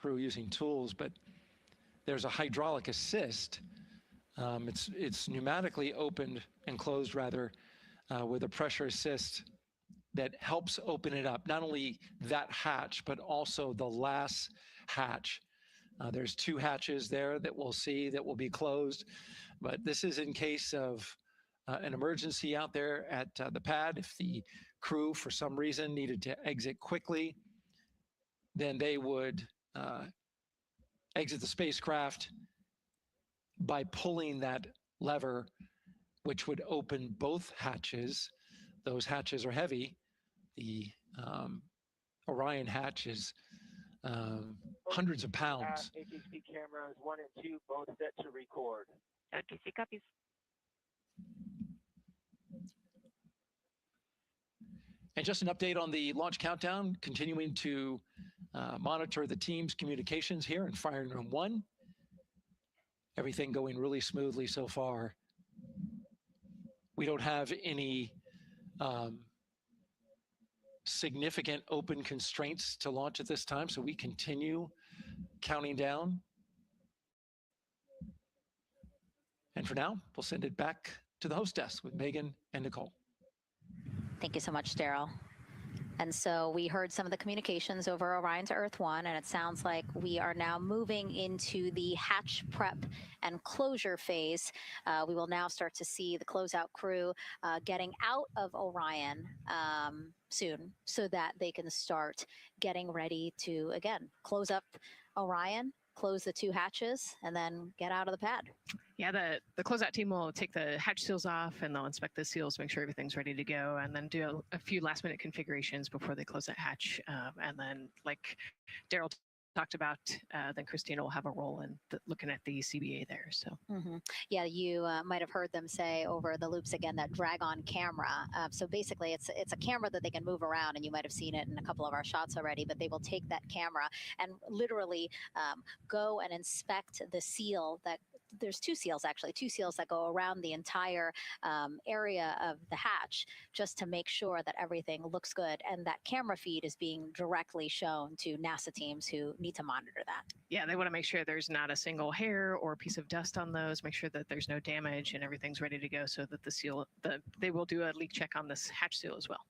crew using tools, but there's a hydraulic assist. It's pneumatically opened and closed rather with a pressure assist that helps open it up. Not only that hatch, but also the last hatch. There's 2 hatches there that we'll see that will be closed, but this is in case of an emergency out there at the pad. If the crew, for some reason, needed to exit quickly, then they would exit the spacecraft by pulling that lever, which would open both hatches. Those hatches are heavy. The Orion hatch is hundreds of pounds. ATC cameras 1 and 2 both set to record. ATC copies. And just an update on the launch countdown, continuing to monitor the team's communications here in Firing Room 1. Everything going really smoothly so far. We don't have any significant open constraints to launch at this time, so we continue counting down. And for now, we'll send it back to the host desk with Megan and Nicole. Thank you so much, Daryl. And so we heard some of the communications over Orion to Earth 1, and it sounds like we are now moving into the hatch prep and closure phase. We will now start to see the closeout crew getting out of Orion soon so that they can start getting ready to, again, close up Orion, close the 2 hatches, and then get out of the pad. Yeah, the closeout team will take the hatch seals off, and they'll inspect the seals, make sure everything's ready to go, and then do a few last-minute configurations before they close that hatch. And then, like Daryl talked about, then Christina will have a role in looking at the CBA there. So yeah, you might have heard them say over the loops again that drag-on camera. So basically, it's a camera that they can move around, and you might have seen it in a couple of our shots already. But they will take that camera and literally go and inspect the seal that. There's 2 seals, actually, 2 seals that go around the entire area of the hatch just to make sure that everything looks good. And that camera feed is being directly shown to NASA teams who need to monitor that. Yeah, they want to make sure there's not a single hair or piece of dust on those, make sure that there's no damage and everything's ready to go so that the seal, they will do a leak check on this hatch seal as well.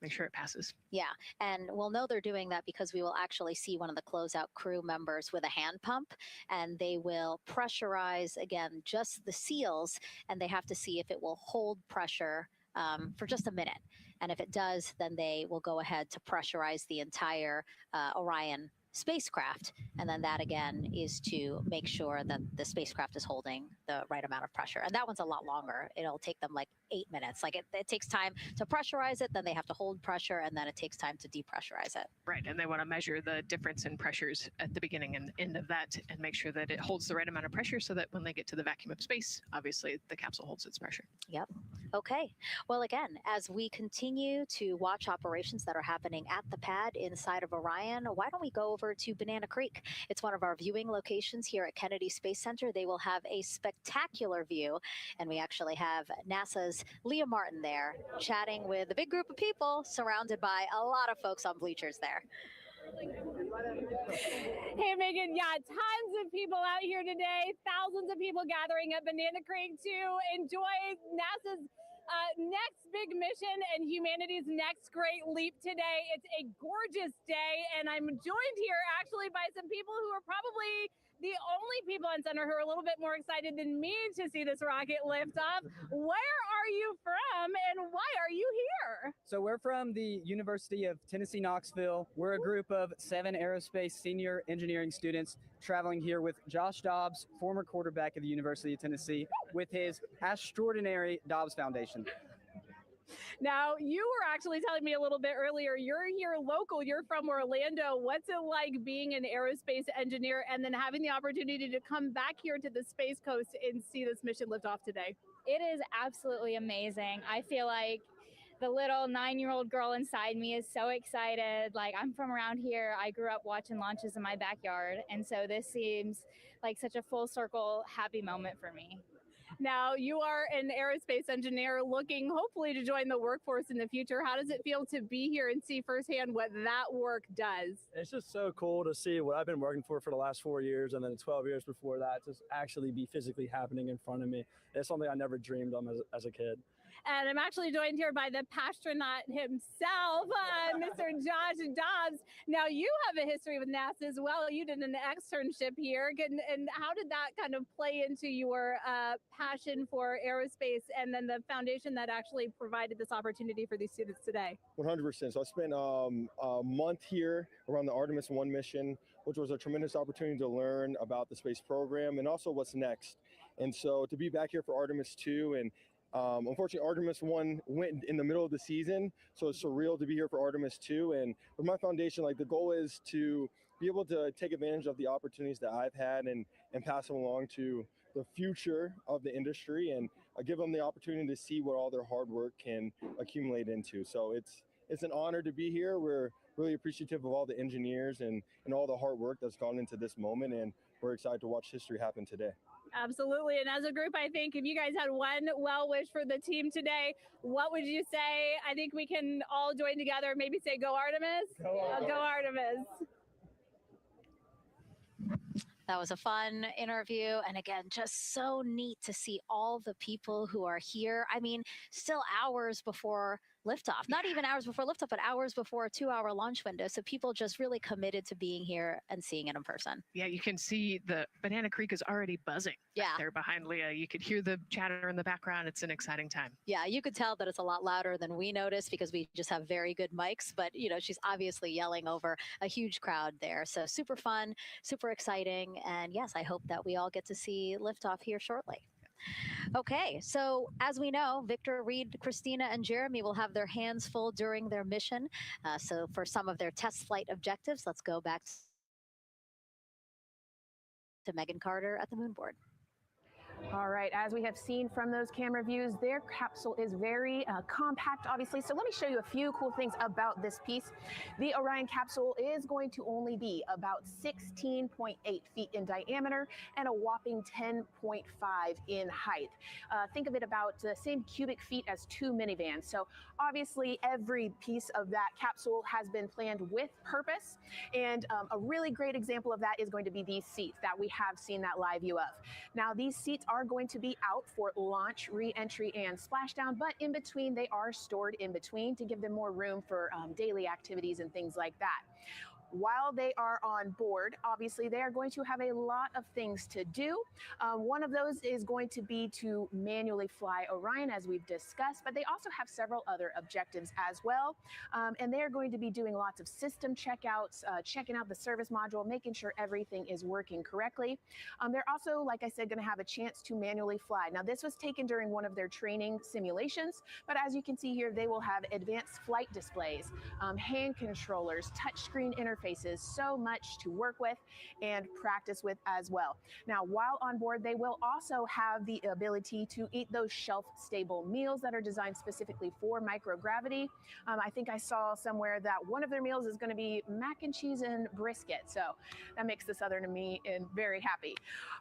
Make sure it passes. Yeah, and we'll know they're doing that because we will actually see one of the closeout crew members with a hand pump, and they will pressurize, again, just the seals, and they have to see if it will hold pressure for just a minute. And if it does, then they will go ahead to pressurize the entire Orion spacecraft. And then that again is to make sure that the spacecraft is holding the right amount of pressure. And that one's a lot longer. It'll take them like 8 minutes. Like it takes time to pressurize it, then they have to hold pressure, and then it takes time to depressurize it. Right, and they want to measure the difference in pressures at the beginning and end of that and make sure that it holds the right amount of pressure so that when they get to the vacuum of space, obviously the capsule holds its pressure. Yep. Okay. Well, again, as we continue to watch operations that are happening at the pad inside of Orion, why don't we go over to Banana Creek? It's one of our viewing locations here at Kennedy Space Center. They will have a spectacular view, and we actually have NASA's Leah Martin there chatting with a big group of people surrounded by a lot of folks on bleachers there. Hey, Megan, yeah, tons of people out here today, thousands of people gathering at Banana Creek to enjoy NASA's next big mission and humanity's next great leap today. It's a gorgeous day, and I'm joined here actually by some people who are probably the only people on center who are a little bit more excited than me to see this rocket lift off. Where are you from and why are you here? So we're from the University of Tennessee, Knoxville. We're a group of 7 aerospace senior engineering students traveling here with Josh Dobbs, former quarterback of the University of Tennessee, with his extraordinary Dobbs Foundation. Now, you were actually telling me a little bit earlier, you're here local, you're from Orlando. What's it like being an aerospace engineer and then having the opportunity to come back here to the Space Coast and see this mission lift off today? It is absolutely amazing. I feel like the little 9-year-old girl inside me is so excited. Like, I'm from around here. I grew up watching launches in my backyard. And so this seems like such a full circle happy moment for me. Now, you are an aerospace engineer looking hopefully to join the workforce in the future. How does it feel to be here and see firsthand what that work does? It's just so cool to see what I've been working for the last 4 years and then 12 years before that just actually be physically happening in front of me. It's something I never dreamed of as a kid. And I'm actually joined here by the pastronaut himself, Mr. Josh Dobbs. Now, you have a history with NASA as well. You did an externship here. And how did that kind of play into your passion for aerospace and then the foundation that actually provided this opportunity for these students today? 100%. So I spent a month here around the Artemis I mission, which was a tremendous opportunity to learn about the space program and also what's next. And so to be back here for Artemis II and unfortunately, Artemis I went in the middle of the season, so it's surreal to be here for Artemis II. And with my foundation, like the goal is to be able to take advantage of the opportunities that I've had and pass them along to the future of the industry and give them the opportunity to see what all their hard work can accumulate into. So it's an honor to be here. We're really appreciative of all the engineers and all the hard work that's gone into this moment, and we're excited to watch history happen today. Absolutely. And as a group, I think if you guys had one well wish for the team today, what would you say? I think we can all join together, maybe say, go Artemis. Go Artemis. That was a fun interview. And again, just so neat to see all the people who are here. I mean, still hours before liftoff, not even hours before liftoff, but hours before a 2-hour launch window. So people just really committed to being here and seeing it in person. Yeah, you can see the Banana Creek is already buzzing. Yeah. There behind Leah. You could hear the chatter in the background. It's an exciting time. Yeah, you could tell that it's a lot louder than we noticed because we just have very good mics, but you know, she's obviously yelling over a huge crowd there. So super fun, super exciting. And yes, I hope that we all get to see liftoff here shortly. Okay, so as we know, Victor, Reed, Christina, and Jeremy will have their hands full during their mission. So for some of their test flight objectives, let's go back to Megan Carter at the moon board. All right, as we have seen from those camera views, their capsule is very compact, obviously. So let me show you a few cool things about this piece. The Orion capsule is going to only be about 16.8 feet in diameter and a whopping 10.5 in height. Think of it about the same cubic feet as 2 minivans. So obviously every piece of that capsule has been planned with purpose. And a really great example of that is going to be these seats that we have seen that live view of. Now, these seats are going to be out for launch, re-entry, and splashdown, but in between, they are stored in between to give them more room for daily activities and things like that. While they are on board, obviously, they are going to have a lot of things to do. One of those is going to be to manually fly Orion, as we've discussed, but they also have several other objectives as well. And they are going to be doing lots of system checkouts, checking out the service module, making sure everything is working correctly. They're also, like I said, going to have a chance to manually fly. Now, this was taken during one of their training simulations, but as you can see here, they will have advanced flight displays, hand controllers, touchscreen interfaces, so much to work with and practice with as well. Now, while on board, they will also have the ability to eat those shelf-stable meals that are designed specifically for microgravity. I think I saw somewhere that one of their meals is going to be mac and cheese and brisket, so that makes the Southern and me very happy.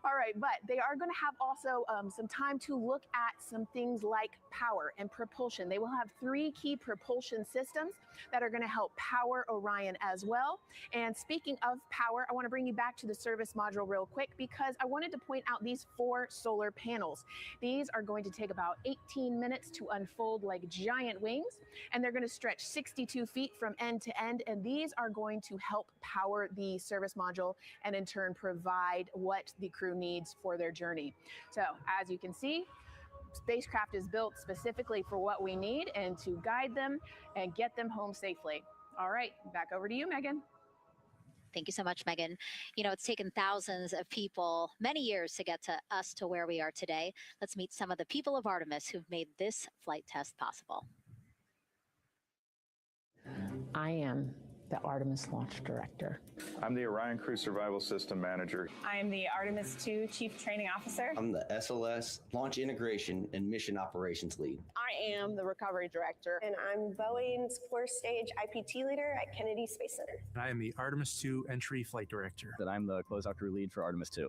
All right, but they are going to have also some time to look at some things like power and propulsion. They will have 3 key propulsion systems that are going to help power Orion as well. And speaking of power, I want to bring you back to the service module real quick because I wanted to point out these 4 solar panels. These are going to take about 18 minutes to unfold like giant wings, and they're going to stretch 62 feet from end to end, and these are going to help power the service module and in turn provide what the crew needs for their journey. So as you can see, spacecraft is built specifically for what we need and to guide them and get them home safely. All right, back over to you, Megan. Thank you so much, Megan. You know, it's taken thousands of people many years to get to us to where we are today. Let's meet some of the people of Artemis who've made this flight test possible. I am the Artemis Launch Director. I'm the Orion Crew Survival System Manager. I am the Artemis II Chief Training Officer. I'm the SLS Launch Integration and Mission Operations Lead. I I am the recovery director. And I'm Boeing's core stage IPT leader at Kennedy Space Center. And I am the Artemis II entry flight director. And I'm the closeout crew lead for Artemis II.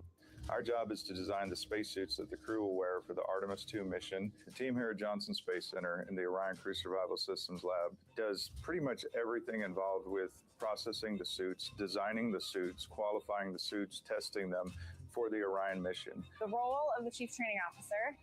Our job is to design the spacesuits that the crew will wear for the Artemis II mission. The team here at Johnson Space Center in the Orion Crew Survival Systems Lab does pretty much everything involved with processing the suits, designing the suits, qualifying the suits, testing them for the Orion mission. The role of the Chief Training Officer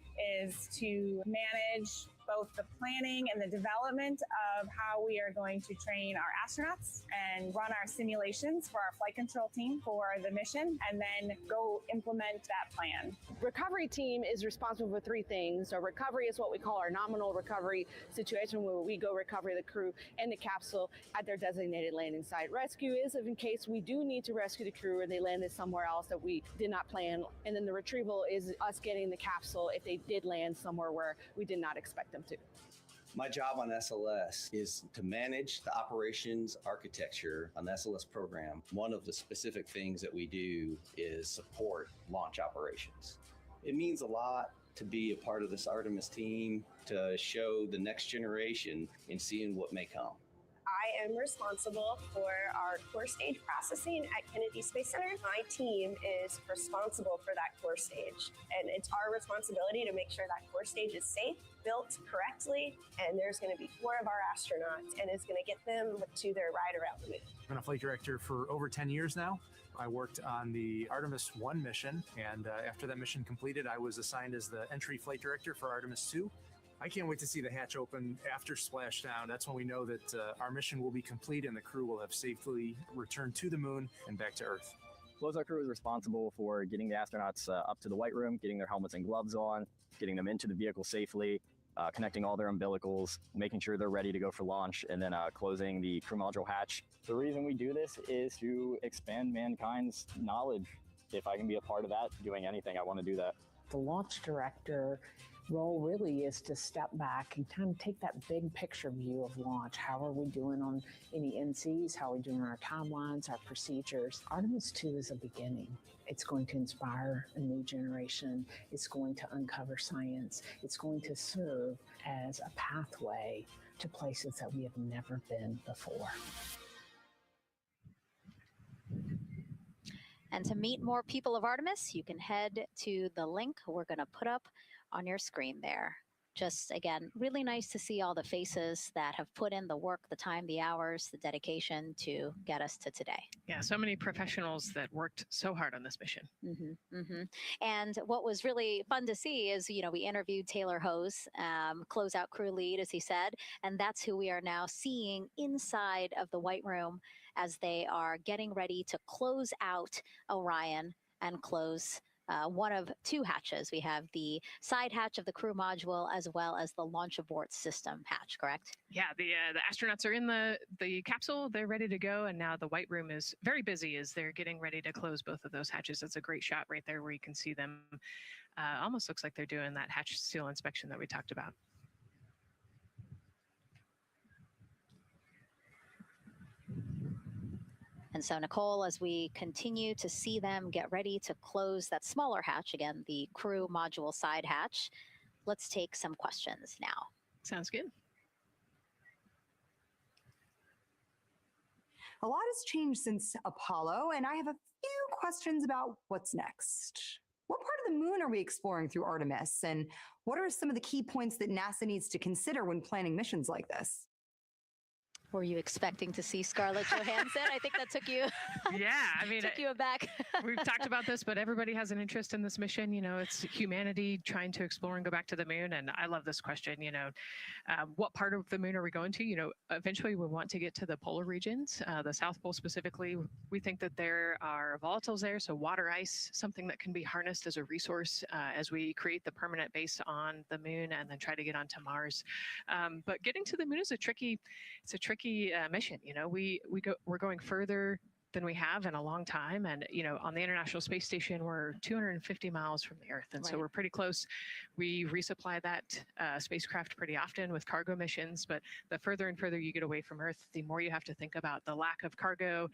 is to manage both the planning and the development of how we are going to train our astronauts and run our simulations for our flight control team for the mission, and then go implement that plan. Recovery team is responsible for three things. So recovery is what we call our nominal recovery situation, where we go recover the crew and the capsule at their designated landing site. Rescue is in case we do need to rescue the crew or they landed somewhere else that we did not plan. And then the retrieval is us getting the capsule if they did land somewhere where we did not expect them to. My job on SLS is to manage the operations architecture on the SLS program. One of the specific things that we do is support launch operations. It means a lot to be a part of this Artemis team, to show the next generation in seeing what may come. I am responsible for our core stage processing at Kennedy Space Center. My team is responsible for that core stage, and it's our responsibility to make sure that core stage is safe, built correctly, and there's going to be 4 of our astronauts, and it's going to get them to their ride around the moon. I've been a flight director for over 10 years now. I worked on the Artemis I mission, and after that mission completed, I was assigned as the entry flight director for Artemis II. I can't wait to see the hatch open after splashdown. That's when we know that our mission will be complete and the crew will have safely returned to the moon and back to Earth. Closeout crew is responsible for getting the astronauts up to the white room, getting their helmets and gloves on, getting them into the vehicle safely, connecting all their umbilicals, making sure they're ready to go for launch, and then closing the crew module hatch. The reason we do this is to expand mankind's knowledge. If I can be a part of that, doing anything, I want to do that. The launch director role really is to step back and kind of take that big picture view of launch. How are we doing on any NCs? How are we doing our timelines, our procedures? Artemis II is a beginning. It's going to inspire a new generation. It's going to uncover science. It's going to serve as a pathway to places that we have never been before. And to meet more people of Artemis, you can head to the link we're going to put up on your screen there. Just, again, really nice to see all the faces that have put in the work, the time, the hours, the dedication to get us to today. Yeah, so many professionals that worked so hard on this mission. And what was really fun to see is, we interviewed Taylor Hose, closeout crew lead, as he said, and that's who we are now seeing inside of the White Room as they are getting ready to close out Orion and close one of 2 hatches. We have the side hatch of the crew module as well as the launch abort system hatch, correct? Yeah, the astronauts are in the capsule. They're ready to go. And now the White Room is very busy as they're getting ready to close both of those hatches. That's a great shot right there where you can see them. Almost looks like they're doing that hatch seal inspection that we talked about. And so, Nicole, as we continue to see them get ready to close that smaller hatch, again, the crew module side hatch, let's take some questions now. Sounds good. A lot has changed since Apollo, and I have a few questions about what's next. What part of the moon are we exploring through Artemis, and what are some of the key points that NASA needs to consider when planning missions like this? Were you expecting to see Scarlett Johansson? I think that took you. Yeah, I mean, took you aback. We've talked about this, but everybody has an interest in this mission. It's humanity trying to explore and go back to the moon. And I love this question. What part of the moon are we going to? Eventually we want to get to the polar regions, the South Pole specifically. We think that there are volatiles there, so water ice, something that can be harnessed as a resource as we create the permanent base on the moon and then try to get onto Mars. But getting to the moon is a tricky mission. We're going further than we have in a long time. And, you know, on the International Space Station, we're 250 miles from the Earth. And so we're pretty close. We resupply that spacecraft pretty often with cargo missions, but the further and further you get away from Earth, the more you have to think about the lack of cargo,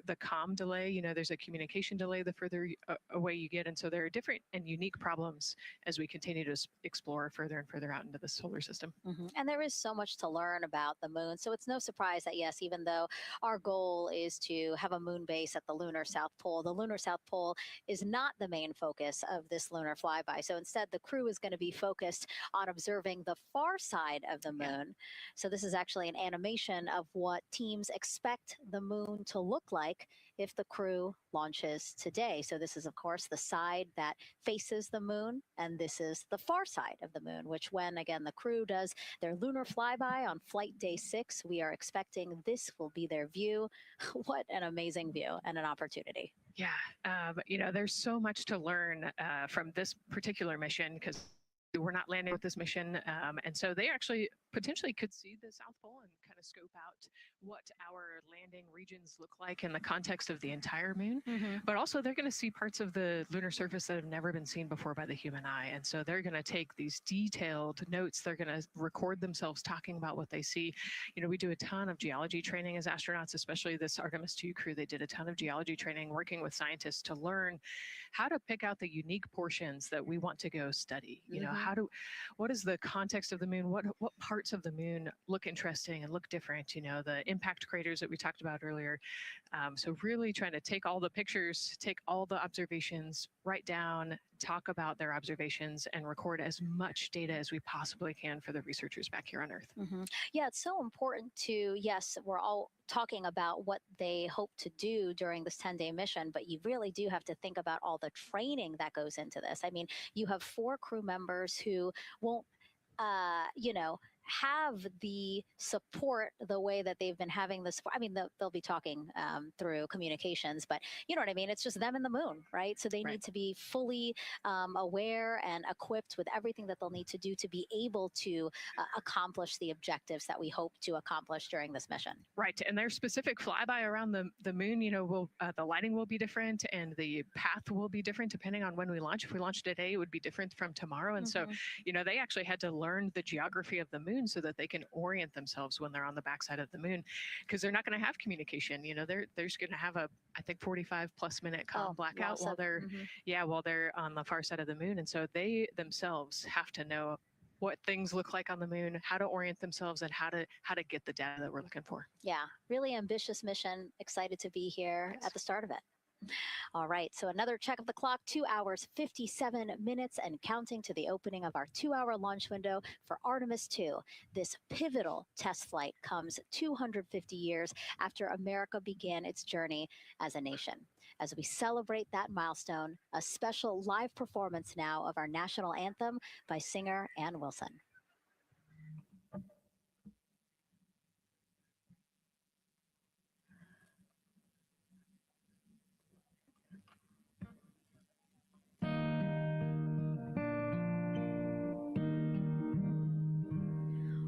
the comm delay. You know, there's a communication delay the further away you get. And so there are different and unique problems as we continue to explore further and further out into the solar system. And there is so much to learn about the moon. So it's no surprise that, yes, even though our goal is to have a moon base at the lunar South Pole, the lunar South Pole is not the main focus of this lunar flyby. So instead, the crew is going to be focused on observing the far side of the moon. So this is actually an animation of what teams expect the moon to look like if the crew launches today. So this is, of course, the side that faces the moon, and this is the far side of the moon, which when, again, the crew does their lunar flyby on flight day 6, we are expecting this will be their view. What an amazing view and an opportunity. Yeah, you know, there's so much to learn from this particular mission because we're not landing with this mission. And so they actually potentially could see the South Pole and kind of scope out what our landing regions look like in the context of the entire moon. But also they're going to see parts of the lunar surface that have never been seen before by the human eye. And so they're going to take these detailed notes. They're going to record themselves talking about what they see. You know, we do a ton of geology training as astronauts, especially this Artemis II crew. They did a ton of geology training working with scientists to learn how to pick out the unique portions that we want to go study. You know, what is the context of the moon? What parts of the moon look interesting and look different? You know, the impact craters that we talked about earlier. So really trying to take all the pictures, take all the observations, write down, talk about their observations, and record as much data as we possibly can for the researchers back here on Earth. Yeah, it's so important to, yes, we're all talking about what they hope to do during this 10-day mission, but you really do have to think about all the training that goes into this. I mean, you have 4 crew members who won't, you know, have the support the way that they've been having this. I mean, they'll be talking through communications, but you know what I mean? It's just them and the moon, right? So they need to be fully aware and equipped with everything that they'll need to do to be able to accomplish the objectives that we hope to accomplish during this mission. Right, and their specific flyby around the moon, you know, the lighting will be different and the path will be different depending on when we launch. If we launch today, it would be different from tomorrow. And so, you know, they actually had to learn the geography of the moon so that they can orient themselves when they're on the backside of the moon, because they're not going to have communication. You know, they're just going to have a, I think, 45+ minute comm blackout while they're while they're on the far side of the moon. And so they themselves have to know what things look like on the moon, how to orient themselves, and how to get the data that we're looking for. Yeah, really ambitious mission. Excited to be here at the start of it. All right, so another check of the clock, 2 hours, 57 minutes and counting to the opening of our 2-hour launch window for Artemis II. This pivotal test flight comes 250 years after America began its journey as a nation. As we celebrate that milestone, a special live performance now of our national anthem by singer Ann Wilson.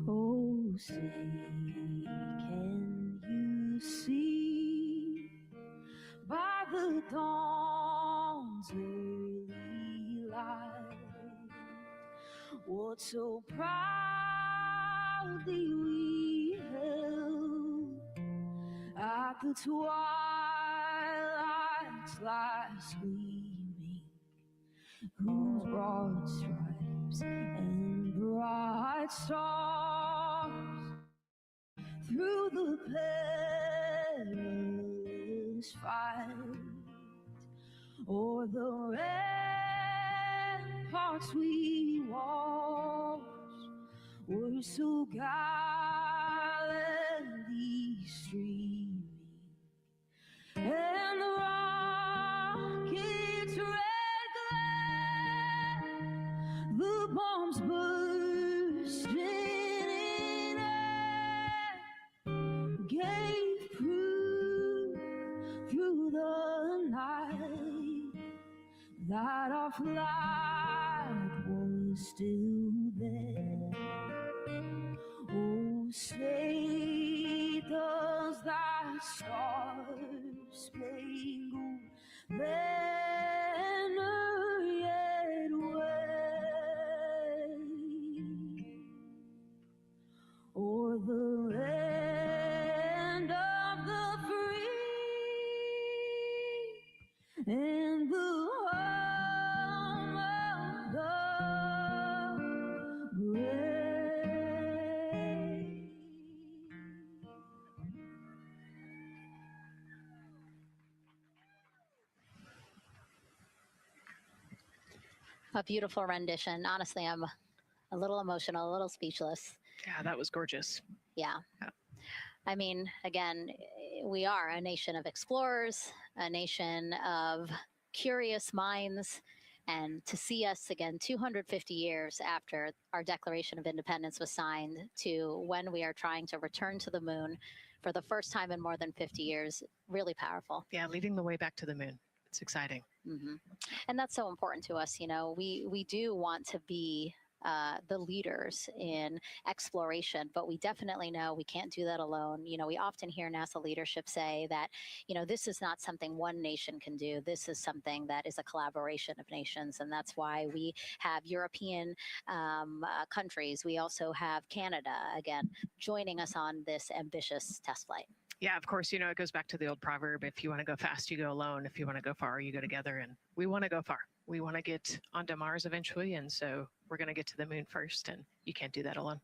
Oh, say, can you see by the dawn's early light what so proudly we held at the twilight's last gleaming, whose broad stripes and bright stars through the perilous fight o'er the ramparts we watched were so gallantly streaming, and the rocket's red glare, the bombs bursting in air, gave proof through the night that our flag was still there. Oh, say does that star banner yet wave, o'er the land of the free and the home of the brave. A beautiful rendition. Honestly, I'm a little emotional, a little speechless. Yeah, that was gorgeous. Yeah. Yeah. I mean, again, we are a nation of explorers, a nation of curious minds. And to see us again 250 years after our Declaration of Independence was signed to when we are trying to return to the moon for the first time in more than 50 years, really powerful. Yeah, leading the way back to the moon. It's exciting. And that's so important to us. You know, we do want to be the leaders in exploration, but we definitely know we can't do that alone. You know, we often hear NASA leadership say that, you know, this is not something one nation can do. This is something that is a collaboration of nations. And that's why we have European countries. We also have Canada, again, joining us on this ambitious test flight. Yeah, of course, you know, it goes back to the old proverb, if you want to go fast, you go alone. If you want to go far, you go together. And we want to go far. We want to get onto Mars eventually. And so we're going to get to the moon first. And you can't do that alone.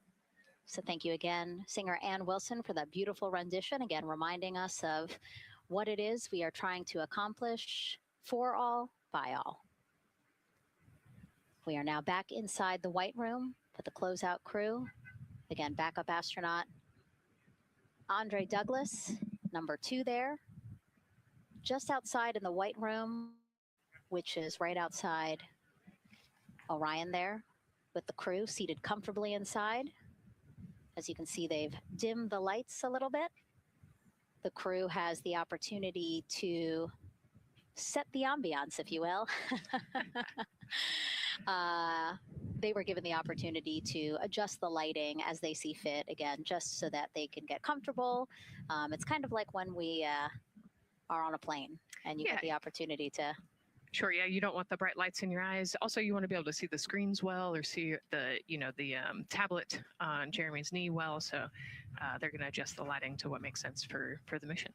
So thank you again, singer Ann Wilson, for that beautiful rendition. Again, reminding us of what it is we are trying to accomplish for all, by all. We are now back inside the White Room with the closeout crew. Again, backup astronaut Andre Douglas, number 2 there, just outside in the White Room, which is right outside Orion there, with the crew seated comfortably inside. As you can see, they've dimmed the lights a little bit. The crew has the opportunity to set the ambiance, if you will. They were given the opportunity to adjust the lighting as they see fit, again, just so that they can get comfortable. It's kind of like when we are on a plane and you get the opportunity to... Sure, yeah, you don't want the bright lights in your eyes. Also, you want to be able to see the screens well or see the, you know, the tablet on Jeremy's knee well. So they're going to adjust the lighting to what makes sense for the mission.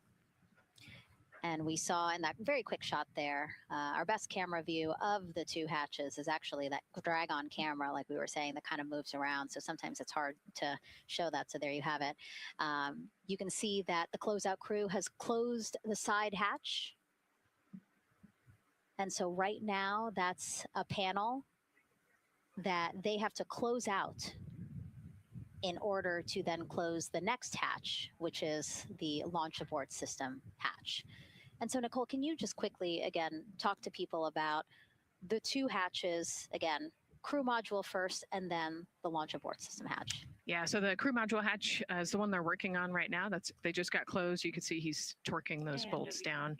And we saw in that very quick shot there, our best camera view of the 2 hatches is actually that drag-on camera, like we were saying, that kind of moves around. So sometimes it's hard to show that. So there you have it. You can see that the closeout crew has closed the side hatch. And so right now, that's a panel that they have to close out in order to then close the next hatch, which is the launch abort system hatch. And so, Nicole, can you just quickly, again, talk to people about the 2 hatches, again, crew module first, and then the launch abort system hatch? Yeah, so the crew module hatch is the one they're working on right now. They just got closed. You can see he's torquing those bolts down.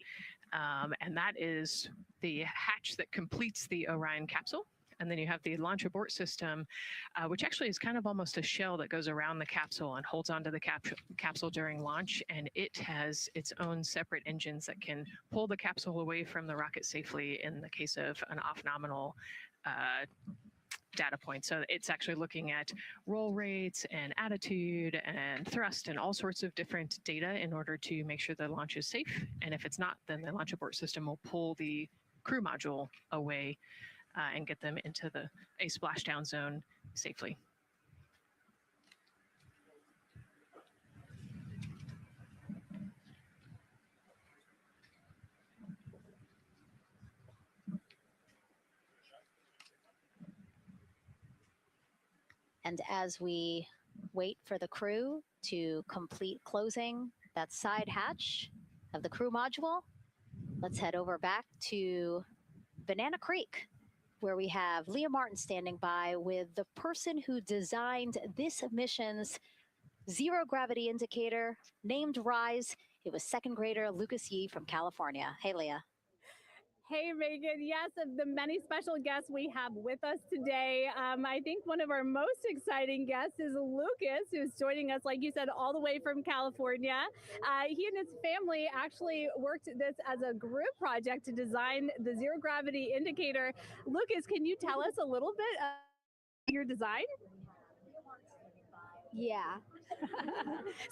And that is the hatch that completes the Orion capsule. And then you have the launch abort system, which actually is kind of almost a shell that goes around the capsule and holds onto the capsule during launch. And it has its own separate engines that can pull the capsule away from the rocket safely in the case of an off-nominal data point. So it's actually looking at roll rates and attitude and thrust and all sorts of different data in order to make sure the launch is safe. And if it's not, then the launch abort system will pull the crew module away and get them into a splashdown zone safely. And as we wait for the crew to complete closing that side hatch of the crew module, let's head over back to Banana Creek, where we have Leah Martin standing by with the person who designed this mission's zero gravity indicator, named RISE. It was 2nd grader Lucas Yee from California. Hey, Leah. Hey, Megan. Yes, of the many special guests we have with us today, I think one of our most exciting guests is Lucas, who's joining us, like you said, all the way from California. He and his family actually worked this as a group project to design the zero gravity indicator. Lucas, can you tell us a little bit about your design? Yeah.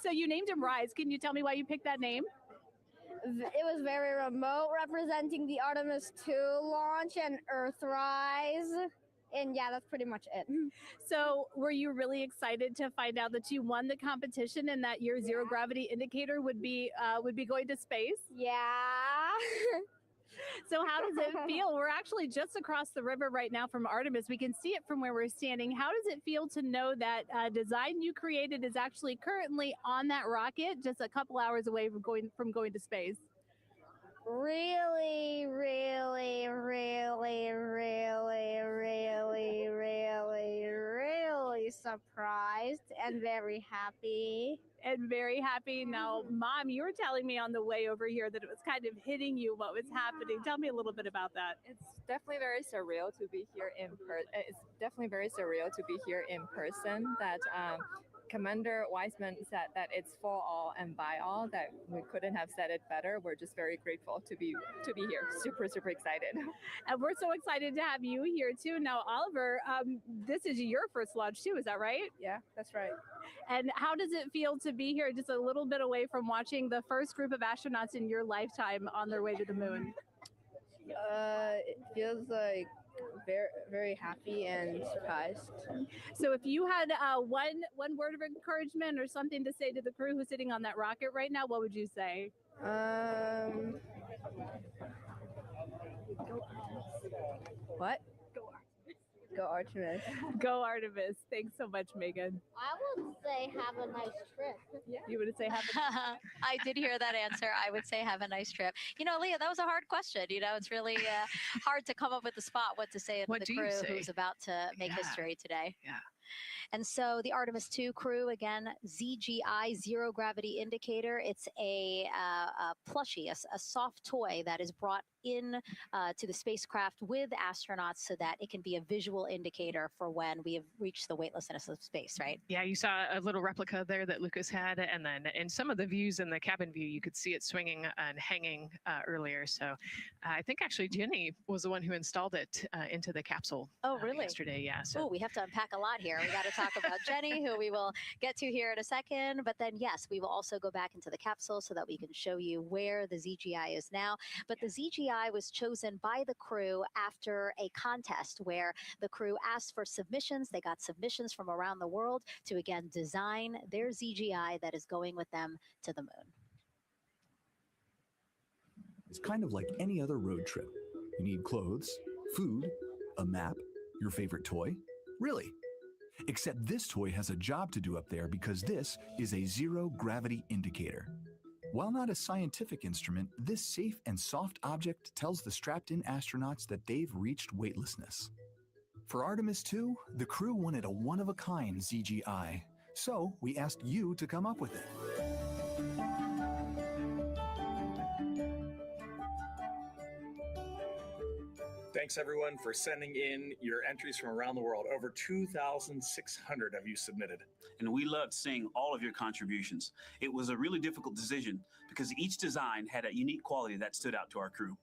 So you named him Rise. Can you tell me why you picked that name? It was very remote, representing the Artemis II launch and Earthrise. And yeah, that's pretty much it. So were you really excited to find out that you won the competition and that your zero gravity indicator would be going to space? Yeah. So how does it feel? We're actually just across the river right now from Artemis. We can see it from where we're standing. How does it feel to know that design you created is actually currently on that rocket just a couple hours away from going to space? Really, really, really, really, really, really, really surprised and very happy. Now, Mom, you were telling me on the way over here that it was kind of hitting you what was happening. Tell me a little bit about that. It's definitely very surreal to be here in person. That Commander Weissman said that it's for all and by all, that we couldn't have said it better. We're just very grateful to be here. Super, super excited. And we're so excited to have you here too. Now, Oliver, this is your first launch too, is that right? Yeah, that's right. And how does it feel to be here just a little bit away from watching the first group of astronauts in your lifetime on their way to the moon? It feels like very, very happy and surprised. So if you had one word of encouragement or something to say to the crew who's sitting on that rocket right now, what would you say? What? Go Artemis. Go Artemis. Thanks so much, Megan. I would say have a nice trip. Yeah. You would say have a I did hear that answer. I would say have a nice trip. You know, Leah, that was a hard question. You know, it's really hard to come up with the spot what to say to the crew who's about to make history today. Yeah. And so the Artemis II crew, again, ZGI, zero gravity indicator. It's a plushie, a soft toy that is brought in to the spacecraft with astronauts so that it can be a visual indicator for when we have reached the weightlessness of space, right? Yeah, you saw a little replica there that Lucas had, and then in some of the views in the cabin view, you could see it swinging and hanging earlier. So I think actually Jenny was the one who installed it into the capsule. Oh, really? Yesterday, yeah. So we have to unpack a lot here. We got to talk about Jenny, who we will get to here in a second. But then, yes, we will also go back into the capsule so that we can show you where the ZGI is now. But the ZGI was chosen by the crew after a contest where the crew asked for submissions. They got submissions from around the world to, again, design their ZGI that is going with them to the moon. It's kind of like any other road trip. You need clothes, food, a map, your favorite toy. Really. Except this toy has a job to do up there because this is a zero gravity indicator. While not a scientific instrument, this safe and soft object tells the strapped-in astronauts that they've reached weightlessness. For Artemis II, the crew wanted a one-of-a-kind ZGI, so we asked you to come up with it. Thanks everyone for sending in your entries from around the world. Over 2,600 of you submitted. And we loved seeing all of your contributions. It was a really difficult decision because each design had a unique quality that stood out to our crew.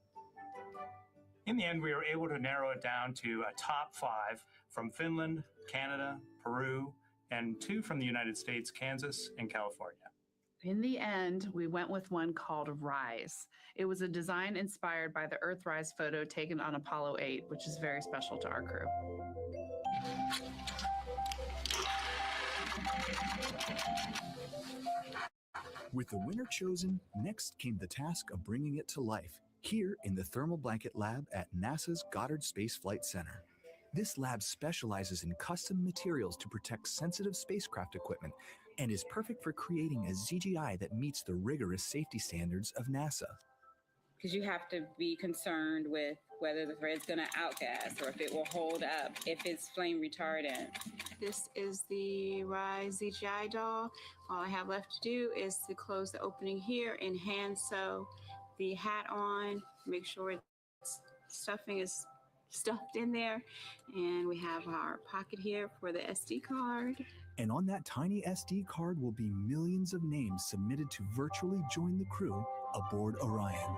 In the end, we were able to narrow it down to a top 5 from Finland, Canada, Peru, and 2 from the United States, Kansas and California. In the end, we went with one called Rise. It was a design inspired by the Earthrise photo taken on Apollo 8, which is very special to our crew. With the winner chosen, next came the task of bringing it to life here in the Thermal Blanket Lab at NASA's Goddard Space Flight Center. This lab specializes in custom materials to protect sensitive spacecraft equipment and is perfect for creating a ZGI that meets the rigorous safety standards of NASA. Because you have to be concerned with whether the thread's going to outgas or if it will hold up, if it's flame retardant. This is the Rise ZGI doll. All I have left to do is to close the opening here and hand sew the hat on, make sure stuffing is stuffed in there. And we have our pocket here for the SD card. And on that tiny SD card will be millions of names submitted to virtually join the crew aboard Orion.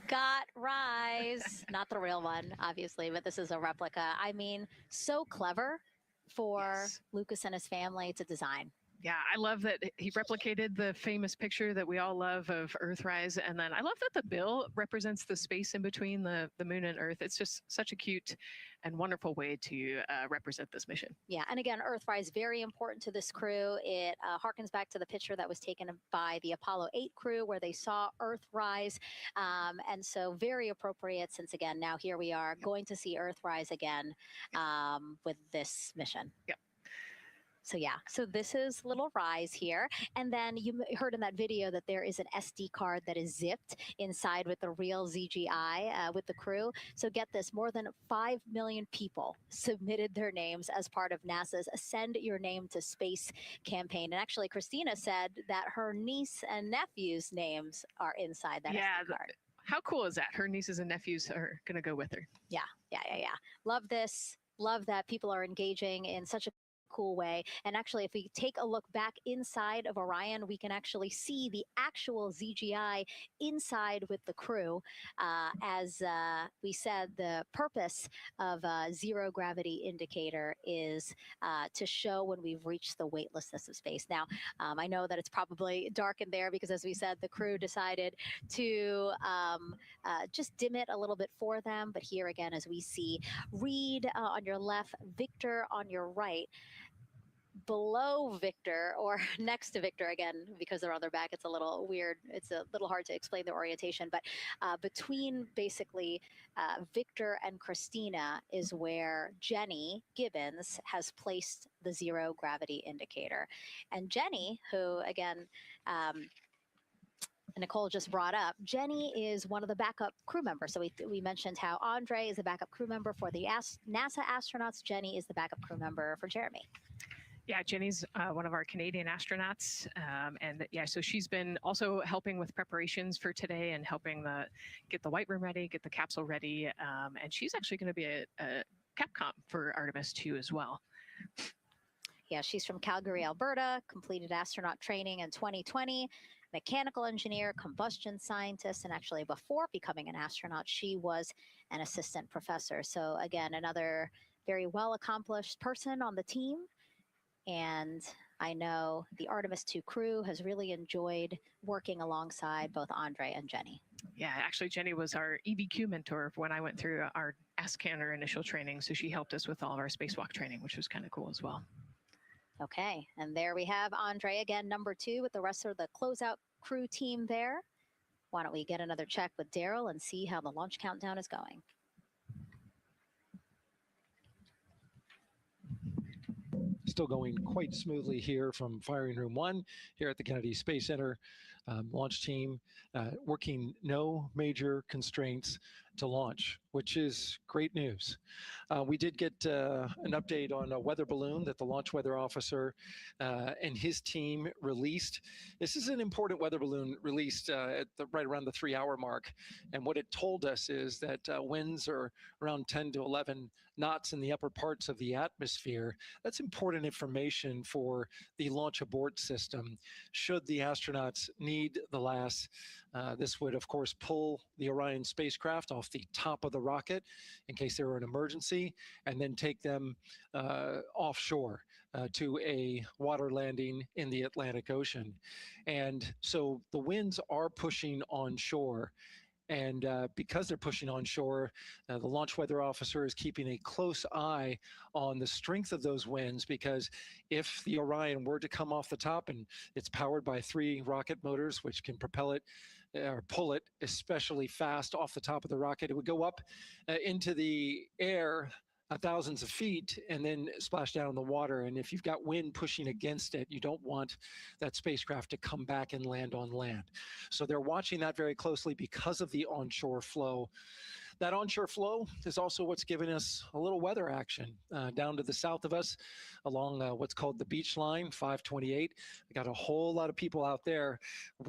Got Rise. Not the real one, obviously, but this is a replica. I mean, so clever for Lucas and his family to design. Yeah, I love that he replicated the famous picture that we all love of Earthrise. And then I love that the bill represents the space in between the moon and Earth. It's just such a cute and wonderful way to represent this mission. Yeah, and again, Earthrise, very important to this crew. It harkens back to the picture that was taken by the Apollo 8 crew where they saw Earthrise. And so very appropriate since, again, now here we are going to see Earthrise again with this mission. Yep. So yeah, so this is little Rise here. And then you heard in that video that there is an SD card that is zipped inside with the real ZGI with the crew. So get this, more than 5 million people submitted their names as part of NASA's Send Your Name to Space campaign. And actually, Christina said that her niece and nephew's names are inside that SD card. How cool is that? Her nieces and nephews are going to go with her. Yeah. Love this. Love that people are engaging in such a cool way. And actually, if we take a look back inside of Orion, we can actually see the actual ZGI inside with the crew. As we said, the purpose of a zero gravity indicator is to show when we've reached the weightlessness of space. Now, I know that it's probably dark in there because, as we said, the crew decided to just dim it a little bit for them. But here again, as we see, Reed on your left, Victor on your right. Below Victor, or next to Victor, again, because they're on their back, it's a little weird. It's a little hard to explain their orientation, but between basically Victor and Christina is where Jenny Gibbons has placed the zero gravity indicator. And Jenny, who again, Nicole just brought up, Jenny is one of the backup crew members. So we mentioned how Andre is the backup crew member for the NASA astronauts. Jenny is the backup crew member for Jeremy. Yeah, Jenny's one of our Canadian astronauts. And yeah, so she's been also helping with preparations for today and helping get the White Room ready, get the capsule ready. And she's actually going to be a Capcom for Artemis II as well. Yeah, she's from Calgary, Alberta, completed astronaut training in 2020, mechanical engineer, combustion scientist, and actually before becoming an astronaut, she was an assistant professor. So again, another very well-accomplished person on the team. And I know the Artemis II crew has really enjoyed working alongside both Andre and Jenny. Yeah, actually, Jenny was our EBQ mentor when I went through our AskCanner initial training. So she helped us with all of our spacewalk training, which was kind of cool as well. Okay, and there we have Andre again, number 2, with the rest of the closeout crew team there. Why don't we get another check with Daryl and see how the launch countdown is going? Still going quite smoothly here from firing room 1 here at the Kennedy Space Center. Launch team working no major constraints to launch, which is great news. We did get an update on a weather balloon that the launch weather officer and his team released. This is an important weather balloon released at right around the 3-hour mark. And what it told us is that winds are around 10 to 11 knots in the upper parts of the atmosphere. That's important information for the launch abort system. Should the astronauts need the LAS, this would, of course, pull the Orion spacecraft off the top of the rocket in case there were an emergency, and then take them offshore to a water landing in the Atlantic Ocean. And so the winds are pushing onshore. And because they're pushing onshore, the launch weather officer is keeping a close eye on the strength of those winds, because if the Orion were to come off the top, and it's powered by 3 rocket motors, which can propel it or pull it especially fast off the top of the rocket, it would go up into the air thousands of feet and then splash down in the water. And if you've got wind pushing against it, you don't want that spacecraft to come back and land on land. So they're watching that very closely because of the onshore flow. That onshore flow is also what's given us a little weather action down to the south of us along what's called the beach line, 528. We got a whole lot of people out there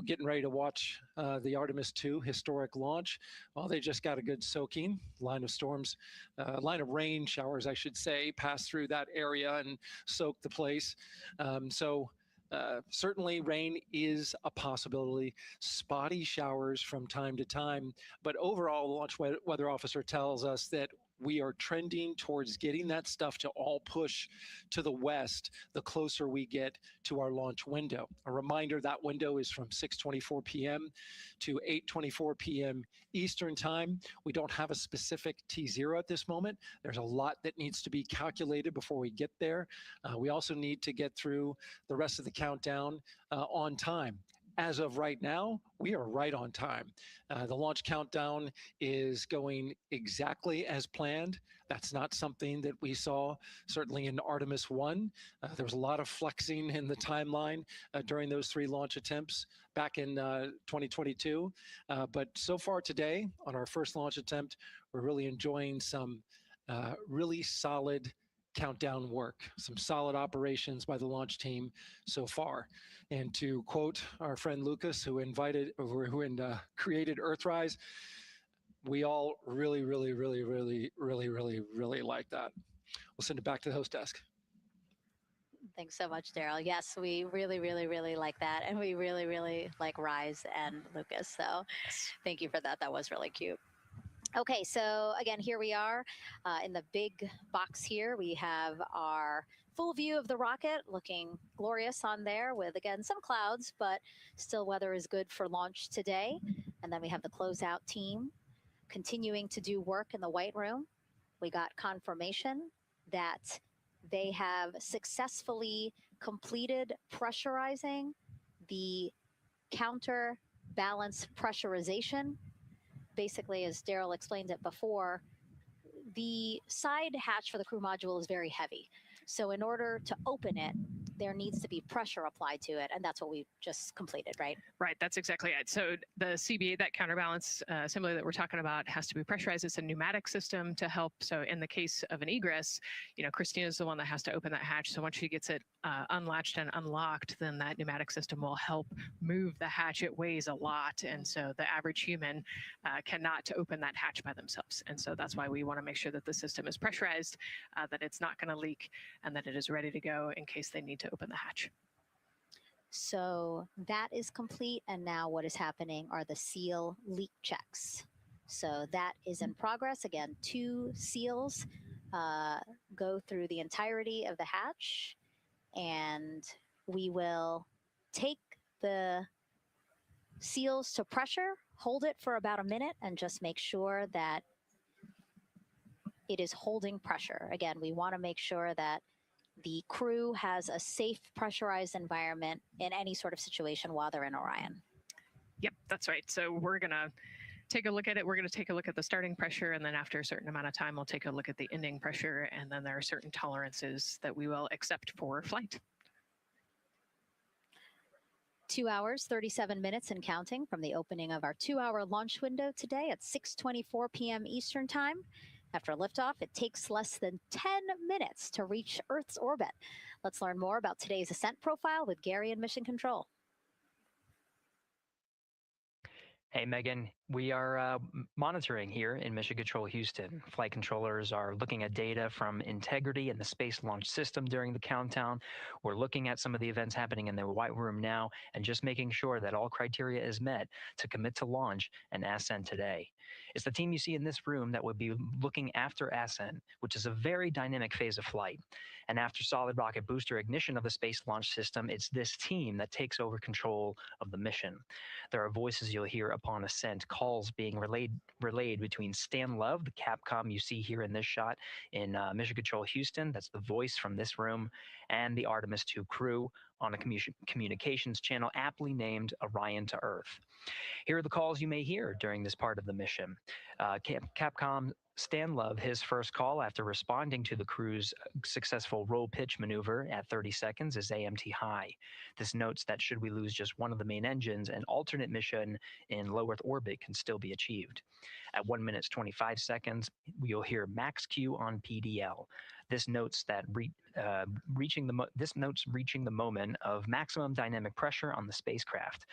getting ready to watch the Artemis II historic launch. Well, they just got a good soaking. Line of rain showers, I should say, passed through that area and soaked the place. Certainly rain is a possibility, spotty showers from time to time, but overall the launch weather officer tells us that we are trending towards getting that stuff to all push to the west the closer we get to our launch window. A reminder, that window is from 6:24 p.m. to 8:24 p.m. Eastern time. We don't have a specific T0 at this moment. There's a lot that needs to be calculated before we get there. We also need to get through the rest of the countdown on time. As of right now, we are right on time. The launch countdown is going exactly as planned. That's not something that we saw certainly in Artemis I. There was a lot of flexing in the timeline during those 3 launch attempts back in 2022. But so far today, on our first launch attempt, we're really enjoying some really solid countdown work, some solid operations by the launch team so far. And to quote our friend Lucas, who created Earthrise, we all really like that. We'll send it back to the host desk. Thanks so much, Daryl. Yes, we really like that. And we really like Rise and Lucas. So thank you for that. That was really cute. Okay, so again, here we are in the big box here. We have our full view of the rocket looking glorious on there with, again, some clouds, but still weather is good for launch today. And then we have the closeout team continuing to do work in the White Room. We got confirmation that they have successfully completed pressurizing the counterbalance pressurization. Basically, as Daryl explained it before, the side hatch for the crew module is very heavy. So in order to open it, there needs to be pressure applied to it. And that's what we just completed, right? Right, that's exactly it. So the CBA, that counterbalance assembly that we're talking about, has to be pressurized. It's a pneumatic system to help. So in the case of an egress, Christina's the one that has to open that hatch. So once she gets it unlatched and unlocked, then that pneumatic system will help move the hatch. It weighs a lot. And so the average human cannot open that hatch by themselves. And so that's why we want to make sure that the system is pressurized, that it's not going to leak, and that it is ready to go in case they need to open the hatch. So that is complete, and now what is happening are the seal leak checks. So that is in progress. Again, 2 seals go through the entirety of the hatch, and we will take the seals to pressure, hold it for about a minute, and just make sure that it is holding pressure. Again, we want to make sure that the crew has a safe, pressurized environment in any sort of situation while they're in Orion. Yep, that's right. So we're going to take a look at it. We're going to take a look at the starting pressure, and then after a certain amount of time, we'll take a look at the ending pressure, and then there are certain tolerances that we will accept for flight. 2 hours, 37 minutes and counting from the opening of our 2-hour launch window today at 6:24 p.m. Eastern Time. After liftoff, it takes less than 10 minutes to reach Earth's orbit. Let's learn more about today's ascent profile with Gary in Mission Control. Hey, Megan, we are monitoring here in Mission Control Houston. Flight controllers are looking at data from integrity in the Space Launch System during the countdown. We're looking at some of the events happening in the White Room now and just making sure that all criteria is met to commit to launch and ascent today. It's the team you see in this room that would be looking after ascent, which is a very dynamic phase of flight. And after solid rocket booster ignition of the Space Launch System, it's this team that takes over control of the mission. There are voices you'll hear upon ascent, calls being relayed between Stan Love, the Capcom you see here in this shot in Mission Control Houston. That's the voice from this room, and the Artemis II crew on a communications channel aptly named Orion to Earth. Here are the calls you may hear during this part of the mission. Capcom Stan Love, his first call after responding to the crew's successful roll pitch maneuver at 30 seconds is AMT high. This notes that should we lose just one of the main engines, an alternate mission in low Earth orbit can still be achieved. At 1 minute 25 seconds, you'll hear max Q on PDL. This notes that reaching the moment of maximum dynamic pressure on the spacecraft.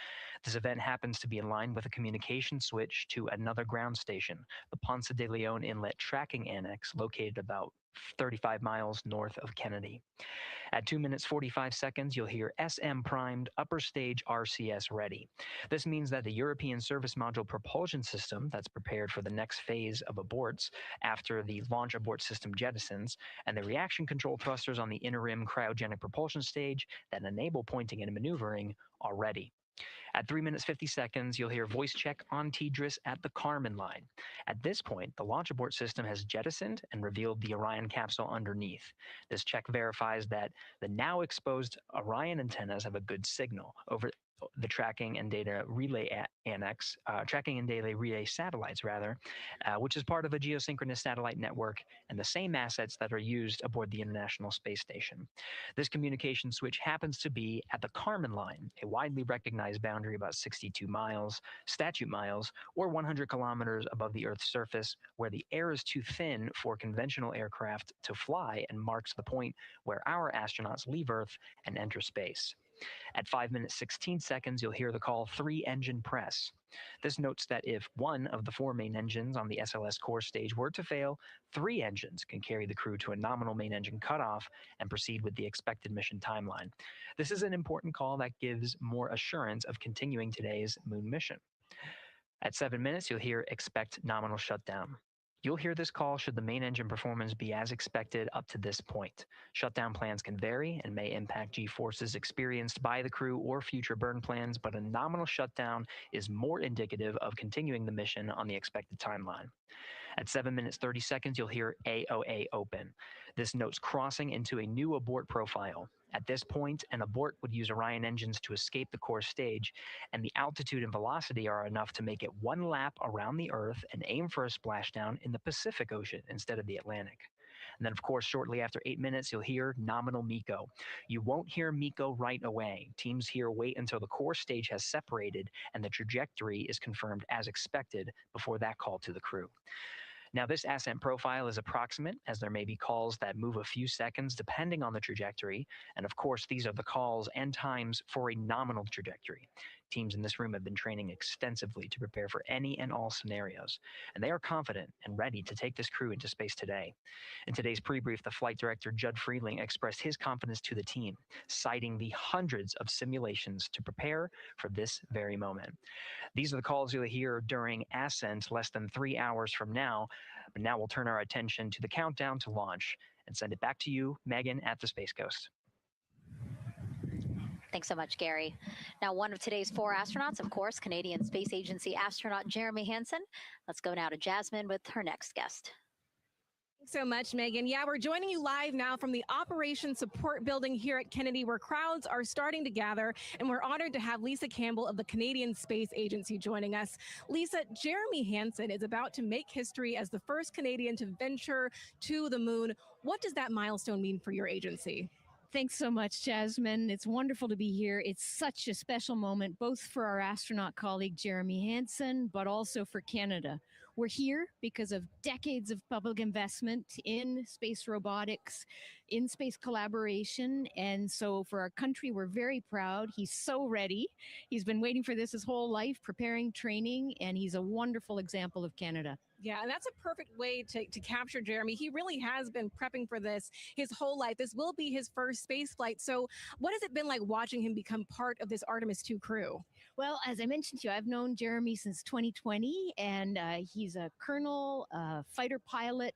This event happens to be in line with a communication switch to another ground station, the Ponce de Leon Inlet Tracking Annex, located about 35 miles north of Kennedy. At 2 minutes 45 seconds, you'll hear SM primed, upper stage RCS ready. This means that the European Service Module propulsion system that's prepared for the next phase of aborts after the launch abort system jettisons, and the reaction control thrusters on the inner rim cryogenic propulsion stage that enable pointing and maneuvering are ready. At 3 minutes 50 seconds, you'll hear voice check on TDRS at the Kármán line. At this point, the launch abort system has jettisoned and revealed the Orion capsule underneath. This check verifies that the now exposed Orion antennas have a good signal over the tracking and data relay annex, tracking and data relay satellites which is part of a geosynchronous satellite network and the same assets that are used aboard the International Space Station. This communication switch happens to be at the Kármán line, a widely recognized boundary about 62 miles, statute miles, or 100 kilometers above the Earth's surface, where the air is too thin for conventional aircraft to fly and marks the point where our astronauts leave Earth and enter space. At 5 minutes 16 seconds, you'll hear the call 3-engine press. This notes that if one of the 4 main engines on the SLS core stage were to fail, 3 engines can carry the crew to a nominal main engine cutoff and proceed with the expected mission timeline. This is an important call that gives more assurance of continuing today's moon mission. At 7 minutes, you'll hear expect nominal shutdown. You'll hear this call should the main engine performance be as expected up to this point. Shutdown plans can vary and may impact G-forces experienced by the crew or future burn plans, but a nominal shutdown is more indicative of continuing the mission on the expected timeline. At 7 minutes 30 seconds, you'll hear AOA open. This notes crossing into a new abort profile. At this point, an abort would use Orion engines to escape the core stage, and the altitude and velocity are enough to make it 1 lap around the Earth and aim for a splashdown in the Pacific Ocean instead of the Atlantic. And then, of course, shortly after 8 minutes, you'll hear nominal MECO. You won't hear MECO right away. Teams here wait until the core stage has separated and the trajectory is confirmed as expected before that call to the crew. Now, this ascent profile is approximate, as there may be calls that move a few seconds depending on the trajectory, and of course, these are the calls and times for a nominal trajectory. Teams in this room have been training extensively to prepare for any and all scenarios, and they are confident and ready to take this crew into space today. In today's pre-brief, the flight director, Judd Freeling, expressed his confidence to the team, citing the hundreds of simulations to prepare for this very moment. These are the calls you'll hear during ascent less than 3 hours from now, but now we'll turn our attention to the countdown to launch and send it back to you, Megan, at the Space Coast. Thanks so much, Gary. Now, one of today's 4 astronauts, of course, Canadian Space Agency astronaut Jeremy Hansen. Let's go now to Jasmine with her next guest. Thanks so much, Megan. Yeah, we're joining you live now from the Operations Support Building here at Kennedy, where crowds are starting to gather, and we're honored to have Lisa Campbell of the Canadian Space Agency joining us. Lisa, Jeremy Hansen is about to make history as the first Canadian to venture to the moon. What does that milestone mean for your agency? Thanks so much, Jasmine. It's wonderful to be here. It's such a special moment, both for our astronaut colleague, Jeremy Hansen, but also for Canada. We're here because of decades of public investment in space robotics, in space collaboration. And so for our country, we're very proud. He's so ready. He's been waiting for this his whole life, preparing, training, and he's a wonderful example of Canada. Yeah, and that's a perfect way to capture Jeremy. He really has been prepping for this his whole life. This will be his first space flight. So what has it been like watching him become part of this Artemis II crew? Well, as I mentioned to you, I've known Jeremy since 2020, and he's a colonel, a fighter pilot,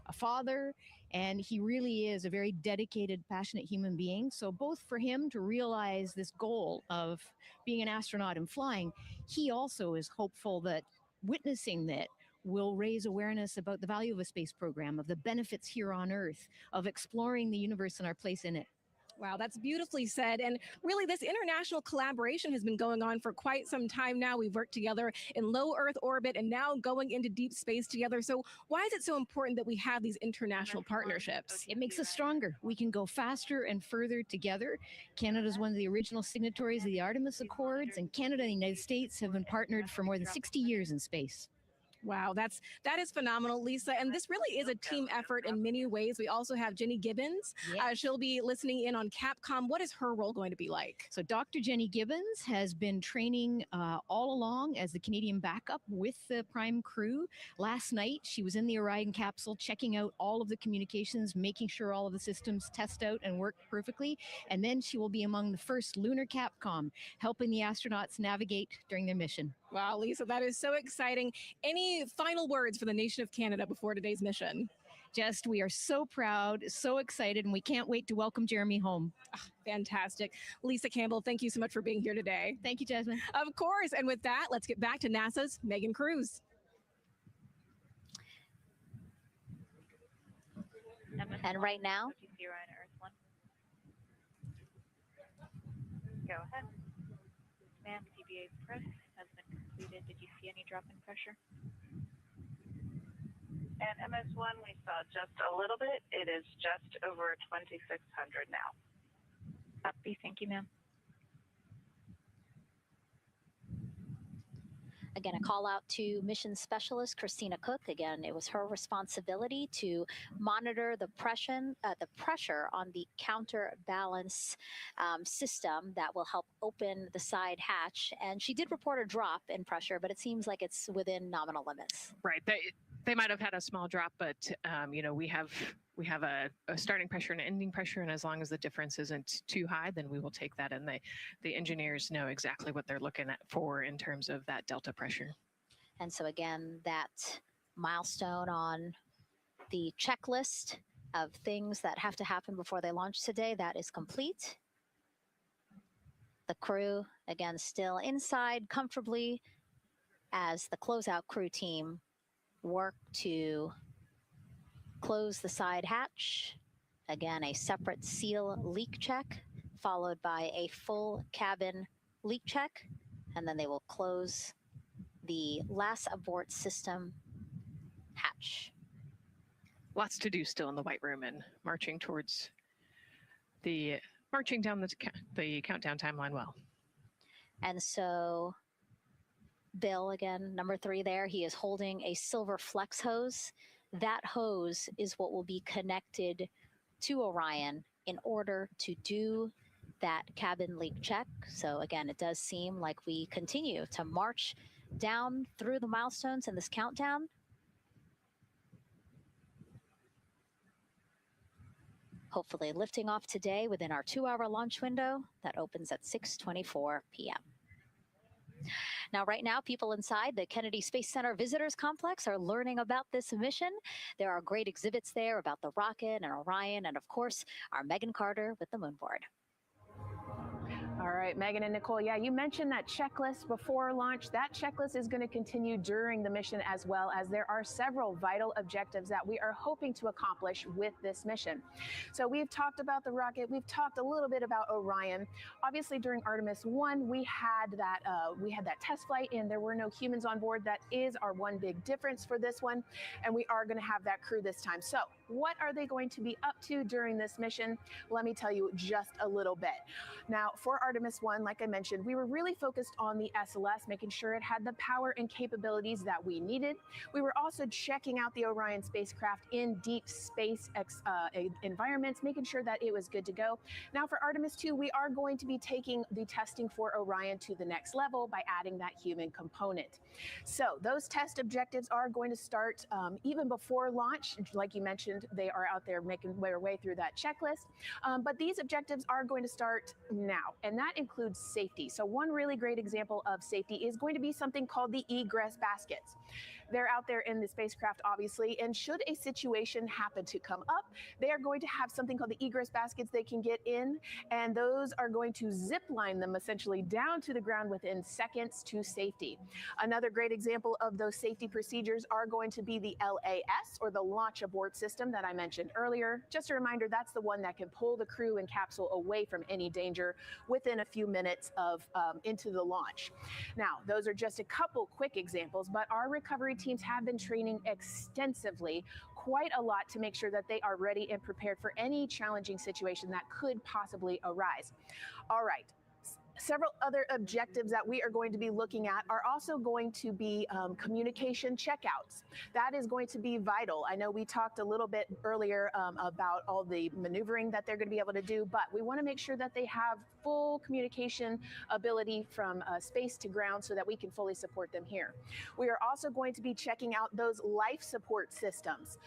a father, and he really is a very dedicated, passionate human being. So both for him to realize this goal of being an astronaut and flying, he also is hopeful that witnessing that will raise awareness about the value of a space program, of the benefits here on Earth, of exploring the universe and our place in it. Wow, that's beautifully said. And really, this international collaboration has been going on for quite some time now. We've worked together in low Earth orbit and now going into deep space together. So why is it so important that we have these international partnerships? It makes us stronger. We can go faster and further together. Canada is one of the original signatories of the Artemis Accords, and Canada and the United States have been partnered for more than 60 years in space. Wow, that is phenomenal, Lisa. And this really is a team effort in many ways. We also have Jenny Gibbons. She'll be listening in on Capcom. What is her role going to be like? So Dr. Jenny Gibbons has been training all along as the Canadian backup with the Prime crew. Last night, she was in the Orion capsule, checking out all of the communications, making sure all of the systems test out and work perfectly. And then she will be among the first lunar Capcom, helping the astronauts navigate during their mission. Wow, Lisa, that is so exciting. Any final words for the nation of Canada before today's mission? Just, we are so proud, so excited, and we can't wait to welcome Jeremy home. Fantastic. Lisa Campbell, thank you so much for being here today. Thank you, Jasmine. Of course. And with that, let's get back to NASA's Megan Cruz. And right now, go ahead. Ma'am, CBA press has been completed. Did you see any drop in pressure? And MS1, we saw just a little bit. It is just over 2,600 now. Copy. Thank you, ma'am. again, a call out to mission specialist Christina Cook. Again, it was her responsibility to monitor the pressure on the counterbalance system that will help open the side hatch. And she did report a drop in pressure, but it seems like it's within nominal limits. Right. They might have had a small drop, but we have a starting pressure and an ending pressure, and as long as the difference isn't too high, then we will take that, and the engineers know exactly what they're looking at for in terms of that delta pressure. And so again, that milestone on the checklist of things that have to happen before they launch today, that is complete. The crew, again, still inside comfortably as the closeout crew team work to close the side hatch. Again, a separate seal leak check, followed by a full cabin leak check, and then they will close the last abort system hatch. Lots to do still in the White Room and marching down the countdown timeline well. And so Bill, again, number 3 there, he is holding a silver flex hose. That hose is what will be connected to Orion in order to do that cabin leak check. So again, it does seem like we continue to march down through the milestones in this countdown. Hopefully lifting off today within our 2-hour launch window that opens at 6:24 p.m. Now, right now, people inside the Kennedy Space Center Visitors Complex are learning about this mission. There are great exhibits there about the rocket and Orion, and of course, our Megan Carter with the moon board. All right, Megan and Nicole, yeah, you mentioned that checklist before launch. That checklist is going to continue during the mission, as well as there are several vital objectives that we are hoping to accomplish with this mission. So we've talked about the rocket. We've talked a little bit about Orion. Obviously, during Artemis I, we had that test flight, and there were no humans on board. That is our one big difference for this one, and we are going to have that crew this time. So what are they going to be up to during this mission? Let me tell you just a little bit. Now, for Artemis I, like I mentioned, we were really focused on the SLS, making sure it had the power and capabilities that we needed. We were also checking out the Orion spacecraft in deep space environments, making sure that it was good to go. Now, for Artemis II, we are going to be taking the testing for Orion to the next level by adding that human component. So those test objectives are going to start even before launch. Like you mentioned, they are out there making their way through that checklist. But these objectives are going to start now. And and that includes safety. So one really great example of safety is going to be something called the egress baskets. They're out there in the spacecraft, obviously, and should a situation happen to come up, they are going to have something called the egress baskets they can get in, and those are going to zip line them essentially down to the ground within seconds to safety. Another great example of those safety procedures are going to be the LAS, or the Launch Abort System that I mentioned earlier. Just a reminder, that's the one that can pull the crew and capsule away from any danger within a few minutes of into the launch. Now, those are just a couple quick examples, but our recovery teams have been training extensively, quite a lot, to make sure that they are ready and prepared for any challenging situation that could possibly arise. All right. Several other objectives that we are going to be looking at are also going to be communication checkouts. That is going to be vital. I know we talked a little bit earlier about all the maneuvering that they're going to be able to do, but we want to make sure that they have full communication ability from space to ground so that we can fully support them here. We are also going to be checking out those life support systems.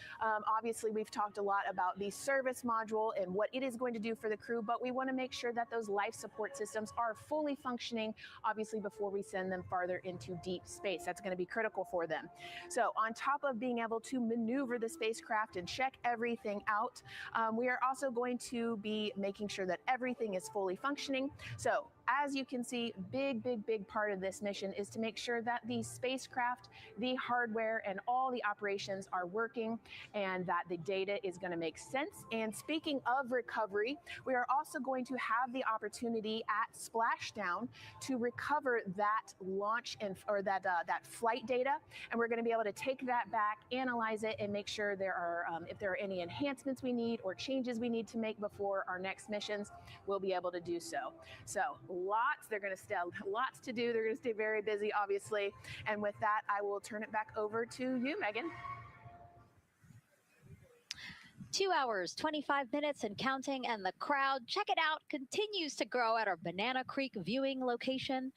Obviously, we've talked a lot about the service module and what it is going to do for the crew, but we want to make sure that those life support systems are fully functioning, obviously, before we send them farther into deep space. That's going to be critical for them. So on top of being able to maneuver the spacecraft and check everything out, we are also going to be making sure that everything is fully functioning. So as you can see, big part of this mission is to make sure that the spacecraft, the hardware, and all the operations are working and that the data is going to make sense. And speaking of recovery, we are also going to have the opportunity at splashdown to recover that launch or that flight data, and we're going to be able to take that back, analyze it, and make sure there are if there are any enhancements we need or changes we need to make before our next missions, we'll be able to do so. So they're going to still lots to do. They're going to stay very busy, obviously. And with that, I will turn it back over to you, Megan. 2 hours, 25 minutes and counting, and the crowd, check it out, continues to grow at our Banana Creek viewing location.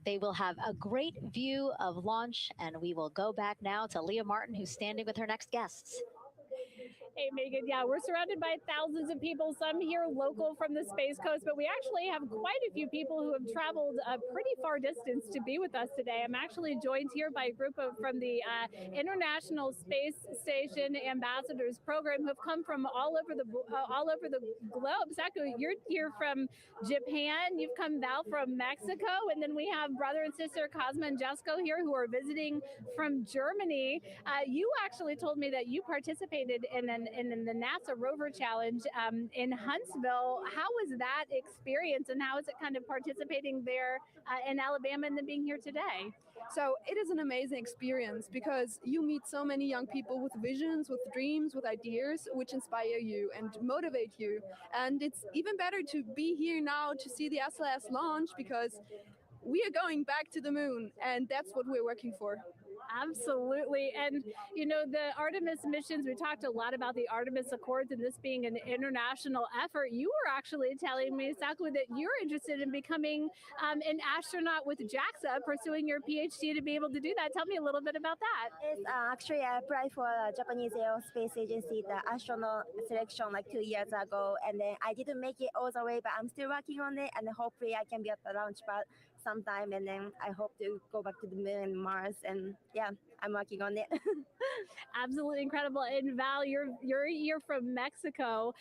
They will have a great view of launch, and we will go back now to Leah Martin, who's standing with her next guests. Hey, Megan. Yeah, we're surrounded by thousands of people, some here local from the Space Coast, but we actually have quite a few people who have traveled a pretty far distance to be with us today. I'm actually joined here by a group from the International Space Station Ambassadors Program who have come from all over the globe. Saku, you're here from Japan. You've come, Val, from Mexico, and then we have brother and sister Cosma and Jesco here who are visiting from Germany. You actually told me that you participated in the NASA Rover Challenge in Huntsville. How was that experience, and how is it kind of participating there in Alabama and then being here today? So it is an amazing experience because you meet so many young people with visions, with dreams, with ideas, which inspire you and motivate you. And it's even better to be here now to see the SLS launch because we are going back to the moon, and that's what we're working for. Absolutely. And, you know, the Artemis missions, we talked a lot about the Artemis Accords and this being an international effort. You were actually telling me, Saku, that you're interested in becoming an astronaut with JAXA, pursuing your PhD to be able to do that. Tell me a little bit about that. Yes, actually, I applied for the Japanese Aerospace Agency, the astronaut selection like 2 years ago, and then I didn't make it all the way, but I'm still working on it, and hopefully I can be at the launch pad sometime, and then I hope to go back to the moon and Mars, and yeah, I'm working on it. Absolutely incredible. And Val, you're here from Mexico.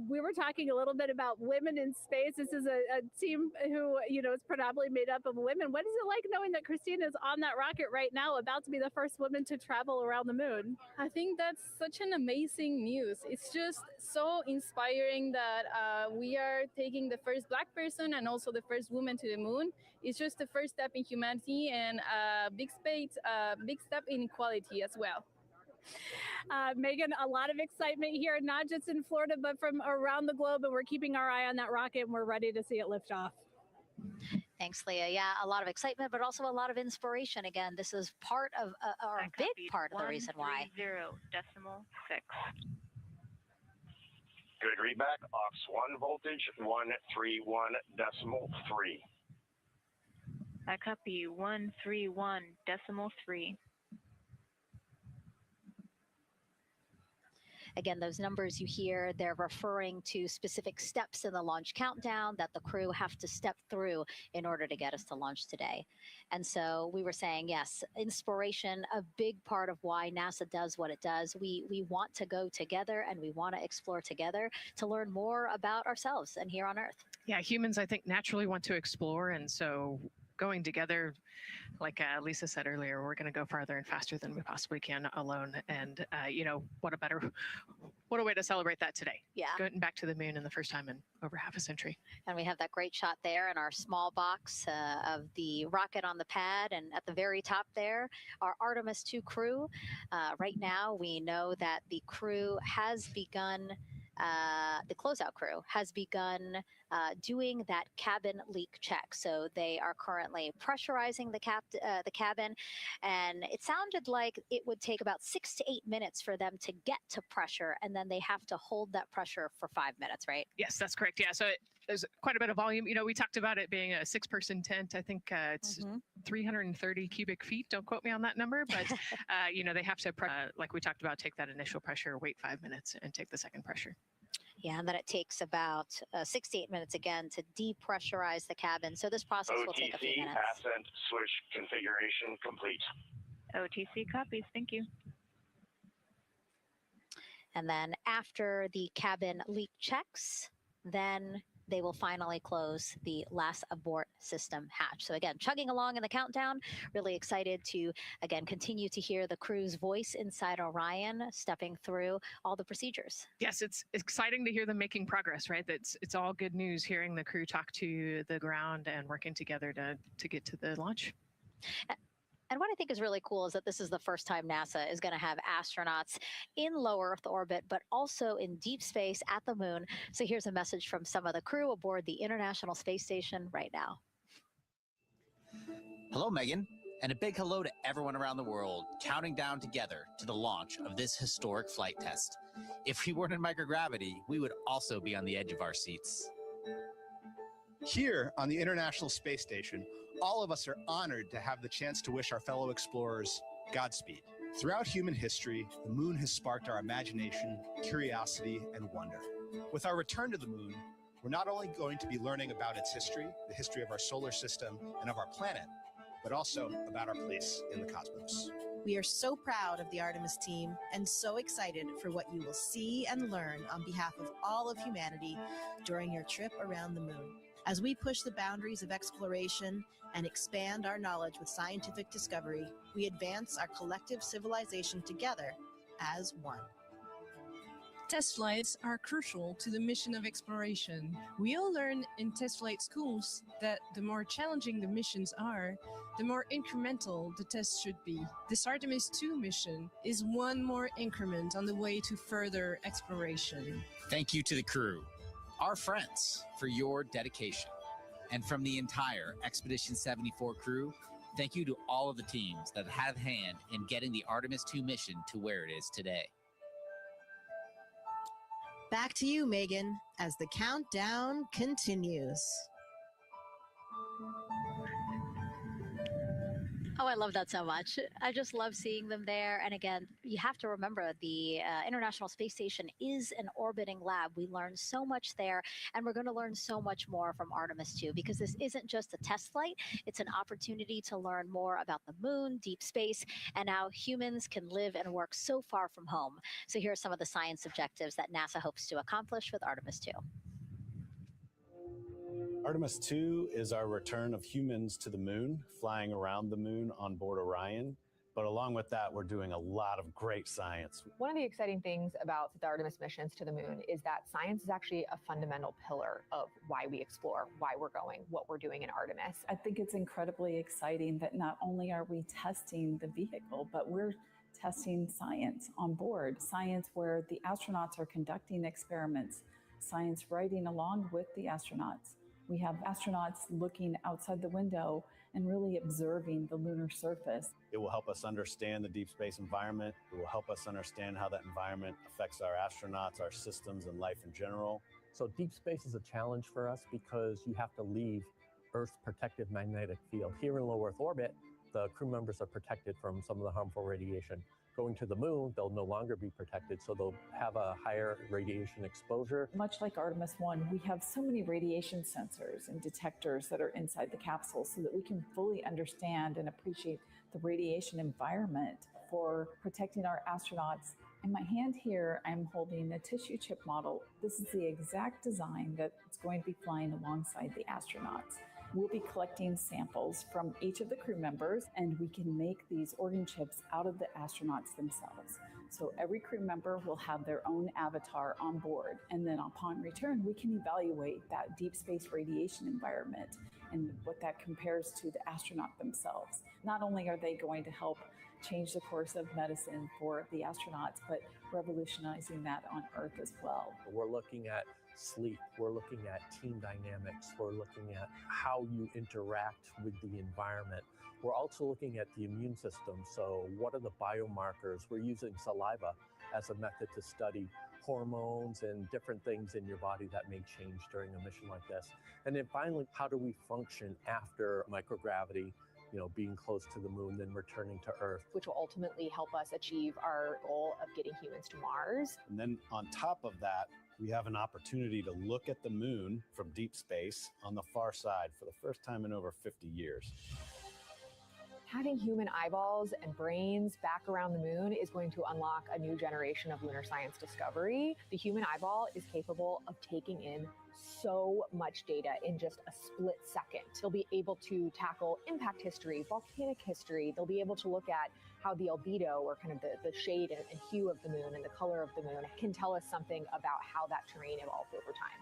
We were talking a little bit about women in space. This is a team who, you know, is predominantly made up of women. What is it like knowing that Christina is on that rocket right now, about to be the first woman to travel around the moon? I think that's such an amazing news. It's just so inspiring that we are taking the first Black person and also the first woman to the moon. It's just the first step in humanity and a big step in equality as well. Megan, a lot of excitement here, not just in Florida, but from around the globe, and we're keeping our eye on that rocket, and we're ready to see it lift off. Thanks, Leah. Yeah, a lot of excitement, but also a lot of inspiration. Again, this is part of, or a big part of the reason why. 130.6. Good readback. Aux 1 voltage 131.3. I copy 131.3. Again, those numbers you hear, they're referring to specific steps in the launch countdown that the crew have to step through in order to get us to launch today. And so we were saying, yes, inspiration, a big part of why NASA does what it does. We want to go together and we want to explore together to learn more about ourselves and here on Earth. Yeah, humans, I think, naturally want to explore. And so going together, like Lisa said earlier, we're going to go farther and faster than we possibly can alone. And, what a way to celebrate that today. Yeah. Going back to the moon in the first time in over half a century. And we have that great shot there in our small box of the rocket on the pad. And at the very top there, our Artemis II crew. Right now, we know that the crew has begun, the closeout crew has begun doing that cabin leak check. So they are currently pressurizing the cabin, and it sounded like it would take about 6 to 8 minutes for them to get to pressure, and then they have to hold that pressure for 5 minutes, right? Yes, that's correct. Yeah, so there's quite a bit of volume. We talked about it being a 6-person tent. I think it's 330 cubic feet. Don't quote me on that number, but they have to, like we talked about, take that initial pressure, wait 5 minutes, and take the second pressure. Yeah, and then it takes about 6 to 8 minutes again to depressurize the cabin. So this process will take a few minutes. Ascent switch configuration complete. OTC copies. Thank you. And then after the cabin leak checks, then they will finally close the last abort system hatch. So again, chugging along in the countdown, really excited to, again, continue to hear the crew's voice inside Orion, stepping through all the procedures. Yes, it's exciting to hear them making progress, right? It's all good news hearing the crew talk to the ground and working together to get to the launch. And what I think is really cool is that this is the first time NASA is going to have astronauts in low Earth orbit, but also in deep space at the moon. So here's a message from some of the crew aboard the International Space Station right now. Hello, Megan, and a big hello to everyone around the world counting down together to the launch of this historic flight test. If we weren't in microgravity, we would also be on the edge of our seats. Here on the International Space Station, all of us are honored to have the chance to wish our fellow explorers Godspeed. Throughout human history, the moon has sparked our imagination, curiosity, and wonder. With our return to the moon, we're not only going to be learning about its history, the history of our solar system and of our planet, but also about our place in the cosmos. We are so proud of the Artemis team and so excited for what you will see and learn on behalf of all of humanity during your trip around the moon. As we push the boundaries of exploration and expand our knowledge with scientific discovery, we advance our collective civilization together as one. Test flights are crucial to the mission of exploration. We all learn in test flight schools that the more challenging the missions are, the more incremental the tests should be. This Artemis II mission is one more increment on the way to further exploration. Thank you to the crew, our friends, for your dedication. And from the entire Expedition 74 crew, thank you to all of the teams that had a hand in getting the Artemis II mission to where it is today. Back to you, Megan, as the countdown continues. Oh, I love that so much. I just love seeing them there. And again, you have to remember the International Space Station is an orbiting lab. We learn so much there, and we're going to learn so much more from Artemis II, because this isn't just a test flight. It's an opportunity to learn more about the moon, deep space, and how humans can live and work so far from home. So here are some of the science objectives that NASA hopes to accomplish with Artemis II. Artemis II is our return of humans to the moon, flying around the moon on board Orion. But along with that, we're doing a lot of great science. One of the exciting things about the Artemis missions to the moon is that science is actually a fundamental pillar of why we explore, why we're going, what we're doing in Artemis. I think it's incredibly exciting that not only are we testing the vehicle, but we're testing science on board. Science where the astronauts are conducting experiments, science riding along with the astronauts. We have astronauts looking outside the window and really observing the lunar surface. It will help us understand the deep space environment. It will help us understand how that environment affects our astronauts, our systems, and life in general. So deep space is a challenge for us because you have to leave Earth's protective magnetic field. Here in low Earth orbit, the crew members are protected from some of the harmful radiation going to the moon, they'll no longer be protected, so they'll have a higher radiation exposure. Much like Artemis I, we have so many radiation sensors and detectors that are inside the capsule so that we can fully understand and appreciate the radiation environment for protecting our astronauts. In my hand here, I'm holding a tissue chip model. This is the exact design that's going to be flying alongside the astronauts. We'll be collecting samples from each of the crew members, and we can make these organ chips out of the astronauts themselves. So every crew member will have their own avatar on board, and then upon return, we can evaluate that deep space radiation environment and what that compares to the astronaut themselves. Not only are they going to help change the course of medicine for the astronauts, but revolutionizing that on Earth as well. We're looking at sleep, we're looking at team dynamics, we're looking at how you interact with the environment. We're also looking at the immune system. So what are the biomarkers? We're using saliva as a method to study hormones and different things in your body that may change during a mission like this. And then finally, how do we function after microgravity, being close to the moon, then returning to Earth? Which will ultimately help us achieve our goal of getting humans to Mars. And then on top of that, we have an opportunity to look at the moon from deep space on the far side for the first time in over 50 years. Having human eyeballs and brains back around the moon is going to unlock a new generation of lunar science discovery. The human eyeball is capable of taking in so much data in just a split second. They'll be able to tackle impact history, volcanic history. They'll be able to look at how the albedo, or kind of the shade and hue of the moon and the color of the moon, can tell us something about how that terrain evolved over time.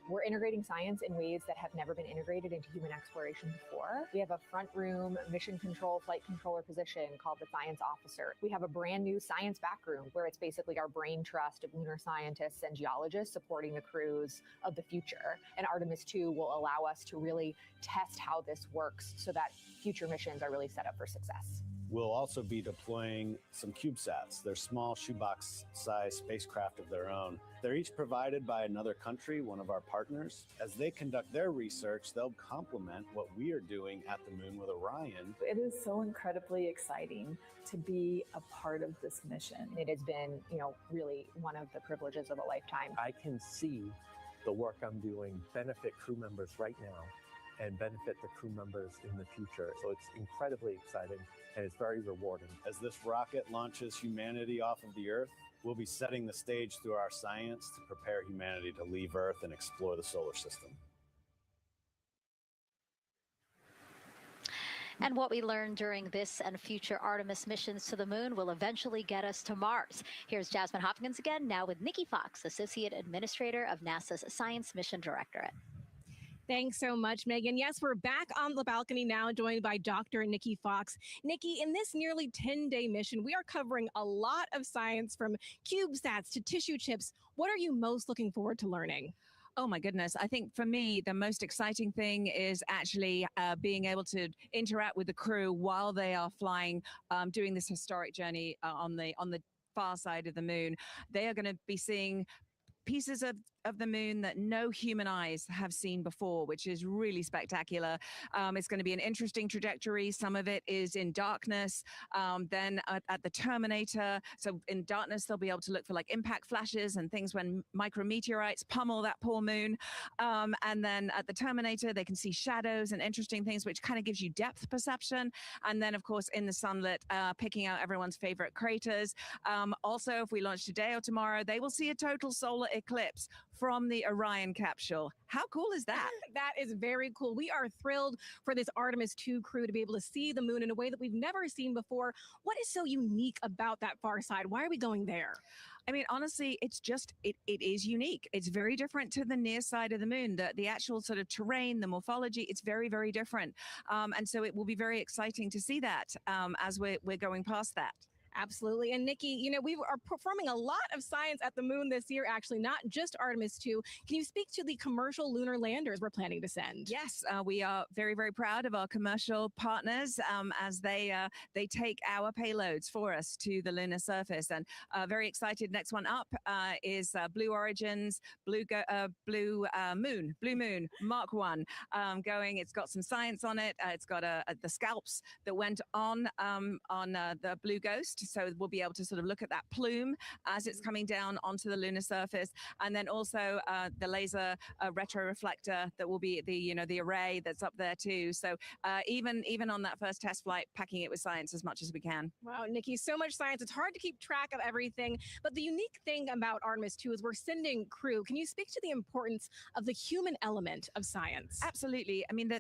We're integrating science in ways that have never been integrated into human exploration before. We have a front room mission control flight controller position called the science officer. We have a brand new science back room where it's basically our brain trust of lunar scientists and geologists supporting the crews of the future. And Artemis II will allow us to really test how this works so that future missions are really set up for success. We'll also be deploying some CubeSats. They're small shoebox-sized spacecraft of their own. They're each provided by another country, one of our partners. As they conduct their research, they'll complement what we are doing at the moon with Orion. It is so incredibly exciting to be a part of this mission. It has been, really one of the privileges of a lifetime. I can see the work I'm doing benefit crew members right now and benefit the crew members in the future. So it's incredibly exciting and it's very rewarding. As this rocket launches humanity off of the Earth, we'll be setting the stage through our science to prepare humanity to leave Earth and explore the solar system. And what we learn during this and future Artemis missions to the moon will eventually get us to Mars. Here's Jasmine Hopkins again, now with Nikki Fox, Associate Administrator of NASA's Science Mission Directorate. Thanks so much, Megan. Yes, we're back on the balcony now, joined by Dr. Nikki Fox. Nikki, in this nearly 10-day mission, we are covering a lot of science from CubeSats to tissue chips. What are you most looking forward to learning? Oh my goodness. I think for me, the most exciting thing is actually being able to interact with the crew while they are flying, doing this historic journey on the far side of the moon. They are going to be seeing pieces of the moon that no human eyes have seen before, which is really spectacular. It's going to be an interesting trajectory. Some of it is in darkness. Then at the terminator, so in darkness, they'll be able to look for like impact flashes and things when micrometeorites pummel that poor moon. And then at the terminator, they can see shadows and interesting things, which kind of gives you depth perception. And then, of course, in the sunlit, picking out everyone's favorite craters. Also, if we launch today or tomorrow, they will see a total solar eclipse from the Orion capsule. How cool is that? That is very cool. We are thrilled for this Artemis II crew to be able to see the moon in a way that we've never seen before. What is so unique about that far side? Why are we going there? I mean, honestly, it's just, it is unique. It's very different to the near side of the moon. The actual sort of terrain, the morphology, it's very, very different. And so it will be very exciting to see that as we're going past that. Absolutely. And Nikki, we are performing a lot of science at the moon this year, actually, not just Artemis II. Can you speak to the commercial lunar landers we're planning to send? Yes, we are very, very proud of our commercial partners as they take our payloads for us to the lunar surface. And very excited. Next one up is Blue Origin's Blue Moon Mark 1 going. It's got some science on it. It's got the scalps that went on the Blue Ghost. So we'll be able to sort of look at that plume as it's coming down onto the lunar surface. And then also the laser retroreflector that will be the array that's up there too. So even on that first test flight, packing it with science as much as we can. Wow, Nikki, so much science. It's hard to keep track of everything. But the unique thing about Artemis II is we're sending crew. Can you speak to the importance of the human element of science? Absolutely. I mean,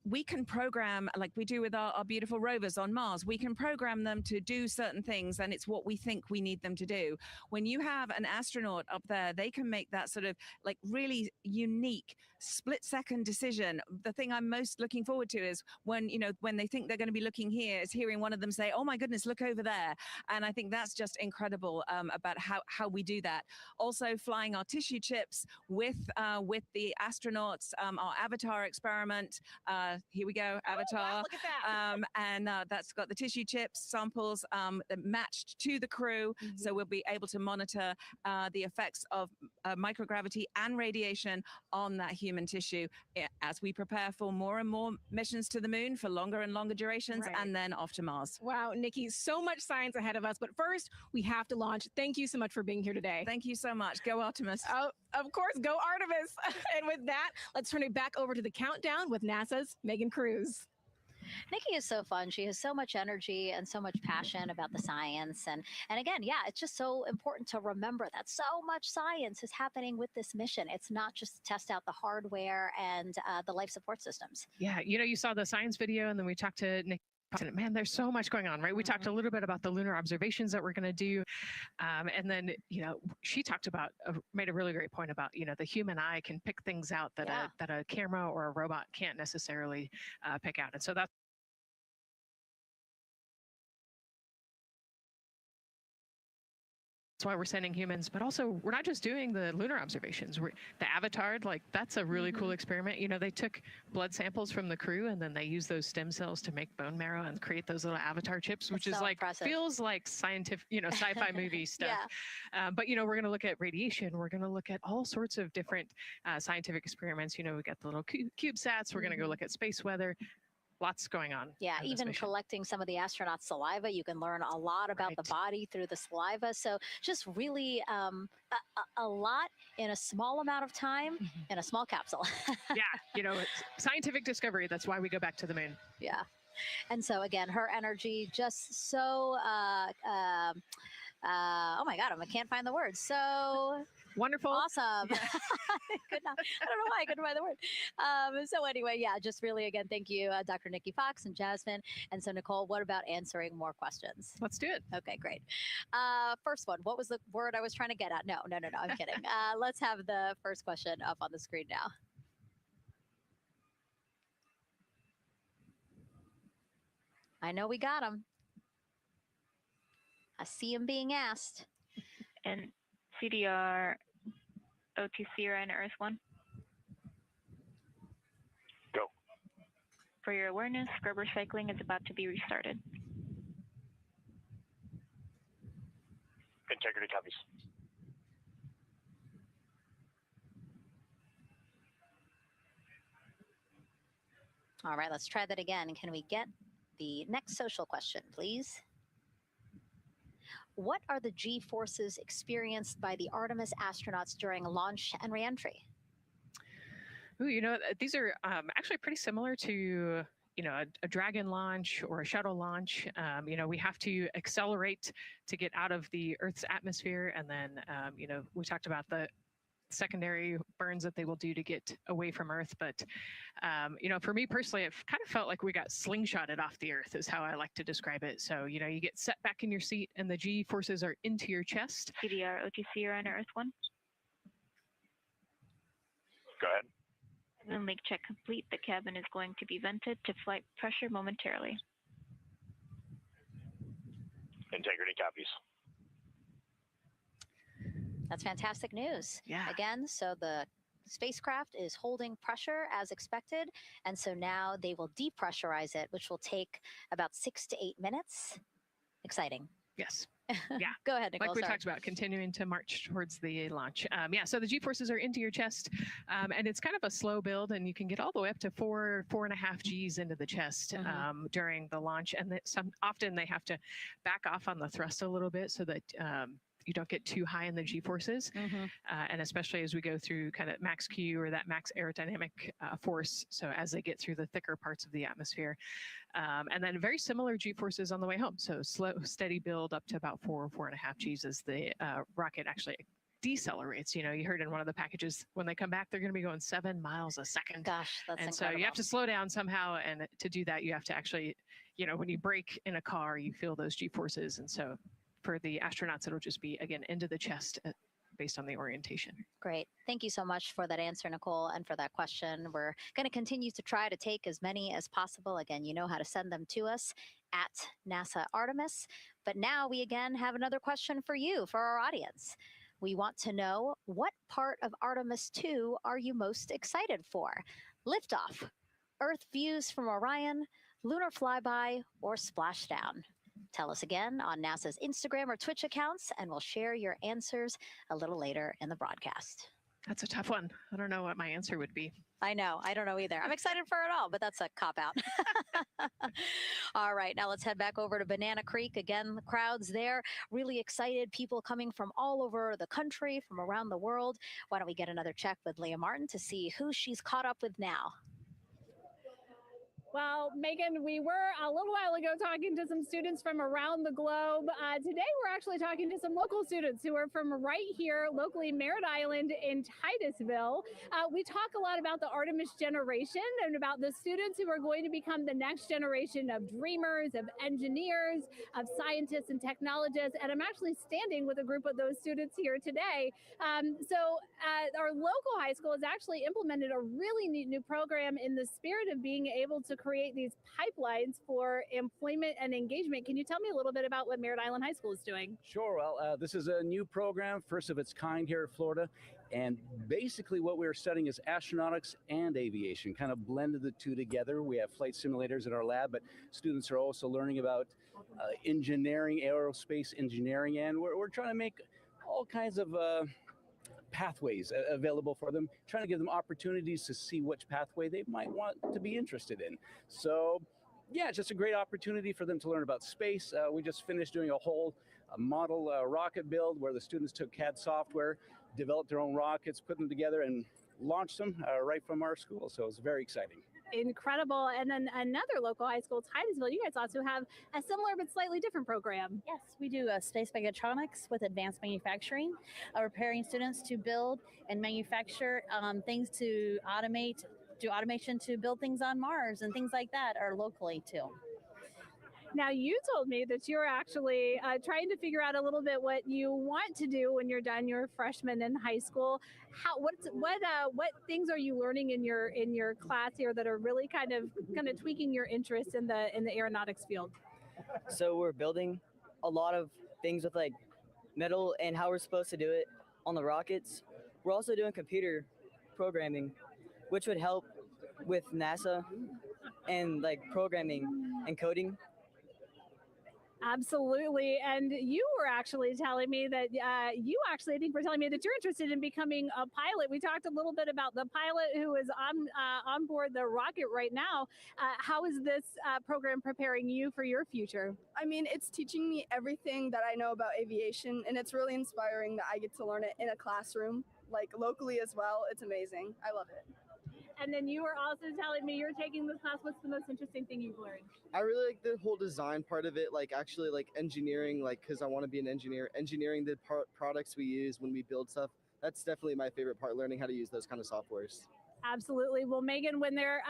we can program, like we do with our beautiful rovers on Mars, we can program them to do certain things, and it's what we think we need them to do. When you have an astronaut up there, they can make that sort of like really unique split-second decision. The thing I'm most looking forward to is when they think they're going to be looking here, is hearing one of them say, "Oh my goodness, look over there." And I think that's just incredible about how we do that. Also, flying our tissue chips with the astronauts, our Avatar experiment. Here we go, Avatar. Oh, wow, look at that. And that's got the tissue chips samples matched to the crew. Mm-hmm. So we'll be able to monitor the effects of microgravity and radiation on that human tissue as we prepare for more and more missions to the moon for longer and longer durations, right, and then off to Mars. Wow, Nikki, so much science ahead of us. But first, we have to launch. Thank you so much for being here today. Thank you so much. Go Artemis. Oh, of course, go Artemis. And with that, let's turn it back over to the countdown with NASA's Megan Cruz. Nikki is so fun. She has so much energy and so much passion about the science. And again, yeah, it's just so important to remember that so much science is happening with this mission. It's not just to test out the hardware and the life support systems. Yeah, you saw the science video, and then we talked to Nikki. Man, there's so much going on, right? We talked a little bit about the lunar observations that we're going to do. And then, she talked about, made a really great point about, the human eye can pick things out that, that a camera or a robot can't necessarily pick out. And so that's why we're sending humans, but also we're not just doing the lunar observations. The Avatar, like that's a really cool experiment. They took blood samples from the crew, and then they used those stem cells to make bone marrow and create those little Avatar chips, which is so like impressive. Feels like scientific, sci-fi movie stuff. Yeah. But we're going to look at radiation. We're going to look at all sorts of different scientific experiments. We got the little CubeSats. We're going to go look at space weather. Lots going on. Yeah, even collecting some of the astronauts' saliva, you can learn a lot about the body through the saliva. So just really a lot in a small amount of time in a small capsule. Yeah, it's scientific discovery. That's why we go back to the moon. Yeah. And so again, her energy just so, oh my God, I can't find the words. So wonderful. Awesome. Yeah. I don't know why I couldn't find the word. So anyway, yeah, just really, again, thank you, Dr. Nikki Fox and Jasmine. And so Nicole, what about answering more questions? Let's do it. Okay, great. First one, what was the word I was trying to get at? No, I'm kidding. Let's have the first question up on the screen now. I know we got them. I see them being asked. And CDR OTC or Earth 1. Go. For your awareness, scrubber cycling is about to be restarted. Integrity copies. All right, let's try that again. Can we get the next social question, please? What are the G-forces experienced by the Artemis astronauts during launch and reentry? Ooh, these are actually pretty similar to, a Dragon launch or a shuttle launch. We have to accelerate to get out of the Earth's atmosphere. And then, we talked about the secondary burns that they will do to get away from Earth. But, for me personally, it kind of felt like we got slingshotted off the Earth is how I like to describe it. So, you get set back in your seat and the G forces are into your chest. CDR, OTC, or Earth 1. Go ahead. When leak check complete, the cabin is going to be vented to flight pressure momentarily. Integrity copies. That's fantastic news. Yeah. Again, so the spacecraft is holding pressure as expected, and so now they will depressurize it, which will take about 6 to 8 minutes. Exciting. Yes. Yeah. Go ahead, Nicole. Like we sorry. talked about, continuing to march towards the launch. So the G-forces are into your chest, and it's kind of a slow build, and you can get all the way up to 4.5 Gs into the chest during the launch. And often they have to back off on the thrust a little bit so that you don't get too high in the G-forces. And especially as we go through kind of max Q or that max aerodynamic force. So as they get through the thicker parts of the atmosphere. And then very similar G-forces on the way home. So slow, steady build up to about 4.5 Gs as the rocket actually decelerates. You heard in one of the packages, when they come back, they're going to be going 7 miles a second. Gosh, that's and incredible. So you have to slow down somehow. And to do that, you have to actually, when you brake in a car, you feel those G-forces. And so for the astronauts, it'll just be, again, into the chest based on the orientation. Great. Thank you so much for that answer, Nicole, and for that question. We're going to continue to try to take as many as possible. Again, you know how to send them to us at NASA Artemis. But now we again have another question for you, for our audience. We want to know, what part of Artemis II are you most excited for? Liftoff, Earth views from Orion, lunar flyby, or splashdown? Tell us again on NASA's Instagram or Twitch accounts, and we'll share your answers a little later in the broadcast. That's a tough one. I don't know what my answer would be. I know. I don't know either. I'm excited for it all, but that's a cop-out. All right. Now let's head back over to Banana Creek. Again, the crowds there, really excited. People coming from all over the country, from around the world. Why don't we get another check with Leah Martin to see who she's caught up with now? Well, Megan, we were a little while ago talking to some students from around the globe. Today, we're actually talking to some local students who are from right here, locally, Merritt Island in Titusville. We talk a lot about the Artemis generation and about the students who are going to become the next generation of dreamers, of engineers, of scientists and technologists. And I'm actually standing with a group of those students here today. Our local high school has actually implemented a really neat new program in the spirit of being able to create these pipelines for employment and engagement. Can you tell me a little bit about what Merritt Island High School is doing? Sure. Well, this is a new program, first of its kind here in Florida. And basically what we're studying is astronautics and aviation, kind of blended the two together. We have flight simulators in our lab, but students are also learning about engineering, aerospace engineering, and we're trying to make all kinds of pathways available for them, trying to give them opportunities to see which pathway they might want to be interested in. So yeah, it's just a great opportunity for them to learn about space. We just finished doing a whole model rocket build where the students took CAD software, developed their own rockets, put them together and launched them right from our school. So it's very exciting. Incredible. And then another local high school, Titusville, you guys also have a similar but slightly different program. Yes, we do space mechatronics with advanced manufacturing, preparing students to build and manufacture things to automate, do automation to build things on Mars and things like that, or locally too. Now, you told me that you're actually trying to figure out a little bit what you want to do when you're done your freshman in high school. What things are you learning in your class here that are really kind of tweaking your interest in the aeronautics field? So we're building a lot of things with like metal and how we're supposed to do it on the rockets. We're also doing computer programming, which would help with NASA and like programming and coding. Absolutely. And you were actually telling me that I think were telling me that you're interested in becoming a pilot. We talked a little bit about the pilot who is on board the rocket right now. How is this program preparing you for your future? I mean, it's teaching me everything that I know about aviation, and it's really inspiring that I get to learn it in a classroom, like locally as well. It's amazing. I love it. And then you were also telling me you're taking this class. What's the most interesting thing you've learned? I really like the whole design part of it, like actually like engineering, like because I want to be an engineer, engineering the products we use when we build stuff. That's definitely my favorite part, learning how to use those kind of softwares. Absolutely. Well, Megan, when they're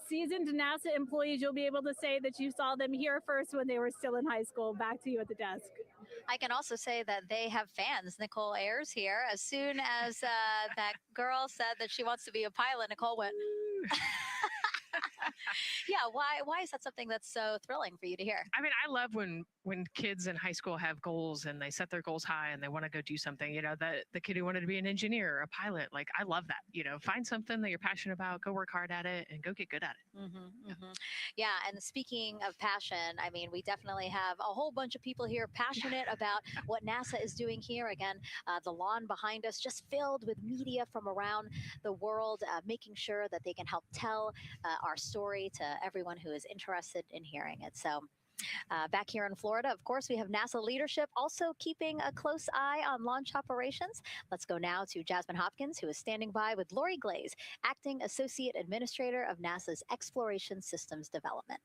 seasoned NASA employees, you'll be able to say that you saw them here first when they were still in high school. Back to you at the desk. I can also say that they have fans. Nicole Ayers here. As soon as that girl said that she wants to be a pilot, Nicole went. Yeah, why is that something that's so thrilling for you to hear? I mean, I love when kids in high school have goals and they set their goals high and they want to go do something. You know, the kid who wanted to be an engineer or a pilot, like I love that. You know, find something that you're passionate about, go work hard at it, and go get good at it. Yeah, and speaking of passion, I mean, we definitely have a whole bunch of people here passionate about what NASA is doing here. Again, the lawn behind us just filled with media from around the world, making sure that they can help tell our story to everyone who is interested in hearing it. So back here in Florida, of course, we have NASA leadership also keeping a close eye on launch operations. Let's go now to Jasmine Hopkins, who is standing by with Lori Glaze, Acting Associate Administrator of NASA's Exploration Systems Development.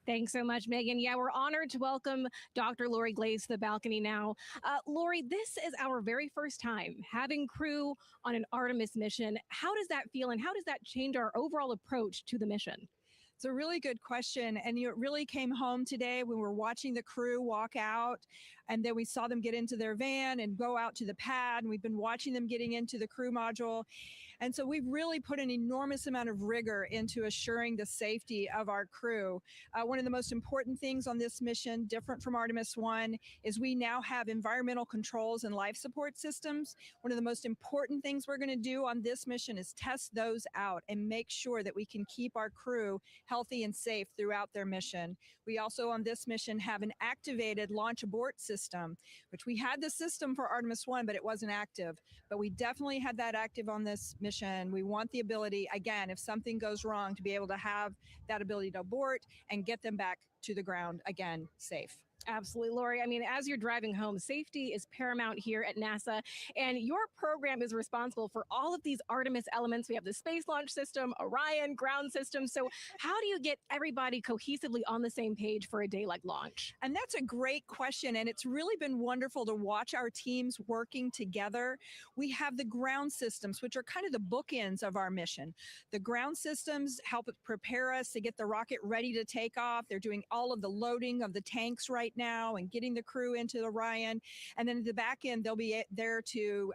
Thanks so much, Megan. Yeah, we're honored to welcome Dr. Lori Glaze to the balcony now. Lori, this is our very first time having crew on an Artemis mission. How does that feel, and how does that change our overall approach to the mission? It's a really good question, and it really came home today when we were watching the crew walk out, and then we saw them get into their van and go out to the pad, and we've been watching them getting into the crew module. And so we've really put an enormous amount of rigor into assuring the safety of our crew. One of the most important things on this mission, different from Artemis I, is we now have environmental controls and life support systems. One of the most important things we're going to do on this mission is test those out and make sure that we can keep our crew healthy and safe throughout their mission. We also on this mission have an activated launch abort system, which we had the system for Artemis I, but it wasn't active. But we definitely had that active on this mission. We want the ability, again, if something goes wrong, to be able to have that ability to abort and get them back to the ground again, safe. Absolutely, Lori. I mean, as you're driving home, safety is paramount here at NASA, and your program is responsible for all of these Artemis elements. We have the Space Launch System, Orion, ground system. So how do you get everybody cohesively on the same page for a day like launch? And that's a great question, and it's really been wonderful to watch our teams working together. We have the ground systems, which are kind of the bookends of our mission. The ground systems help prepare us to get the rocket ready to take off. They're doing all of the loading of the tanks right now and getting the crew into Orion. And then at the back end, they'll be there to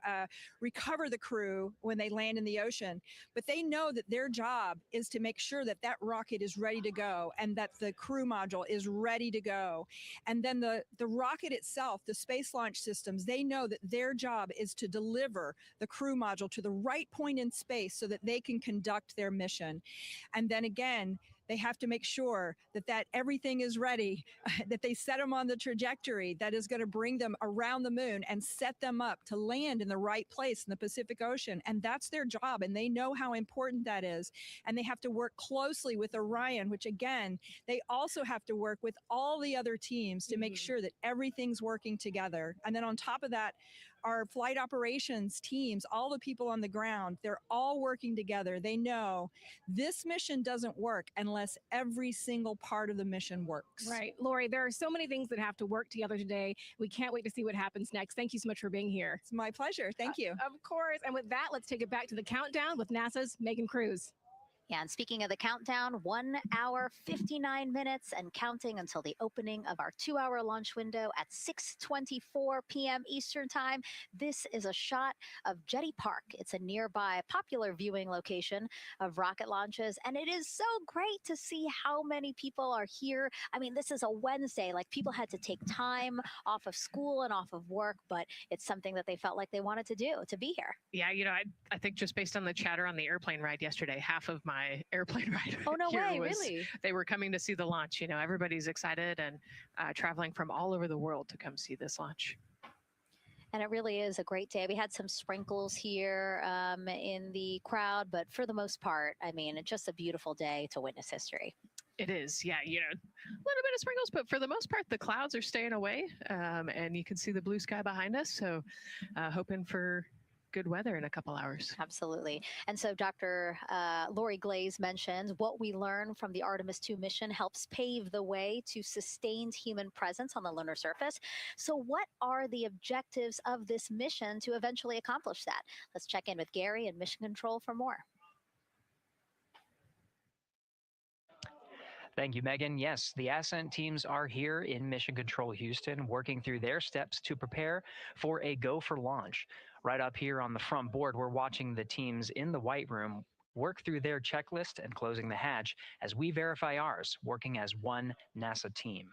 recover the crew when they land in the ocean. But they know that their job is to make sure that that rocket is ready to go and that the crew module is ready to go. And then the rocket itself, the space launch systems, they know that their job is to deliver the crew module to the right point in space so that they can conduct their mission. And then again, they have to make sure that everything is ready, that they set them on the trajectory that is going to bring them around the moon and set them up to land in the right place in the Pacific Ocean. And that's their job, and they know how important that is. And they have to work closely with Orion, which again, they also have to work with all the other teams to make sure that everything's working together. And then on top of that, our flight operations teams, all the people on the ground, they're all working together. They know this mission doesn't work unless every single part of the mission works. Right. Lori, there are so many things that have to work together today. We can't wait to see what happens next. Thank you so much for being here. It's my pleasure. Thank you. Of course. And with that, let's take it back to the countdown with NASA's Megan Cruz. Yeah, and speaking of the countdown, 1 hour, 59 minutes and counting until the opening of our 2-hour launch window at 6:24 p.m. Eastern Time. This is a shot of Jetty Park. It's a nearby popular viewing location of rocket launches, and it is so great to see how many people are here. I mean, this is a Wednesday. Like, people had to take time off of school and off of work, but it's something that they felt like they wanted to do, to be here. Yeah, you know, I think just based on the chatter on the airplane ride yesterday, half of my airplane ride oh no here way was, really they were coming to see the launch. You know, everybody's excited and traveling from all over the world to come see this launch. And it really is a great day. We had some sprinkles here in the crowd, but for the most part, I mean, it's just a beautiful day to witness history. It is, yeah, you know, a little bit of sprinkles, but for the most part, the clouds are staying away, and you can see the blue sky behind us. So hoping for good weather in a couple hours. Absolutely. And so Dr. Lori Glaze mentioned what we learned from the Artemis II mission helps pave the way to sustained human presence on the lunar surface. So what are the objectives of this mission to eventually accomplish that? Let's check in with Gary in Mission Control for more. Thank you, Megan. Yes, the Ascent teams are here in Mission Control Houston, working through their steps to prepare for a go for launch. Right up here on the front board, we're watching the teams in the White Room work through their checklist and closing the hatch as we verify ours, working as one NASA team.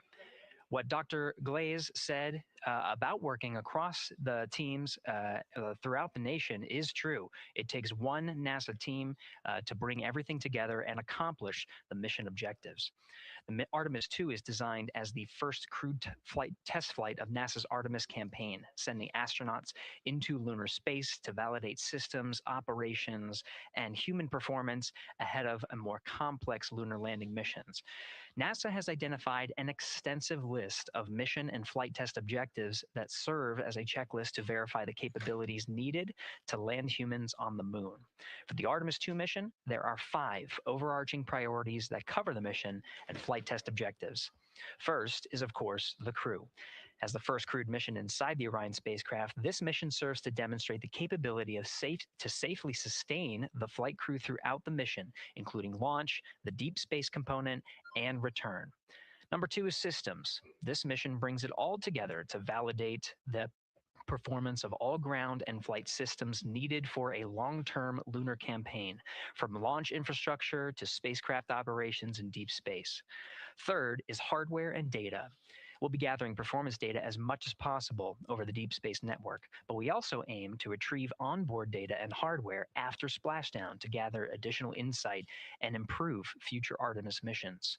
What Dr. Glaze said about working across the teams throughout the nation is true. It takes one NASA team to bring everything together and accomplish the mission objectives. The Artemis II is designed as the first crewed test flight of NASA's Artemis campaign, sending astronauts into lunar space to validate systems, operations, and human performance ahead of a more complex lunar landing missions. NASA has identified an extensive list of mission and flight test objectives that serve as a checklist to verify the capabilities needed to land humans on the moon. For the Artemis II mission, there are 5 overarching priorities that cover the mission and flight test objectives. First is, of course, the crew. As the first crewed mission inside the Orion spacecraft, this mission serves to demonstrate the capability of safely sustain the flight crew throughout the mission, including launch, the deep space component, and return. Number 2 is systems. This mission brings it all together to validate the performance of all ground and flight systems needed for a long-term lunar campaign, from launch infrastructure to spacecraft operations in deep space. Third is hardware and data. We'll be gathering performance data as much as possible over the Deep Space Network, but we also aim to retrieve onboard data and hardware after splashdown to gather additional insight and improve future Artemis missions.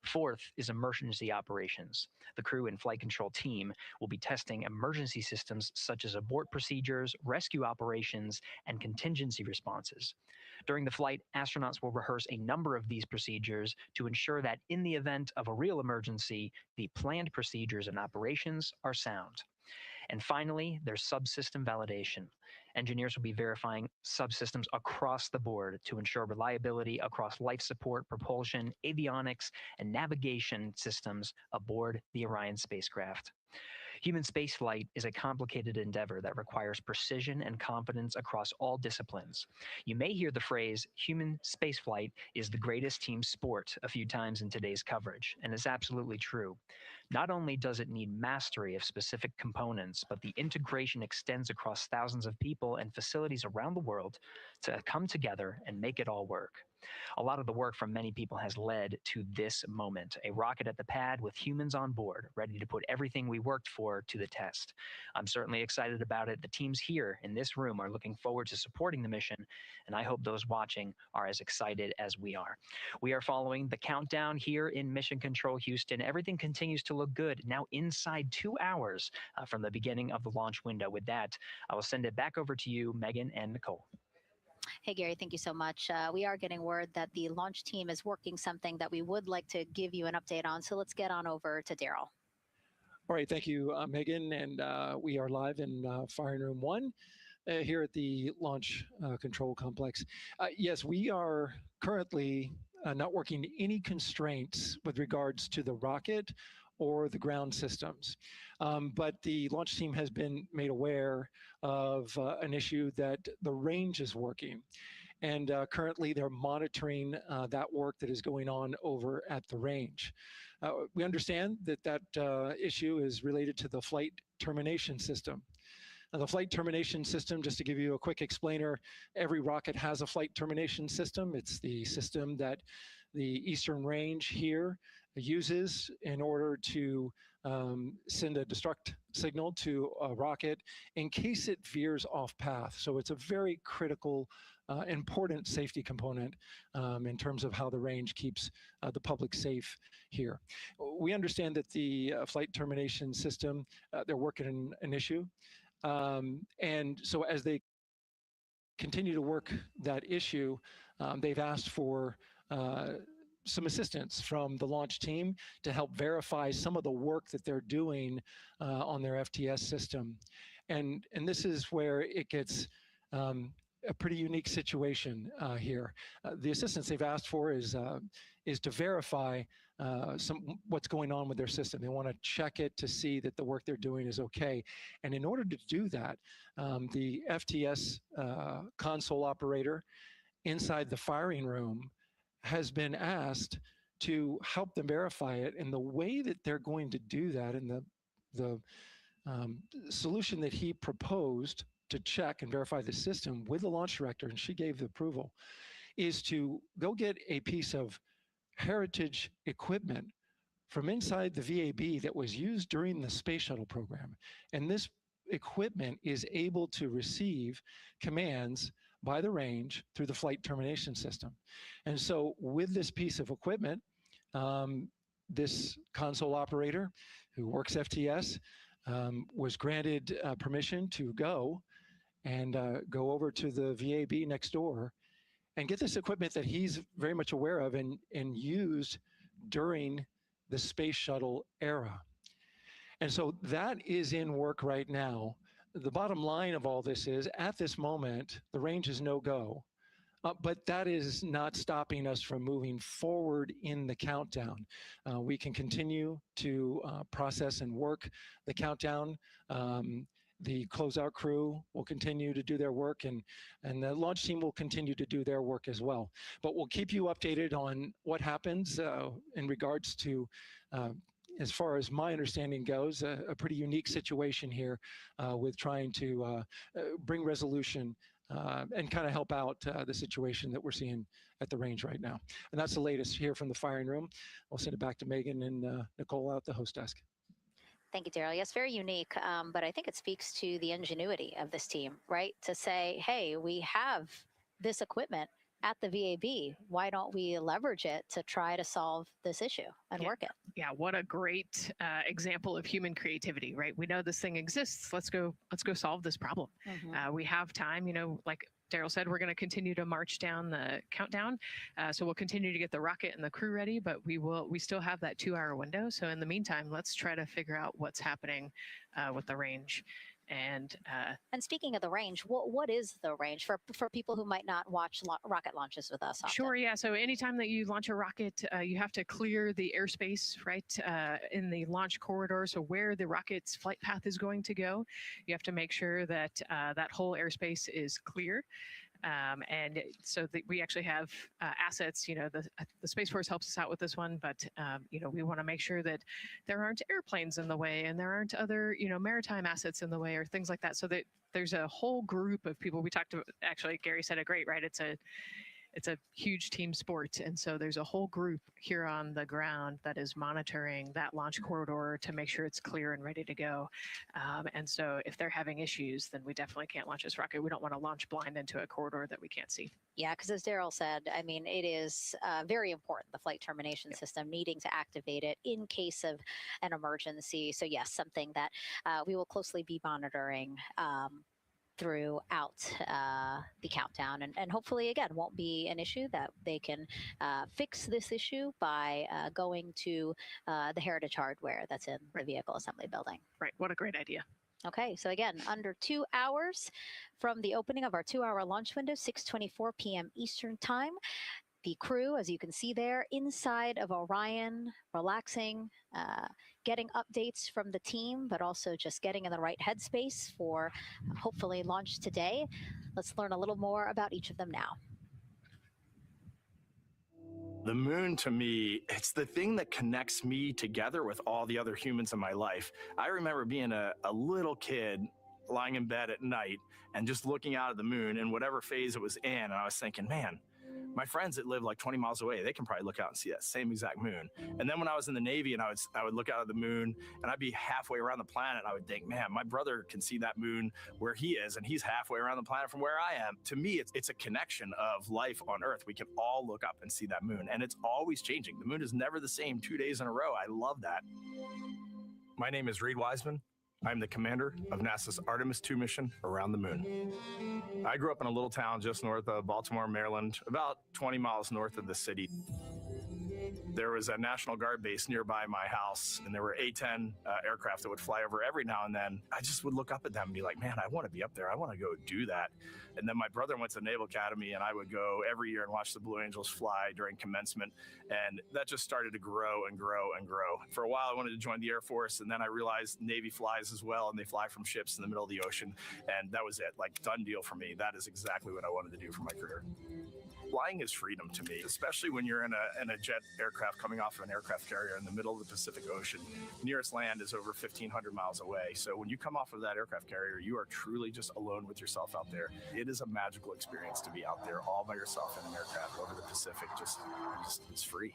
Fourth is emergency operations. The crew and flight control team will be testing emergency systems such as abort procedures, rescue operations, and contingency responses. During the flight, astronauts will rehearse a number of these procedures to ensure that in the event of a real emergency, the planned procedures and operations are sound. And finally, there's subsystem validation. Engineers will be verifying subsystems across the board to ensure reliability across life support, propulsion, avionics, and navigation systems aboard the Orion spacecraft. Human spaceflight is a complicated endeavor that requires precision and confidence across all disciplines. You may hear the phrase, human spaceflight is the greatest team sport, a few times in today's coverage, and it's absolutely true. Not only does it need mastery of specific components, but the integration extends across thousands of people and facilities around the world to come together and make it all work. A lot of the work from many people has led to this moment, a rocket at the pad with humans on board, ready to put everything we worked for to the test. I'm certainly excited about it. The teams here in this room are looking forward to supporting the mission, and I hope those watching are as excited as we are. We are following the countdown here in Mission Control Houston. Everything continues to look good. Now inside 2 hours from the beginning of the launch window. With that, I will send it back over to you, Megan and Nicole. Hey, Gary, thank you so much. We are getting word that the launch team is working something that we would like to give you an update on. So let's get on over to Daryl. All right, thank you, Megan. And we are live in Firing Room 1 here at the Launch Control Complex. Yes, we are currently not working any constraints with regards to the rocket or the ground systems. But the launch team has been made aware of an issue that the range is working. And currently they're monitoring that work that is going on over at the range. We understand that that issue is related to the flight termination system. Now, the flight termination system, just to give you a quick explainer, every rocket has a flight termination system. It's the system that the Eastern Range here uses in order to send a destruct signal to a rocket in case it veers off path. So it's a very critical, important safety component in terms of how the range keeps the public safe here. We understand that the flight termination system, they're working an issue. And so as they continue to work that issue, they've asked for some assistance from the launch team to help verify some of the work that they're doing on their FTS system. And this is where it gets a pretty unique situation here. The assistance they've asked for is to verify what's going on with their system. They want to check it to see that the work they're doing is okay. And in order to do that, the FTS console operator inside the firing room has been asked to help them verify it. And the way that they're going to do that, and the solution that he proposed to check and verify the system with the launch director, and she gave the approval, is to go get a piece of heritage equipment from inside the VAB that was used during the space shuttle program. And this equipment is able to receive commands by the range through the flight termination system. And so with this piece of equipment, this console operator who works FTS was granted permission to go go over to the VAB next door and get this equipment that he's very much aware of and used during the space shuttle era. And so that is in work right now. The bottom line of all this is, at this moment, the range is no go. But that is not stopping us from moving forward in the countdown. We can continue to process and work the countdown. The closeout crew will continue to do their work, and the launch team will continue to do their work as well. But we'll keep you updated on what happens in regards to, as far as my understanding goes, a pretty unique situation here with trying to bring resolution and kind of help out the situation that we're seeing at the range right now. And that's the latest here from the firing room. I'll send it back to Megan and Nicole out the host desk. Thank you, Daryl. Yes, very unique, but I think it speaks to the ingenuity of this team, right? To say, hey, we have this equipment at the VAB. Why don't we leverage it to try to solve this issue and work it? Yeah, what a great example of human creativity, right? We know this thing exists. Let's go solve this problem. We have time, like Daryl said, we're going to continue to march down the countdown. So we'll continue to get the rocket and the crew ready, but we still have that 2-hour window. So in the meantime, let's try to figure out what's happening with the range. And speaking of the range, what is the range for people who might not watch rocket launches with us often? Sure, yeah. So anytime that you launch a rocket, you have to clear the airspace, right, in the launch corridor. So where the rocket's flight path is going to go, you have to make sure that that whole airspace is clear. And so we actually have assets, the Space Force helps us out with this one, but, we want to make sure that there aren't airplanes in the way and there aren't other, maritime assets in the way or things like that. So that there's a whole group of people. We talked to, actually, Gary said it great, right? It's a huge team sport. And so there's a whole group here on the ground that is monitoring that launch corridor to make sure it's clear and ready to go. And so if they're having issues, then we definitely can't launch this rocket. We don't want to launch blind into a corridor that we can't see. Yeah, because as Daryl said, I mean, it is very important, the flight termination system, needing to activate it in case of an emergency. So yes, something that we will closely be monitoring throughout the countdown, and hopefully again won't be an issue, that they can fix this issue by going to the heritage hardware that's in the vehicle assembly building. Right, what a great idea. Okay, so again, under 2 hours from the opening of our 2-hour launch window, 6:24 p.m. Eastern time. The crew, as you can see there, inside of Orion, relaxing, getting updates from the team, but also just getting in the right headspace for hopefully launch today. Let's learn a little more about each of them now. The moon, to me, it's the thing that connects me together with all the other humans in my life. I remember being a little kid lying in bed at night and just looking out at the moon in whatever phase it was in, and I was thinking, man, my friends that live like 20 miles away, they can probably look out and see that same exact moon. And then when I was in the Navy and I would look out at the moon and I'd be halfway around the planet, and I would think, man, my brother can see that moon where he is, and he's halfway around the planet from where I am. To me, it's a connection of life on Earth. We can all look up and see that moon, and it's always changing. The moon is never the same 2 days in a row. I love that. My name is Reed Wiseman. I'm the commander of NASA's Artemis II mission around the moon. I grew up in a little town just north of Baltimore, Maryland, about 20 miles north of the city. There was a National Guard base nearby my house, and there were A-10 aircraft that would fly over every now and then. I just would look up at them and be like, man, I want to be up there. I want to go do that. And then my brother went to Naval Academy, and I would go every year and watch the Blue Angels fly during commencement. And that just started to grow and grow and grow. For a while, I wanted to join the Air Force, and then I realized Navy flies as well, and they fly from ships in the middle of the ocean. And that was it, like, done deal for me. That is exactly what I wanted to do for my career. Flying is freedom to me, especially when you're in a jet aircraft coming off of an aircraft carrier in the middle of the Pacific Ocean. Nearest land is over 1,500 miles away. So when you come off of that aircraft carrier, you are truly just alone with yourself out there. It is a magical experience to be out there all by yourself in an aircraft over the Pacific. Just it's free.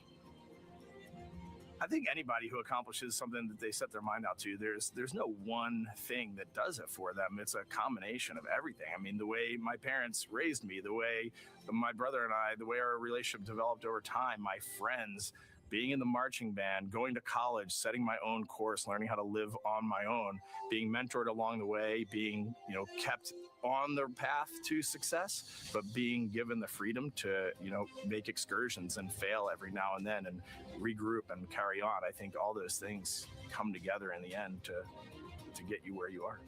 I think anybody who accomplishes something that they set their mind out to, there's no one thing that does it for them. It's a combination of everything. I mean, the way my parents raised me, the way my brother and I, the way our relationship developed over time, my friends, being in the marching band, going to college, setting my own course, learning how to live on my own, being mentored along the way, being, kept on the path to success, but being given the freedom to, make excursions and fail every now and then and regroup and carry on. I think all those things come together in the end to get you where you are.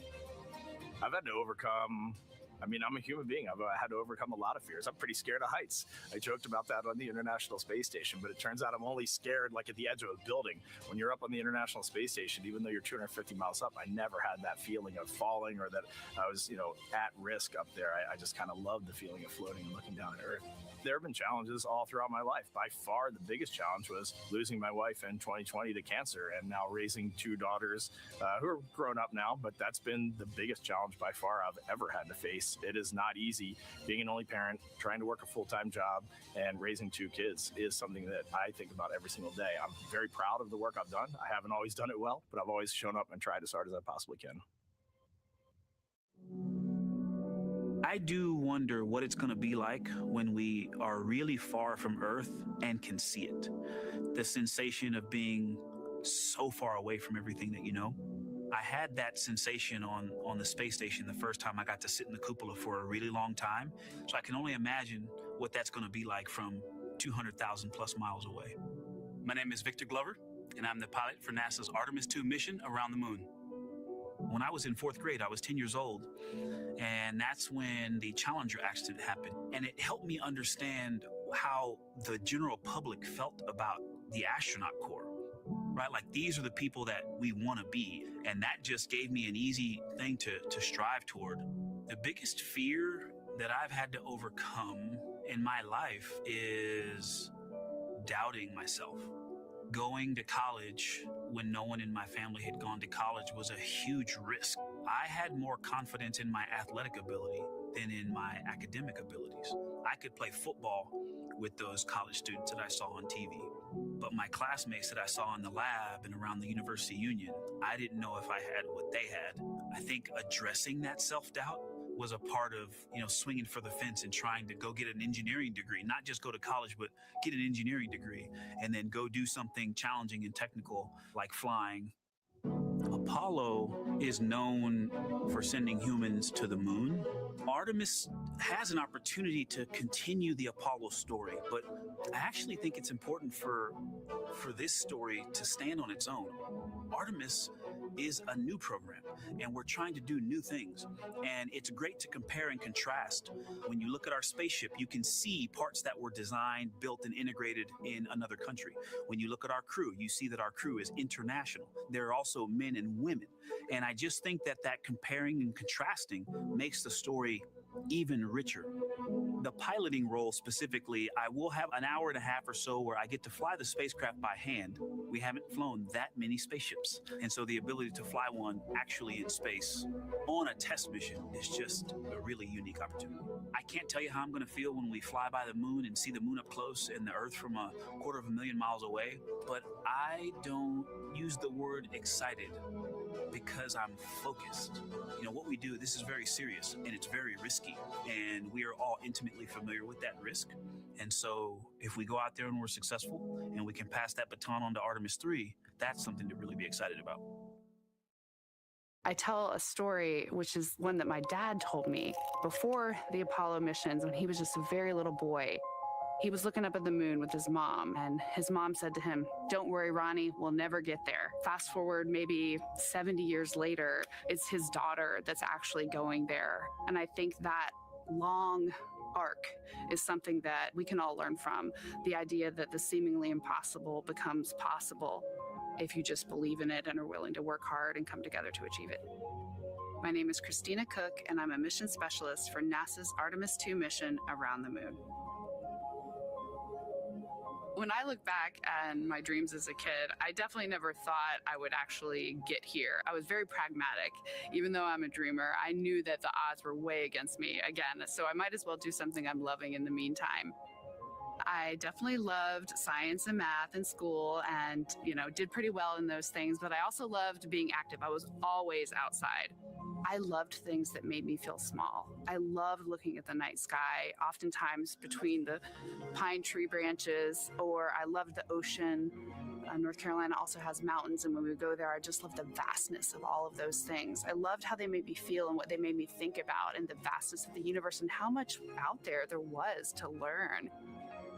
I've had to overcome, I'm a human being. I've had to overcome a lot of fears. I'm pretty scared of heights. I joked about that on the International Space Station, but it turns out I'm only scared like at the edge of a building. When you're up on the International Space Station, even though you're 250 miles up, I never had that feeling of falling or that I was, at risk up there. I just kind of loved the feeling of floating and looking down at Earth. There have been challenges all throughout my life. By far, the biggest challenge was losing my wife in 2020 to cancer and now raising two daughters who are grown up now, but that's been the biggest challenge by far I've ever had to face. It is not easy. Being an only parent, trying to work a full-time job, and raising two kids is something that I think about every single day. I'm very proud of the work I've done. I haven't always done it well, but I've always shown up and tried as hard as I possibly can. I do wonder what it's going to be like when we are really far from Earth and can see it. The sensation of being so far away from everything that you know. I had that sensation on the space station the first time I got to sit in the cupola for a really long time. So I can only imagine what that's going to be like from 200,000 plus miles away. My name is Victor Glover, and I'm the pilot for NASA's Artemis II mission around the moon. When I was in fourth grade, I was 10 years old, and that's when the Challenger accident happened. And it helped me understand how the general public felt about the astronaut corps, right? Like, these are the people that we want to be. And that just gave me an easy thing to strive toward. The biggest fear that I've had to overcome in my life is doubting myself. Going to college when no one in my family had gone to college was a huge risk. I had more confidence in my athletic ability than in my academic abilities. I could play football with those college students that I saw on TV. But my classmates that I saw in the lab and around the university union, I didn't know if I had what they had. I think addressing that self-doubt was a part of, swinging for the fence and trying to go get an engineering degree, not just go to college, but get an engineering degree and then go do something challenging and technical like flying. Apollo is known for sending humans to the moon. Artemis has an opportunity to continue the Apollo story, but I actually think it's important for this story to stand on its own. Artemis is a new program, and we're trying to do new things. And it's great to compare and contrast. When you look at our spaceship, you can see parts that were designed, built, and integrated in another country. When you look at our crew, you see that our crew is international. There are also men and women. And I just think that comparing and contrasting makes the story even richer. The piloting role specifically, I will have an hour and a half or so where I get to fly the spacecraft by hand. We haven't flown that many spaceships. And so the ability to fly one actually in space on a test mission is just a really unique opportunity. I can't tell you how I'm going to feel when we fly by the moon and see the moon up close and the Earth from 250,000 miles away, but I don't use the word excited because I'm focused. What we do, this is very serious and it's very risky, and we are all intimately familiar with that risk. And so if we go out there and we're successful and we can pass that baton on to Artemis III, that's something to really be excited about. I tell a story, which is one that my dad told me before the Apollo missions when he was just a very little boy. He was looking up at the moon with his mom, and his mom said to him, "Don't worry, Ronnie, we'll never get there." Fast forward maybe 70 years later, it's his daughter that's actually going there. And I think that long arc is something that we can all learn from. The idea that the seemingly impossible becomes possible if you just believe in it and are willing to work hard and come together to achieve it. My name is Christina Cook, and I'm a mission specialist for NASA's Artemis II mission around the moon. When I look back at my dreams as a kid, I definitely never thought I would actually get here. I was very pragmatic. Even though I'm a dreamer, I knew that the odds were way against me again, so I might as well do something I'm loving in the meantime. I definitely loved science and math in school and, did pretty well in those things, but I also loved being active. I was always outside. I loved things that made me feel small. I loved looking at the night sky, oftentimes between the pine tree branches, or I loved the ocean. North Carolina also has mountains, and when we go there, I just loved the vastness of all of those things. I loved how they made me feel and what they made me think about, and the vastness of the universe and how much out there was to learn.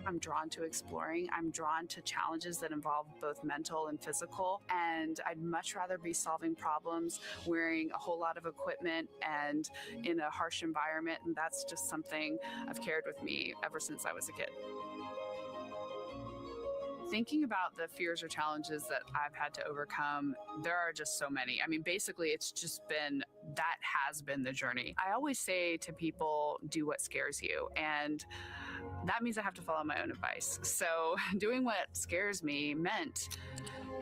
I'm drawn to exploring. I'm drawn to challenges that involve both mental and physical. And I'd much rather be solving problems, wearing a whole lot of equipment and in a harsh environment. And that's just something I've carried with me ever since I was a kid. Thinking about the fears or challenges that I've had to overcome, there are just so many. I mean, basically, it's just that has been the journey. I always say to people, do what scares you. And that means I have to follow my own advice. So doing what scares me meant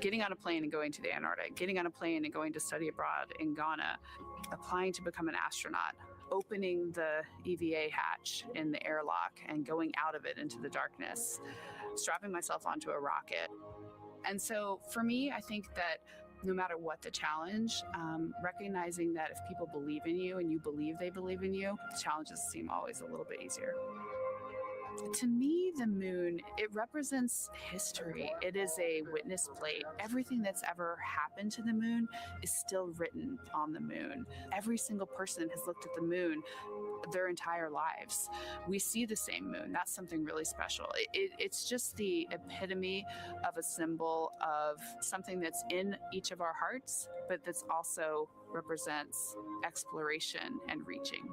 getting on a plane and going to the Antarctic, getting on a plane and going to study abroad in Ghana, applying to become an astronaut, opening the EVA hatch in the airlock and going out of it into the darkness, strapping myself onto a rocket. And so for me, I think that no matter what the challenge, recognizing that if people believe in you and you believe they believe in you, the challenges seem always a little bit easier. To me, the moon, it represents history. It is a witness plate. Everything that's ever happened to the moon is still written on the moon. Every single person has looked at the moon their entire lives. We see the same moon. That's something really special. It's just the epitome of a symbol of something that's in each of our hearts, but that's also represents exploration and reaching.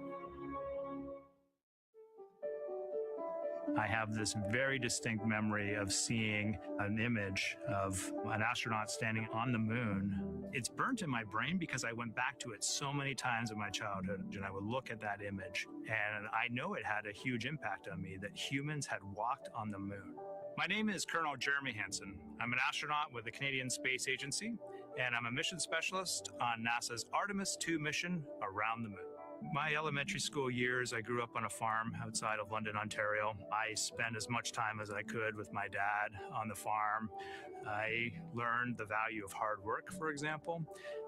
I have this very distinct memory of seeing an image of an astronaut standing on the moon. It's burnt in my brain because I went back to it so many times in my childhood, and I would look at that image, and I know it had a huge impact on me that humans had walked on the moon. My name is Colonel Jeremy Hansen. I'm an astronaut with the Canadian Space Agency, and I'm a mission specialist on NASA's Artemis II mission around the moon. My elementary school years, I grew up on a farm outside of London, Ontario. I spent as much time as I could with my dad on the farm. I learned the value of hard work, for example.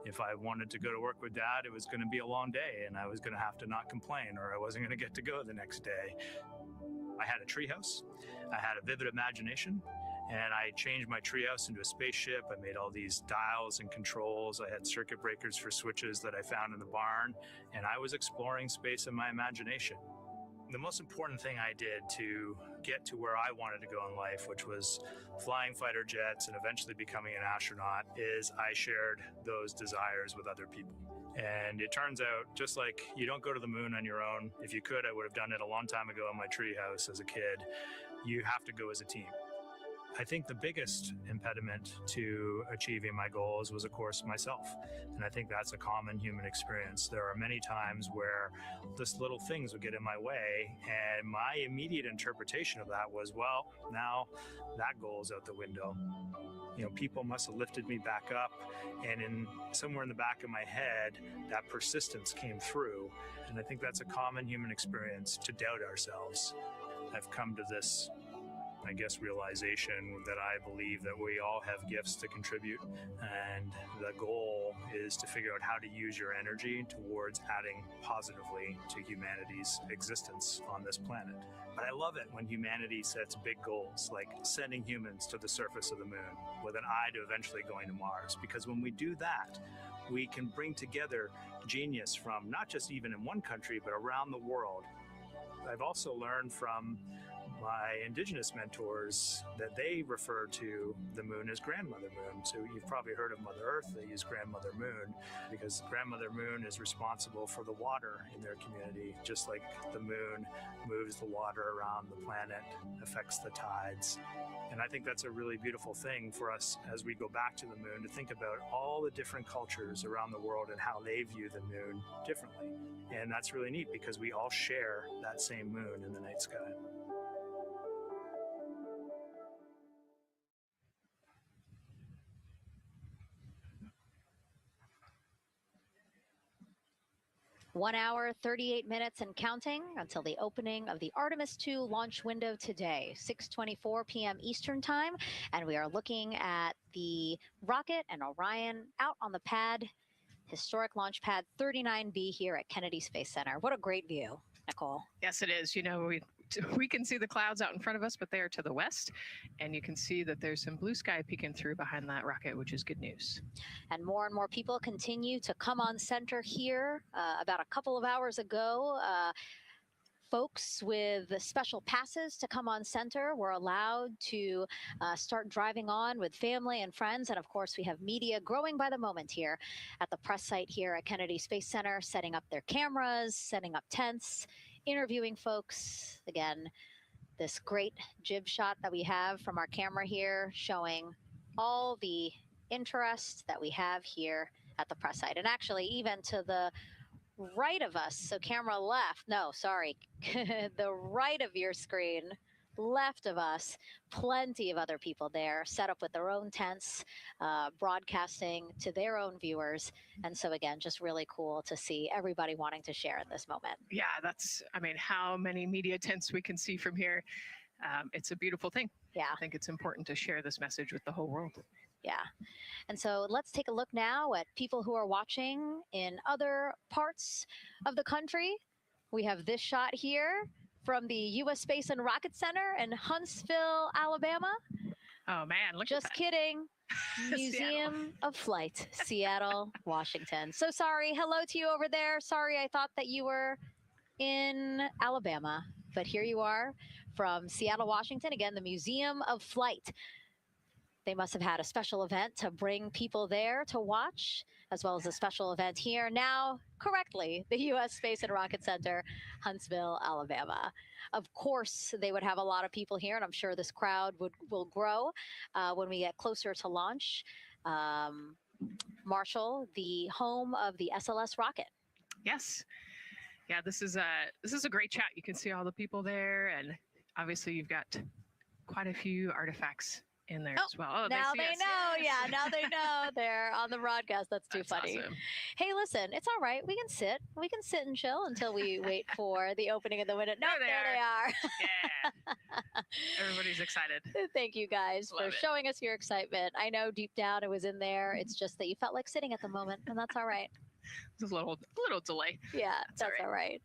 If I wanted to go to work with Dad, it was going to be a long day, and I was going to have to not complain, or I wasn't going to get to go the next day. I had a treehouse. I had a vivid imagination. And I changed my treehouse into a spaceship. I made all these dials and controls. I had circuit breakers for switches that I found in the barn. And I was exploring space in my imagination. The most important thing I did to get to where I wanted to go in life, which was flying fighter jets and eventually becoming an astronaut, is I shared those desires with other people. And it turns out, just like you don't go to the moon on your own, if you could, I would have done it a long time ago in my treehouse as a kid. You have to go as a team. I think the biggest impediment to achieving my goals was, of course, myself. And I think that's a common human experience. There are many times where just little things would get in my way, and my immediate interpretation of that was, well, now that goal is out the window. People must have lifted me back up, and somewhere in the back of my head, that persistence came through. And I think that's a common human experience, to doubt ourselves. I've come to this realization that I believe that we all have gifts to contribute, and the goal is to figure out how to use your energy towards adding positively to humanity's existence on this planet. But I love it when humanity sets big goals, like sending humans to the surface of the moon with an eye to eventually going to Mars, because when we do that, we can bring together genius from not just even in one country, but around the world. I've also learned from my indigenous mentors that they refer to the moon as grandmother moon. So you've probably heard of Mother Earth. They use grandmother moon because grandmother moon is responsible for the water in their community, just like the moon moves the water around the planet, affects the tides. And I think that's a really beautiful thing for us as we go back to the moon, to think about all the different cultures around the world and how they view the moon differently. And that's really neat because we all share that same moon in the night sky. 1 hour, 38 minutes and counting until the opening of the Artemis II launch window today, 6:24 p.m. Eastern Time. And we are looking at the rocket and Orion out on the pad, historic launch pad 39B here at Kennedy Space Center. What a great view, Nicole. Yes, it is. You know, we can see the clouds out in front of us, but they are to the west. And you can see that there's some blue sky peeking through behind that rocket, which is good news. And more people continue to come on center here. About a couple of hours ago, folks with special passes to come on center were allowed to start driving on with family and friends. And of course, we have media growing by the moment here at the press site here at Kennedy Space Center, setting up their cameras, setting up tents, interviewing folks. Again, this great jib shot that we have from our camera here showing all the interest that we have here at the press site. And actually, even to the right of us, so camera left, no, sorry, the right of your screen, left of us, plenty of other people there set up with their own tents, broadcasting to their own viewers. And so again, just really cool to see everybody wanting to share in this moment. Yeah, I mean, how many media tents we can see from here. It's a beautiful thing. Yeah. I think it's important to share this message with the whole world. Yeah. And so let's take a look now at people who are watching in other parts of the country. We have this shot here from the U.S. Space and Rocket Center in Huntsville, Alabama. Oh, man, look Just at that. kidding. Museum of Flight, Seattle, Washington. So sorry. Hello to you over there. Sorry, I thought that you were in Alabama. But here you are from Seattle, Washington. Again, the Museum of Flight. They must have had a special event to bring people there to watch, as well as a special event here. Now, correctly, the U.S. Space and Rocket Center, Huntsville, Alabama. Of course, they would have a lot of people here, and I'm sure this crowd will grow when we get closer to launch. Marshall, the home of the SLS rocket. Yes. Yeah, this is a great chat. You can see all the people there, and obviously you've got quite a few artifacts in there as well. Oh, now see they us. know. Yes. Yeah, now they know. They're on the broadcast. That's too funny. Awesome. Hey, listen, it's all right. We can sit. We can sit and chill until we wait for the opening of the window. No, there they are. Yeah. Everybody's excited. Thank you guys Love for it. showing us your excitement. I know deep down it was in there. It's just that you felt like sitting at the moment, and that's all right. There's a little delay. Yeah, that's all right.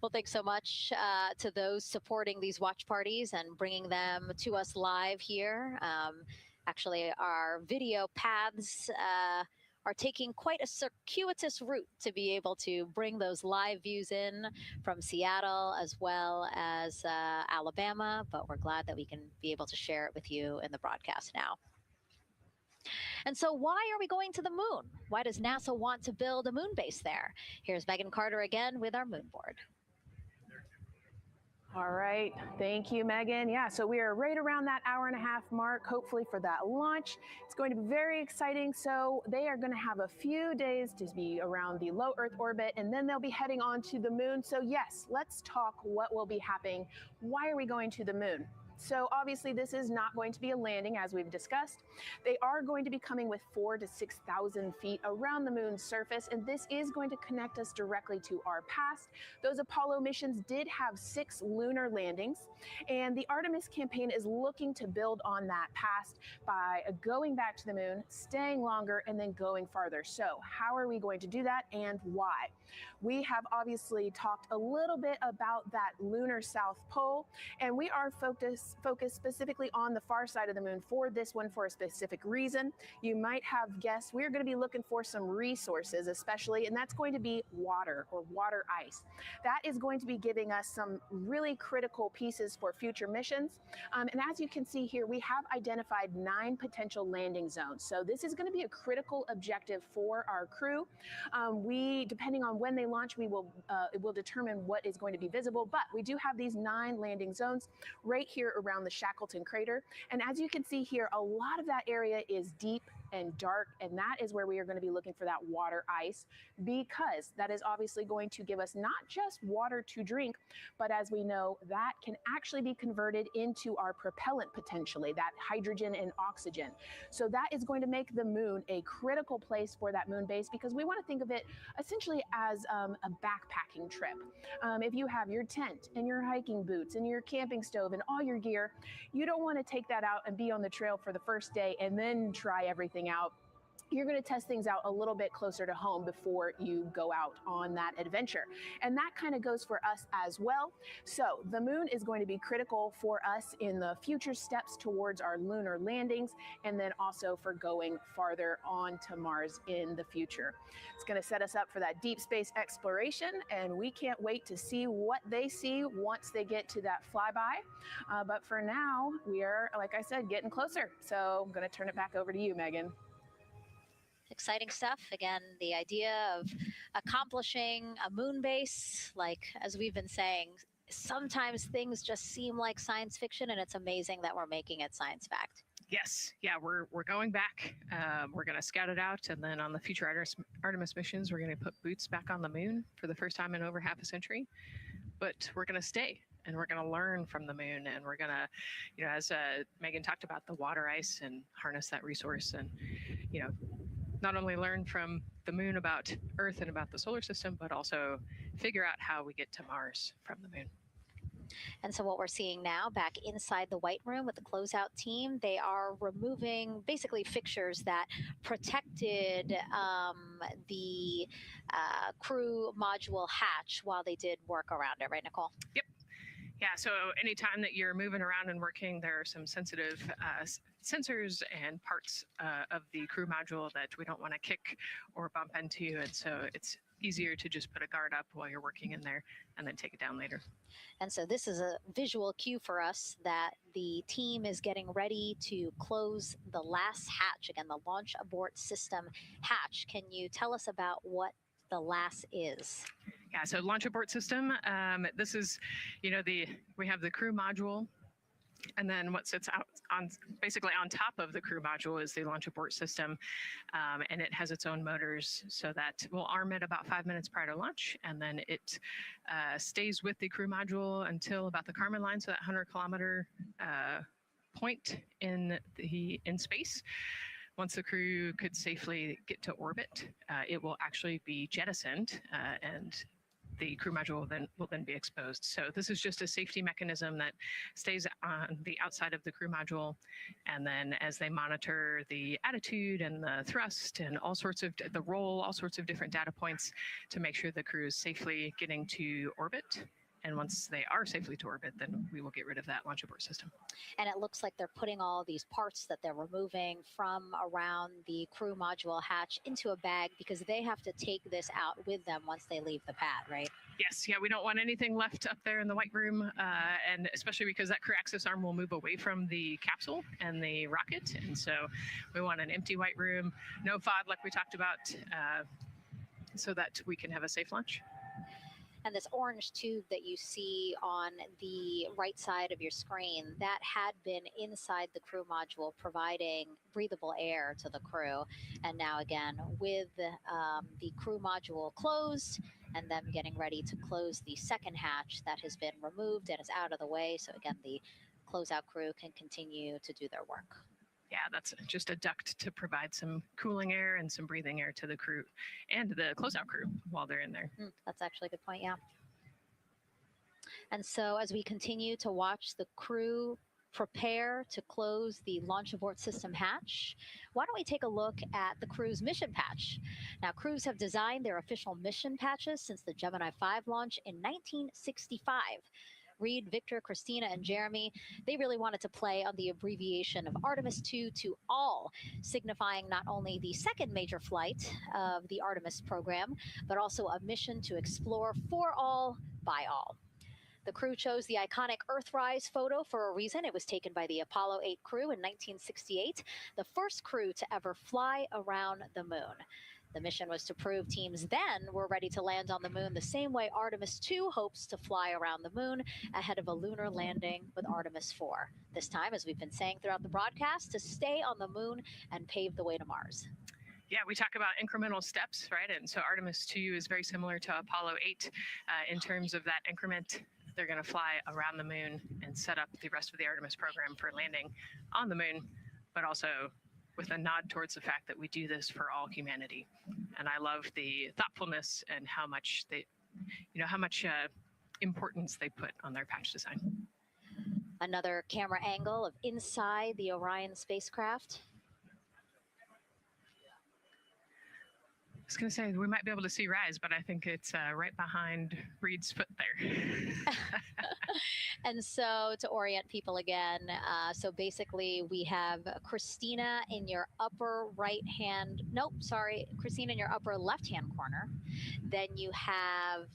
Well, thanks so much to those supporting these watch parties and bringing them to us live here. Actually, our video paths are taking quite a circuitous route to be able to bring those live views in from Seattle as well as Alabama, but we're glad that we can be able to share it with you in the broadcast now. And so why are we going to the moon? Why does NASA want to build a moon base there? Here's Megan Carter again with our moon board. All right, thank you, Megan. Yeah, so we are right around that hour-and-a-half mark, hopefully for that launch. It's going to be very exciting. So they are going to have a few days to be around the low Earth orbit, and then they'll be heading on to the moon. So yes, let's talk what will be happening. Why are we going to the moon? So obviously this is not going to be a landing, as we've discussed. They are going to be coming with 4,000 to 6,000 feet around the moon's surface, and this is going to connect us directly to our past. Those Apollo missions did have 6 lunar landings, and the Artemis campaign is looking to build on that past by going back to the moon, staying longer, and then going farther. So how are we going to do that, and why? We have obviously talked a little bit about that lunar South Pole, and we are focused specifically on the far side of the moon for this one for a specific reason. You might have guessed we're going to be looking for some resources, especially, and that's going to be water or water ice. That is going to be giving us some really critical pieces for future missions. And as you can see here, we have identified 9 potential landing zones. So this is going to be a critical objective for our crew. Depending on when they launch, it will determine what is going to be visible, but we do have these 9 landing zones right here around the Shackleton crater. And as you can see here, a lot of that area is deep and dark. And that is where we are going to be looking for that water ice, because that is obviously going to give us not just water to drink, but as we know, that can actually be converted into our propellant potentially, that hydrogen and oxygen. So that is going to make the moon a critical place for that moon base, because we want to think of it essentially as a backpacking trip. If you have your tent and your hiking boots and your camping stove and all your gear, you don't want to take that out and be on the trail for the first day and then try everything out. You're going to test things out a little bit closer to home before you go out on that adventure. And that kind of goes for us as well. So the moon is going to be critical for us in the future steps towards our lunar landings, and then also for going farther on to Mars in the future. It's going to set us up for that deep space exploration, and we can't wait to see what they see once they get to that flyby. But for now, we are, like I said, getting closer. So I'm going to turn it back over to you, Megan. Exciting stuff. Again, the idea of accomplishing a moon base, like as we've been saying, sometimes things just seem like science fiction, and it's amazing that we're making it science fact. Yes, yeah, we're going back. We're going to scout it out, and then on the future Artemis missions, we're going to put boots back on the moon for the first time in over half a century. But we're going to stay, and we're going to learn from the moon, and we're going to, as Megan talked about, the water ice, and harness that resource, and not only learn from the moon about Earth and about the solar system, but also figure out how we get to Mars from the moon. And so what we're seeing now back inside the White Room with the closeout team, they are removing basically fixtures that protected the crew module hatch while they did work around it, right, Nicole? Yep. Yeah, so anytime that you're moving around and working, there are some sensitive sensors and parts of the crew module that we don't want to kick or bump into, and so it's easier to just put a guard up while you're working in there and then take it down later. And so this is a visual cue for us that the team is getting ready to close the last hatch, again, the launch abort system hatch. Can you tell us about what the LAS is? Yeah, so launch abort system, this is, we have the crew module, and then what sits out basically on top of the crew module is the launch abort system, and it has its own motors, so that we'll arm it about 5 minutes prior to launch, and then it stays with the crew module until about the Kármán line, so that 100-kilometer point in space. Once the crew could safely get to orbit, it will actually be jettisoned, and the crew module will then be exposed. So this is just a safety mechanism that stays on the outside of the crew module, and then as they monitor the attitude and the thrust and all sorts of the roll, all sorts of different data points to make sure the crew is safely getting to orbit. And once they are safely to orbit, then we will get rid of that launch abort system. And it looks like they're putting all these parts that they're removing from around the crew module hatch into a bag, because they have to take this out with them once they leave the pad, right? Yes, yeah, we don't want anything left up there in the White Room, and especially because that crew access arm will move away from the capsule and the rocket. And so we want an empty White Room, no FOD like we talked about, so that we can have a safe launch. And this orange tube that you see on the right side of your screen, that had been inside the crew module providing breathable air to the crew. And now again, with the crew module closed and them getting ready to close the second hatch that has been removed and is out of the way. So again, the closeout crew can continue to do their work. Yeah, that's just a duct to provide some cooling air and some breathing air to the crew and the closeout crew while they're in there. That's actually a good point, yeah. And so as we continue to watch the crew prepare to close the launch abort system hatch, why don't we take a look at the crew's mission patch? Now, crews have designed their official mission patches since the Gemini 5 launch in 1965. Reed, Victor, Christina, and Jeremy, they really wanted to play on the abbreviation of Artemis II to all, signifying not only the second major flight of the Artemis program, but also a mission to explore for all, by all. The crew chose the iconic Earthrise photo for a reason. It was taken by the Apollo 8 crew in 1968, the first crew to ever fly around the moon. The mission was to prove teams then were ready to land on the moon the same way Artemis II hopes to fly around the moon ahead of a lunar landing with Artemis IV. This time, as we've been saying throughout the broadcast, to stay on the moon and pave the way to Mars. Yeah, we talk about incremental steps, right? And so Artemis II is very similar to Apollo 8 in terms of that increment. They're going to fly around the moon and set up the rest of the Artemis program for landing on the moon, but also with a nod towards the fact that we do this for all humanity. And I love the thoughtfulness and how much importance they put on their patch design. Another camera angle of inside the Orion spacecraft. I was going to say, we might be able to see Rise, but I think it's right behind Reed's foot there. And so to orient people again, so basically we have Christina in your upper Christina in your upper left-hand corner. Then you have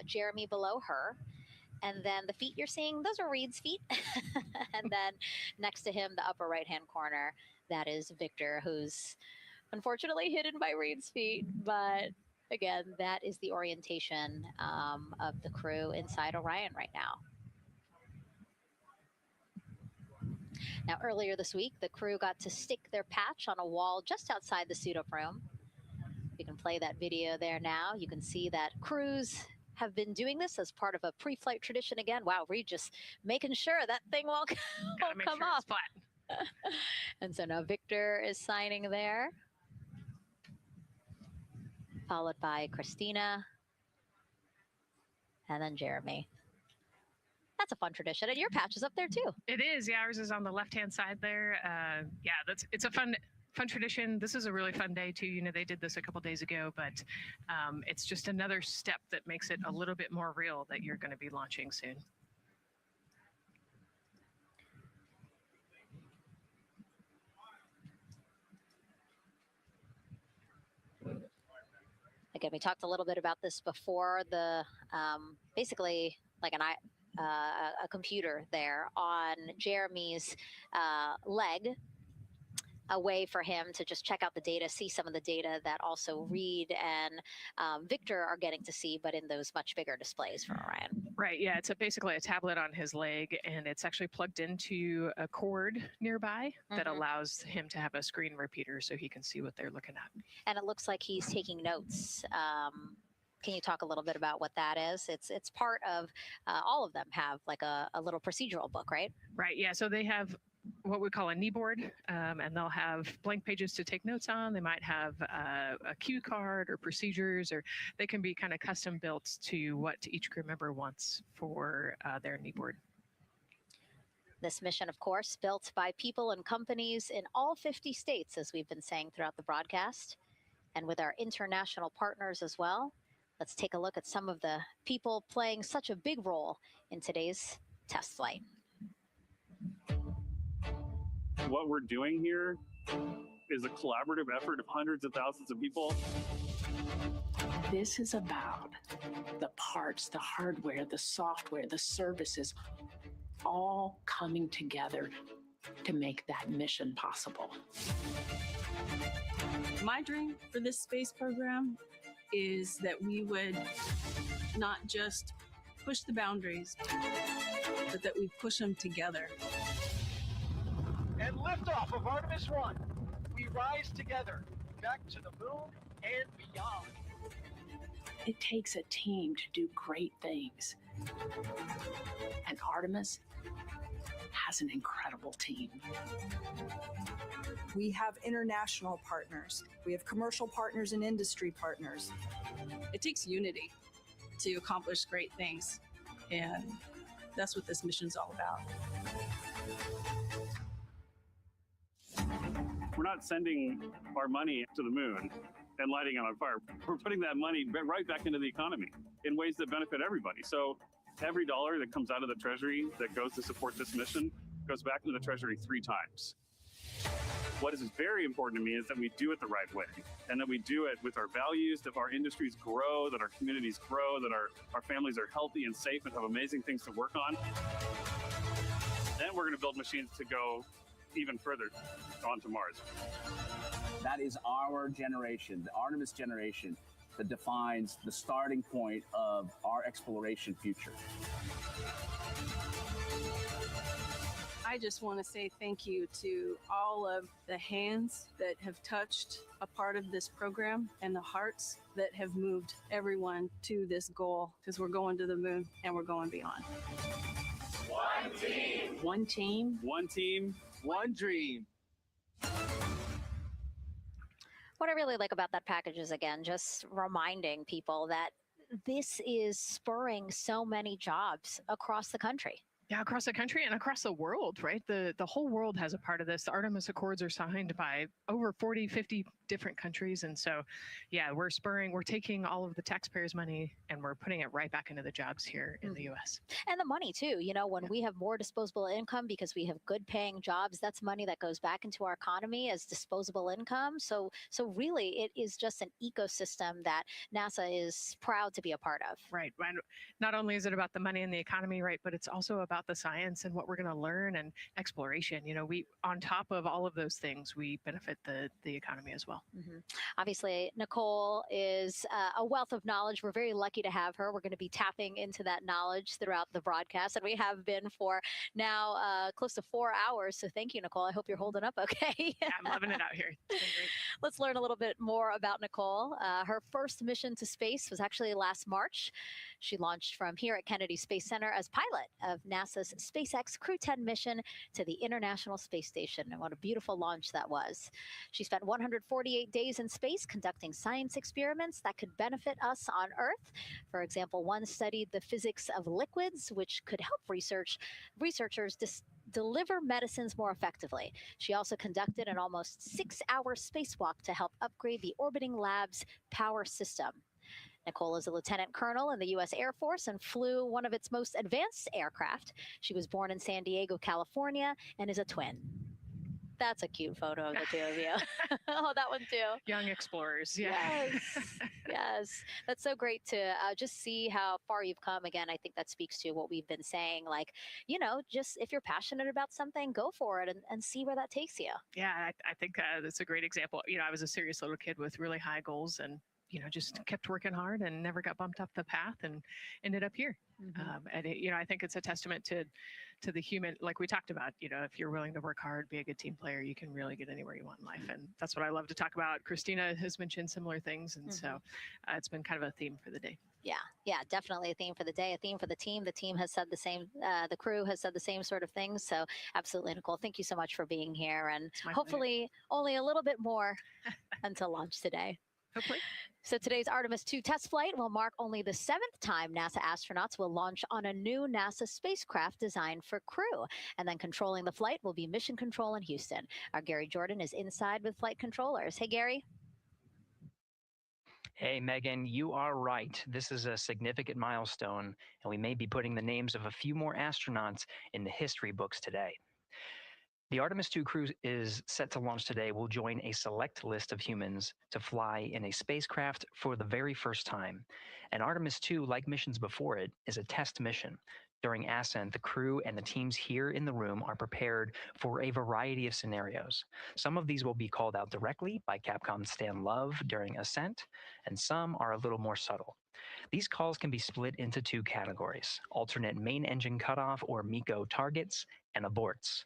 Jeremy below her. And then the feet you're seeing, those are Reed's feet. And then next to him, the upper right-hand corner, that is Victor, who's unfortunately hidden by Reed's feet. But again, that is the orientation of the crew inside Orion right now. Now, earlier this week, the crew got to stick their patch on a wall just outside the suit-up room. You can play that video there now. You can see that crews have been doing this as part of a pre-flight tradition again. Wow, Reed just making sure that thing won't come off. Flat. And so now Victor is signing there, followed by Christina, and then Jeremy. That's a fun tradition, and your patch is up there too. It is, yeah. Ours is on the left-hand side there. It's a fun tradition. This is a really fun day too. You know, they did this a couple days ago, but it's just another step that makes it a little bit more real that you're going to be launching soon. Again, we talked a little bit about this before. The basically like a computer there on Jeremy's leg, a way for him to just check out the data, see some of the data that also Reed and Victor are getting to see, but in those much bigger displays for Orion. Right, yeah, it's basically a tablet on his leg, and it's actually plugged into a cord nearby that allows him to have a screen repeater so he can see what they're looking at. And it looks like he's taking notes. Can you talk a little bit about what that is? It's part of, all of them have like a little procedural book, right? Right, yeah, so they have what we call a knee board, and they'll have blank pages to take notes on. They might have a cue card or procedures, or they can be kind of custom built to what each crew member wants for their knee board. This mission, of course, built by people and companies in all 50 states, as we've been saying throughout the broadcast, and with our international partners as well. Let's take a look at some of the people playing such a big role in today's test flight. What we're doing here is a collaborative effort of hundreds of thousands of people. This is about the parts, the hardware, the software, the services, all coming together to make that mission possible. My dream for this space program is that we would not just push the boundaries, but that we push them together. And liftoff of Artemis I. We rise together, back to the moon and beyond. It takes a team to do great things. And Artemis has an incredible team. We have international partners. We have commercial partners and industry partners. It takes unity to accomplish great things, and that's what this mission's all about. We're not sending our money to the moon and lighting it on fire. We're putting that money right back into the economy in ways that benefit everybody. So every dollar that comes out of the Treasury that goes to support this mission goes back into the Treasury 3 times. What is very important to me is that we do it the right way, and that we do it with our values, that our industries grow, that our communities grow, that our families are healthy and safe and have amazing things to work on. Then we're going to build machines to go even further onto Mars. That is our generation, the Artemis generation, that defines the starting point of our exploration future. I just want to say thank you to all of the hands that have touched a part of this program and the hearts that have moved everyone to this goal, because we're going to the moon and we're going beyond. One team. One team. One team. One dream. What I really like about that package is, again, just reminding people that this is spurring so many jobs across the country. Yeah, across the country and across the world, right? The whole world has a part of this. The Artemis Accords are signed by over 40, 50 different countries. And so, yeah, we're taking all of the taxpayers' money and we're putting it right back into the jobs here in the U.S. And the money too, you know, when we have more disposable income because we have good paying jobs, that's money that goes back into our economy as disposable income. So really it is just an ecosystem that NASA is proud to be a part of. Right. Not only is it about the money and the economy, right, but it's also about the science and what we're going to learn and exploration. You know, on top of all of those things, we benefit the economy as well. Obviously, Nicole is a wealth of knowledge. We're very lucky to have her. We're going to be tapping into that knowledge throughout the broadcast, and we have been for now close to 4 hours. So thank you, Nicole. I hope you're holding up okay. Yeah, I'm loving it out here. It's been great. Let's learn a little bit more about Nicole. Her first mission to space was actually last March. She launched from here at Kennedy Space Center as pilot of NASA's SpaceX Crew 10 mission to the International Space Station. And what a beautiful launch that was. She spent 148 days in space conducting science experiments that could benefit us on Earth. For example, one studied the physics of liquids, which could help researchers deliver medicines more effectively. She also conducted an almost 6-hour spacewalk to help upgrade the orbiting lab's power system. Nicole is a lieutenant colonel in the U.S. Air Force and flew one of its most advanced aircraft. She was born in San Diego, California, and is a twin. That's a cute photo of the two of you. Oh, that one too. Young explorers. Yeah. Yes. Yes. That's so great to just see how far you've come. Again, I think that speaks to what we've been saying. Like, you know, just if you're passionate about something, go for it and see where that takes you. Yeah, I think that's a great example. You know, I was a serious little kid with really high goals and, you know, just kept working hard and never got bumped off the path and ended up here. And you know, I think it's a testament to the human, like we talked about, you know, if you're willing to work hard, be a good team player, you can really get anywhere you want in life. And that's what I love to talk about. Christina has mentioned similar things. And so it's been kind of a theme for the day. Yeah, definitely a theme for the day, a theme for the team. The team has said the same, the crew has said the same sort of things. So absolutely, Nicole, thank you so much for being here. And hopefully only a little bit more until launch today. Hopefully. So today's Artemis II test flight will mark only the 7th time NASA astronauts will launch on a new NASA spacecraft designed for crew. And then controlling the flight will be Mission Control in Houston. Our Gary Jordan is inside with flight controllers. Hey, Gary. Hey, Megan, you are right. This is a significant milestone, and we may be putting the names of a few more astronauts in the history books today. The Artemis II crew is set to launch today. Will join a select list of humans to fly in a spacecraft for the very first time. And Artemis II, like missions before it, is a test mission. During ascent, the crew and the teams here in the room are prepared for a variety of scenarios. Some of these will be called out directly by Capcom Stan Love during ascent, and some are a little more subtle. These calls can be split into 2 categories: alternate main engine cutoff or MECO targets and aborts.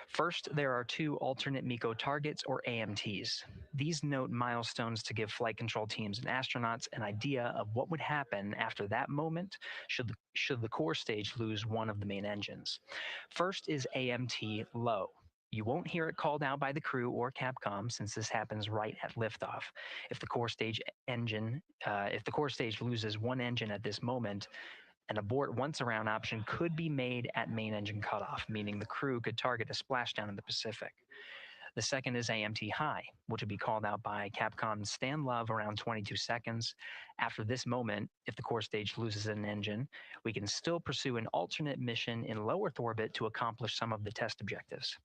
First, there are 2 alternate MECO targets, or AMTs. These note milestones to give flight control teams and astronauts an idea of what would happen after that moment should the core stage lose one of the main engines. First is AMT low. You won't hear it called out by the crew or Capcom since this happens right at liftoff. If the core stage loses one engine at this moment, an abort once around option could be made at main engine cutoff, meaning the crew could target a splashdown in the Pacific. The second is AMT high, which would be called out by Capcom's Stan Love around 22 seconds. After this moment, if the core stage loses an engine, we can still pursue an alternate mission in low Earth orbit to accomplish some of the test objectives.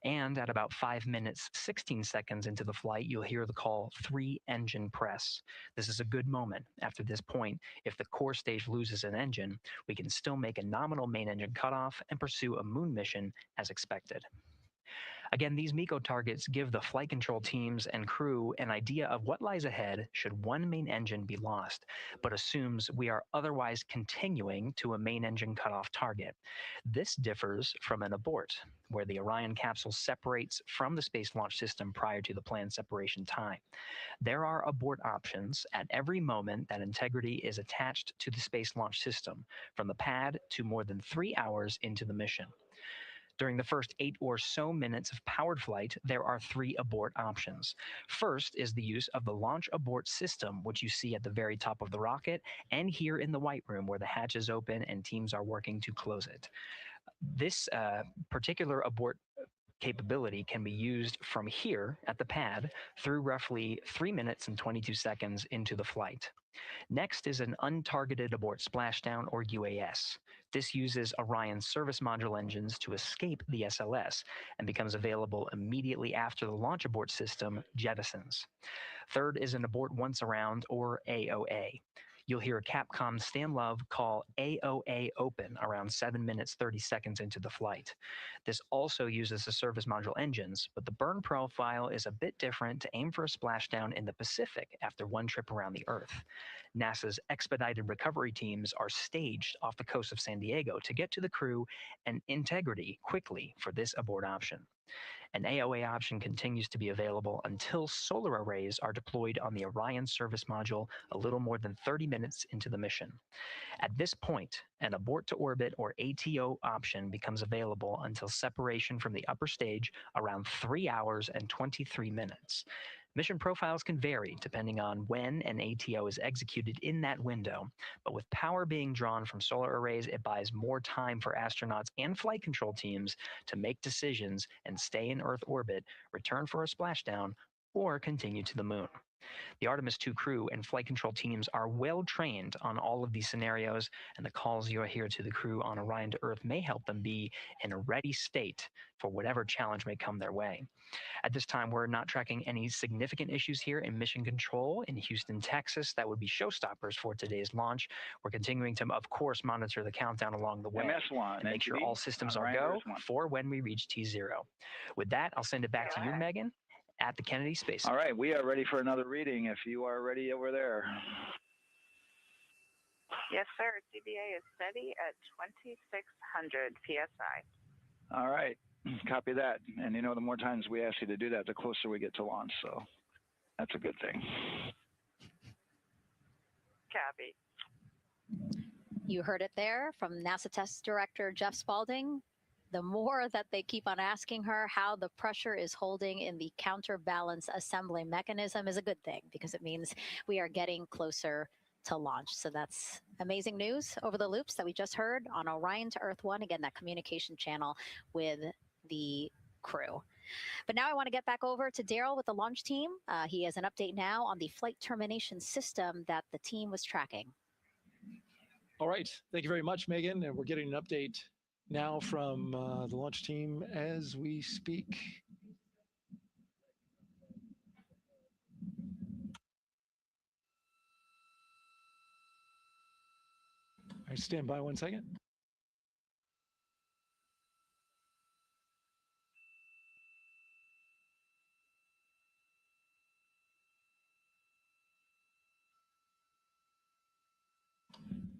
And at about 5 minutes, 16 seconds into the flight, you'll hear the call 3-engine press. This is a good moment. After this point, if the core stage loses an engine, we can still make a nominal main engine cutoff and pursue a moon mission as expected. Again, these MECO targets give the flight control teams and crew an idea of what lies ahead should one main engine be lost, but assumes we are otherwise continuing to a main engine cutoff target. This differs from an abort, where the Orion capsule separates from the Space Launch System prior to the planned separation time. There are abort options at every moment that integrity is attached to the Space Launch System, from the pad to more than 3 hours into the mission. During the first 8 or so minutes of powered flight, there are 3 abort options. First is the use of the launch abort system, which you see at the very top of the rocket and here in the White Room where the hatch is open and teams are working to close it. This particular abort capability can be used from here at the pad through roughly 3 minutes and 22 seconds into the flight. Next is an untargeted abort splashdown, or UAS. This uses Orion service module engines to escape the SLS and becomes available immediately after the launch abort system jettisons. Third is an abort once around, or AOA. You'll hear Capcom Stan Love call AOA open around 7 minutes 30 seconds into the flight. This also uses the service module engines, but the burn profile is a bit different to aim for a splashdown in the Pacific after one trip around the Earth. NASA's expedited recovery teams are staged off the coast of San Diego to get to the crew and integrity quickly for this abort option. An AOA option continues to be available until solar arrays are deployed on the Orion service module a little more than 30 minutes into the mission. At this point, an abort to orbit, or ATO option, becomes available until separation from the upper stage around 3 hours and 23 minutes. Mission profiles can vary depending on when an ATO is executed in that window, but with power being drawn from solar arrays, it buys more time for astronauts and flight control teams to make decisions and stay in Earth orbit, return for a splashdown, or continue to the moon. The Artemis II crew and flight control teams are well trained on all of these scenarios, and the calls you hear to the crew on Orion to Earth may help them be in a ready state for whatever challenge may come their way. At this time, we're not tracking any significant issues here in mission control in Houston, Texas. That would be showstoppers for today's launch. We're continuing to, of course, monitor the countdown along the way MS1, and make sure all systems are go for when we reach T0. With that, I'll send it back to you, Megan, at the Kennedy Space Center. All right, we are ready for another reading if you are ready over there. Yes, sir. CBA is steady at 2,600 PSI. All right, copy that. And you know, the more times we ask you to do that, the closer we get to launch. So that's a good thing. Copy. You heard it there from NASA Test Director Jeff Spaulding. The more that they keep on asking her how the pressure is holding in the counterbalance assembly mechanism is a good thing, because it means we are getting closer to launch. So that's amazing news over the loops that we just heard on Orion to Earth 1. Again, that communication channel with the crew. But now I want to get back over to Daryl with the launch team. He has an update now on the flight termination system that the team was tracking. All right. Thank you very much, Megan. And we're getting an update now from the launch team as we speak. All right, stand by 1 second.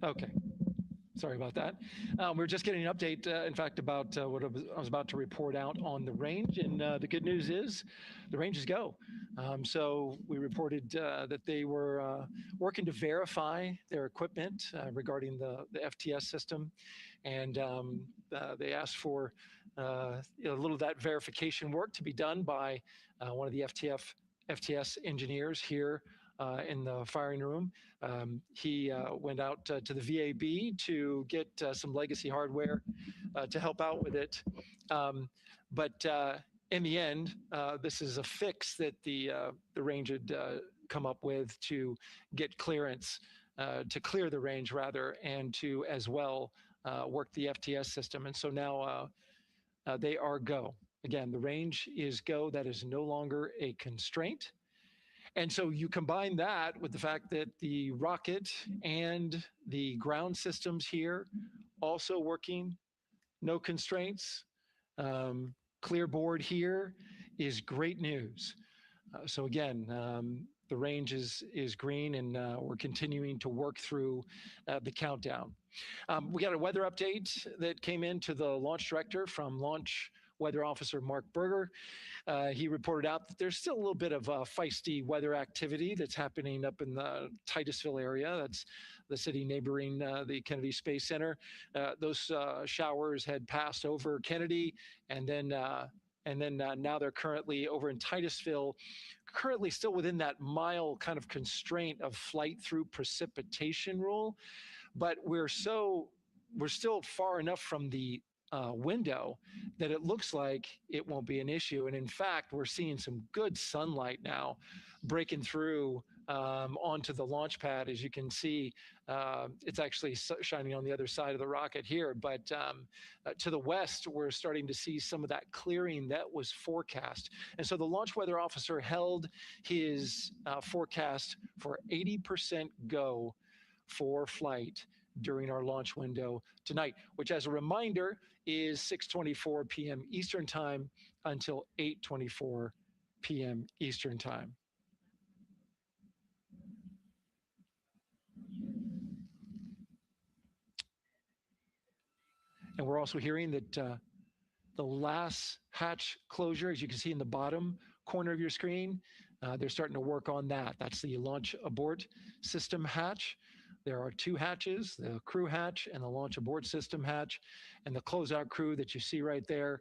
Okay. Sorry about that. We're just getting an update, in fact, about what I was about to report out on the range. And the good news is the range is go. So we reported that they were working to verify their equipment regarding the FTS system. And they asked for a little of that verification work to be done by one of the FTS engineers here in the firing room. He went out to the VAB to get some legacy hardware to help out with it. But in the end, this is a fix that the range had come up with to get clearance, to clear the range rather, and to as well work the FTS system. And so now they are go. Again, the range is go. That is no longer a constraint. And so you combine that with the fact that the rocket and the ground systems here also working, no constraints, clear board here is great news. So again, the range is green, and we're continuing to work through the countdown. We got a weather update that came in to the launch director from Launch Weather Officer Mark Berger. He reported out that there's still a little bit of feisty weather activity that's happening up in the Titusville area. That's the city neighboring the Kennedy Space Center. Those showers had passed over Kennedy, and then now they're currently over in Titusville, currently still within that mile kind of constraint of flight through precipitation rule. But we're still far enough from the window that it looks like it won't be an issue. And in fact, we're seeing some good sunlight now breaking through onto the launch pad. As you can see, it's actually shining on the other side of the rocket here. But to the west, we're starting to see some of that clearing that was forecast. And so the launch weather officer held his forecast for 80% go for flight during our launch window tonight, which, as a reminder, is 6:24 p.m. Eastern Time until 8:24 p.m. Eastern Time. And we're also hearing that the last hatch closure, as you can see in the bottom corner of your screen, they're starting to work on that. That's the launch abort system hatch. There are two hatches, the crew hatch and the launch abort system hatch, and the closeout crew that you see right there,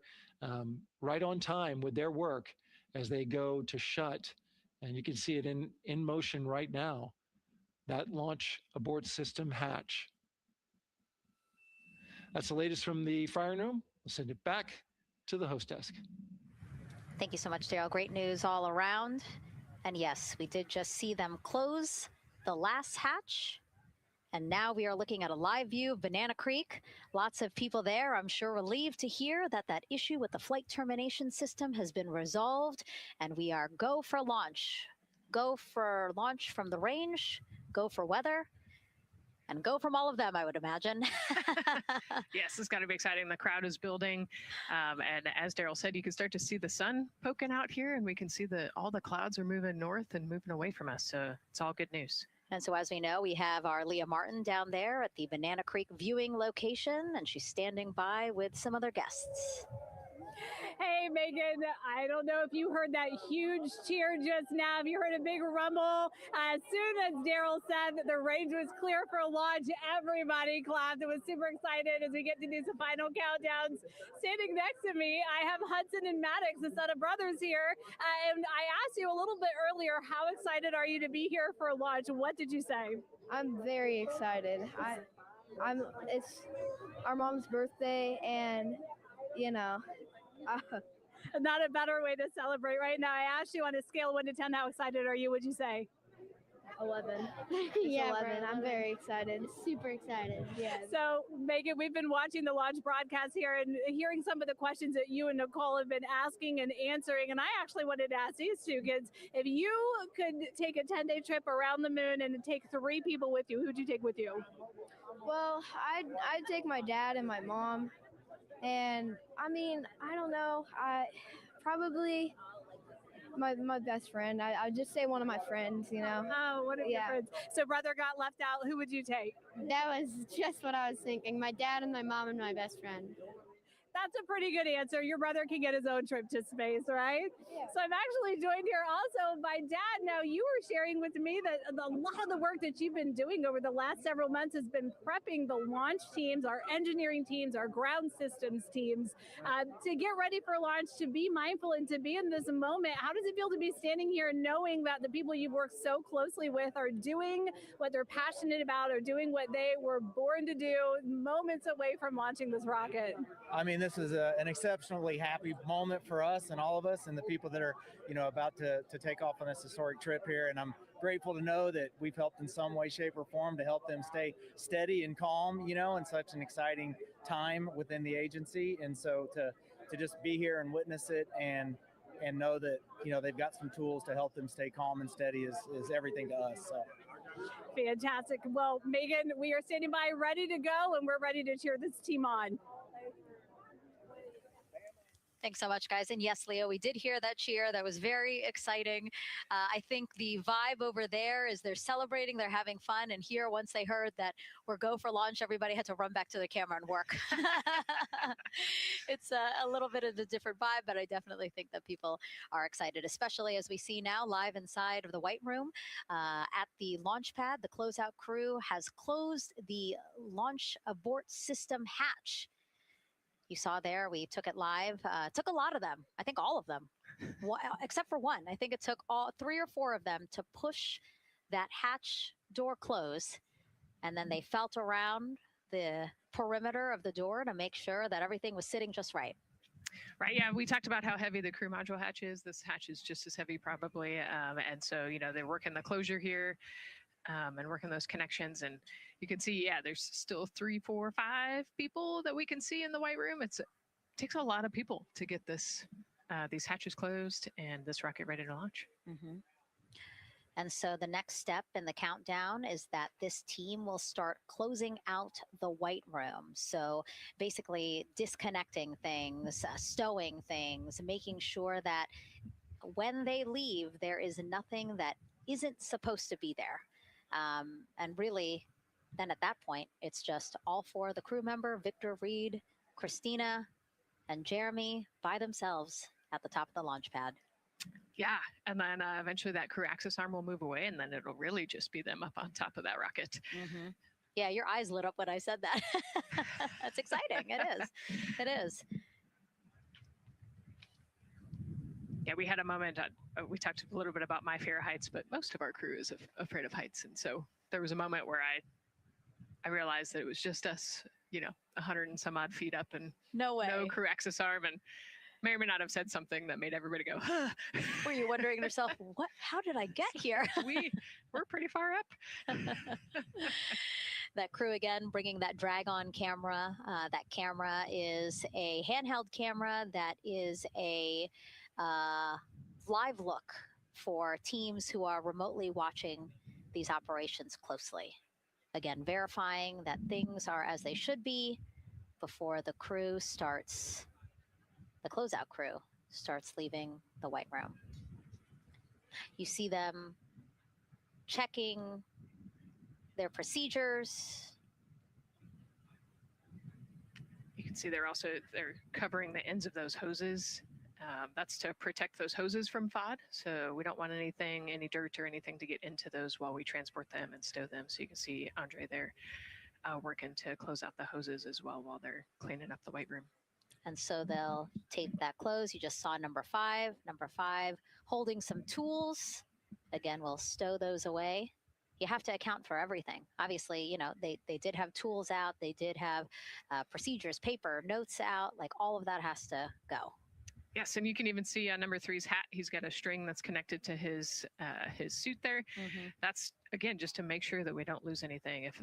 right on time with their work as they go to shut. And you can see it in motion right now, that launch abort system hatch. That's the latest from the firing room. We'll send it back to the host desk. Thank you so much, Daryl. Great news all around. And yes, we did just see them close the last hatch. And now we are looking at a live view of Banana Creek. Lots of people there, I'm sure, relieved to hear that that issue with the flight termination system has been resolved. And we are go for launch. Go for launch from the range, go for weather, and go from all of them, I would imagine. Yes, it's got to be exciting. The crowd is building. And as Daryl said, you can start to see the sun poking out here, and we can see all the clouds are moving north and moving away from us. So it's all good news. And so as we know, we have our Leah Martin down there at the Banana Creek viewing location, and she's standing by with some other guests. Hey, Megan, I don't know if you heard that huge cheer just now. If you heard a big rumble, as soon as Daryl said that the range was clear for launch, everybody clapped. It was super excited as we get to do some final countdowns. Standing next to me, I have Hudson and Maddox, the son of brothers here. And I asked you a little bit earlier, how excited are you to be here for launch? What did you say? I'm very excited. It's our mom's birthday, and not a better way to celebrate right now. I asked you on a scale of 1 to 10, how excited are you? Would you say? 11. Yeah, 11. I'm very excited. Super excited. Yeah. So, Megan, we've been watching the launch broadcast here and hearing some of the questions that you and Nicole have been asking and answering. And I actually wanted to ask these two kids, if you could take a 10-day trip around the moon and take 3 people with you, who'd you take with you? Well, I'd take my dad and my mom. And I mean, I don't know. Probably my best friend. I'd just say one of my friends, Oh, one of your friends. So brother got left out. Who would you take? That was just what I was thinking. My dad and my mom and my best friend. That's a pretty good answer. Your brother can get his own trip to space, right? Yeah. So I'm actually joined here also by Dad. Now, you were sharing with me that a lot of the work that you've been doing over the last several months has been prepping the launch teams, our engineering teams, our ground systems teams to get ready for launch, to be mindful and to be in this moment. How does it feel to be standing here knowing that the people you've worked so closely with are doing what they're passionate about, or doing what they were born to do, moments away from launching this rocket? I mean, this is an exceptionally happy moment for us and all of us and the people that are, about to take off on this historic trip here. And I'm grateful to know that we've helped in some way, shape, or form to help them stay steady and calm, in such an exciting time within the agency. And so to just be here and witness it and know that, they've got some tools to help them stay calm and steady is everything to us. So. Fantastic. Well, Megan, we are standing by ready to go, and we're ready to cheer this team on. Thanks so much, guys. And yes, Leo, we did hear that cheer. That was very exciting. I think the vibe over there is they're celebrating, they're having fun. And here, once they heard that we're go for launch, everybody had to run back to the camera and work. It's a little bit of a different vibe, but I definitely think that people are excited, especially as we see now live inside of the White Room at the launch pad. The closeout crew has closed the launch abort system hatch. You saw there, we took it live. Took a lot of them. I think all of them, except for one. I think it took all 3 or 4 of them to push that hatch door close. And then they felt around the perimeter of the door to make sure that everything was sitting just right. Right. Yeah. We talked about how heavy the crew module hatch is. This hatch is just as heavy probably. And so, they're working the closure here and working those connections. And you can see, there's still 3, 4, 5 people that we can see in the White Room. It takes a lot of people to get these hatches closed and this rocket ready to launch. Mm-hmm. And so the next step in the countdown is that this team will start closing out the White Room. So basically disconnecting things, stowing things, making sure that when they leave, there is nothing that isn't supposed to be there. And really, then at that point, it's just all 4 of the crew member, Victor, Reed, Christina, and Jeremy by themselves at the top of the launch pad. Yeah, and then eventually that crew access arm will move away, and then it'll really just be them up on top of that rocket. Mm-hmm. Yeah, your eyes lit up when I said that. That's exciting. It is. It is. Yeah, we had a moment, we talked a little bit about my fear of heights, but most of our crew is afraid of heights. And so there was a moment where I realized that it was just us, 100 and some odd feet up and no crew access arm, and may or may not have said something that made everybody go, huh. Were you wondering to yourself, how did I get here? We're pretty far up. That crew, again, bringing that drag-on camera. That camera is a handheld camera that is a live look for teams who are remotely watching these operations closely. Again, verifying that things are as they should be before the crew starts, the closeout crew starts leaving the White Room. You see them checking their procedures. You can see they're covering the ends of those hoses. That's to protect those hoses from FOD. So we don't want any dirt or anything to get into those while we transport them and stow them. So you can see Andre there working to close out the hoses as well while they're cleaning up the White Room. And so they'll tape that close. You just saw number 5 holding some tools. Again, we'll stow those away. You have to account for everything. Obviously, they did have tools out. They did have procedures, paper, notes out. Like all of that has to go. Yes, and you can even see on number 3's hat, he's got a string that's connected to his suit there. Mm-hmm. That's, again, just to make sure that we don't lose anything. If,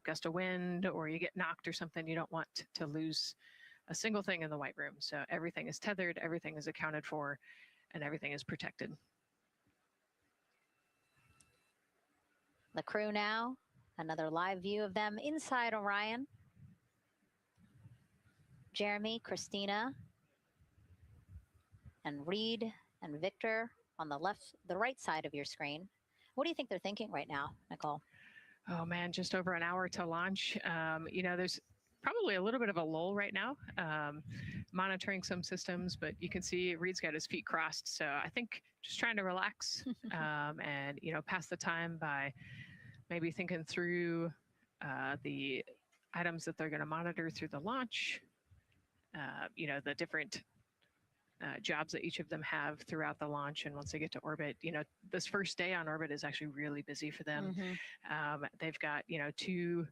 gust of wind or you get knocked or something, you don't want to lose a single thing in the White Room. So everything is tethered, everything is accounted for, and everything is protected. The crew now, another live view of them inside Orion. Jeremy, Christina, and Reed and Victor on the right side of your screen. What do you think they're thinking right now, Nicole? Oh man, just over an hour to launch. There's probably a little bit of a lull right now, monitoring some systems, but you can see Reed's got his feet crossed. So I think just trying to relax and, pass the time by maybe thinking through the items that they're going to monitor through the launch, the different jobs that each of them have throughout the launch. And once they get to orbit, this first day on orbit is actually really busy for them. Mm-hmm. They've got, 2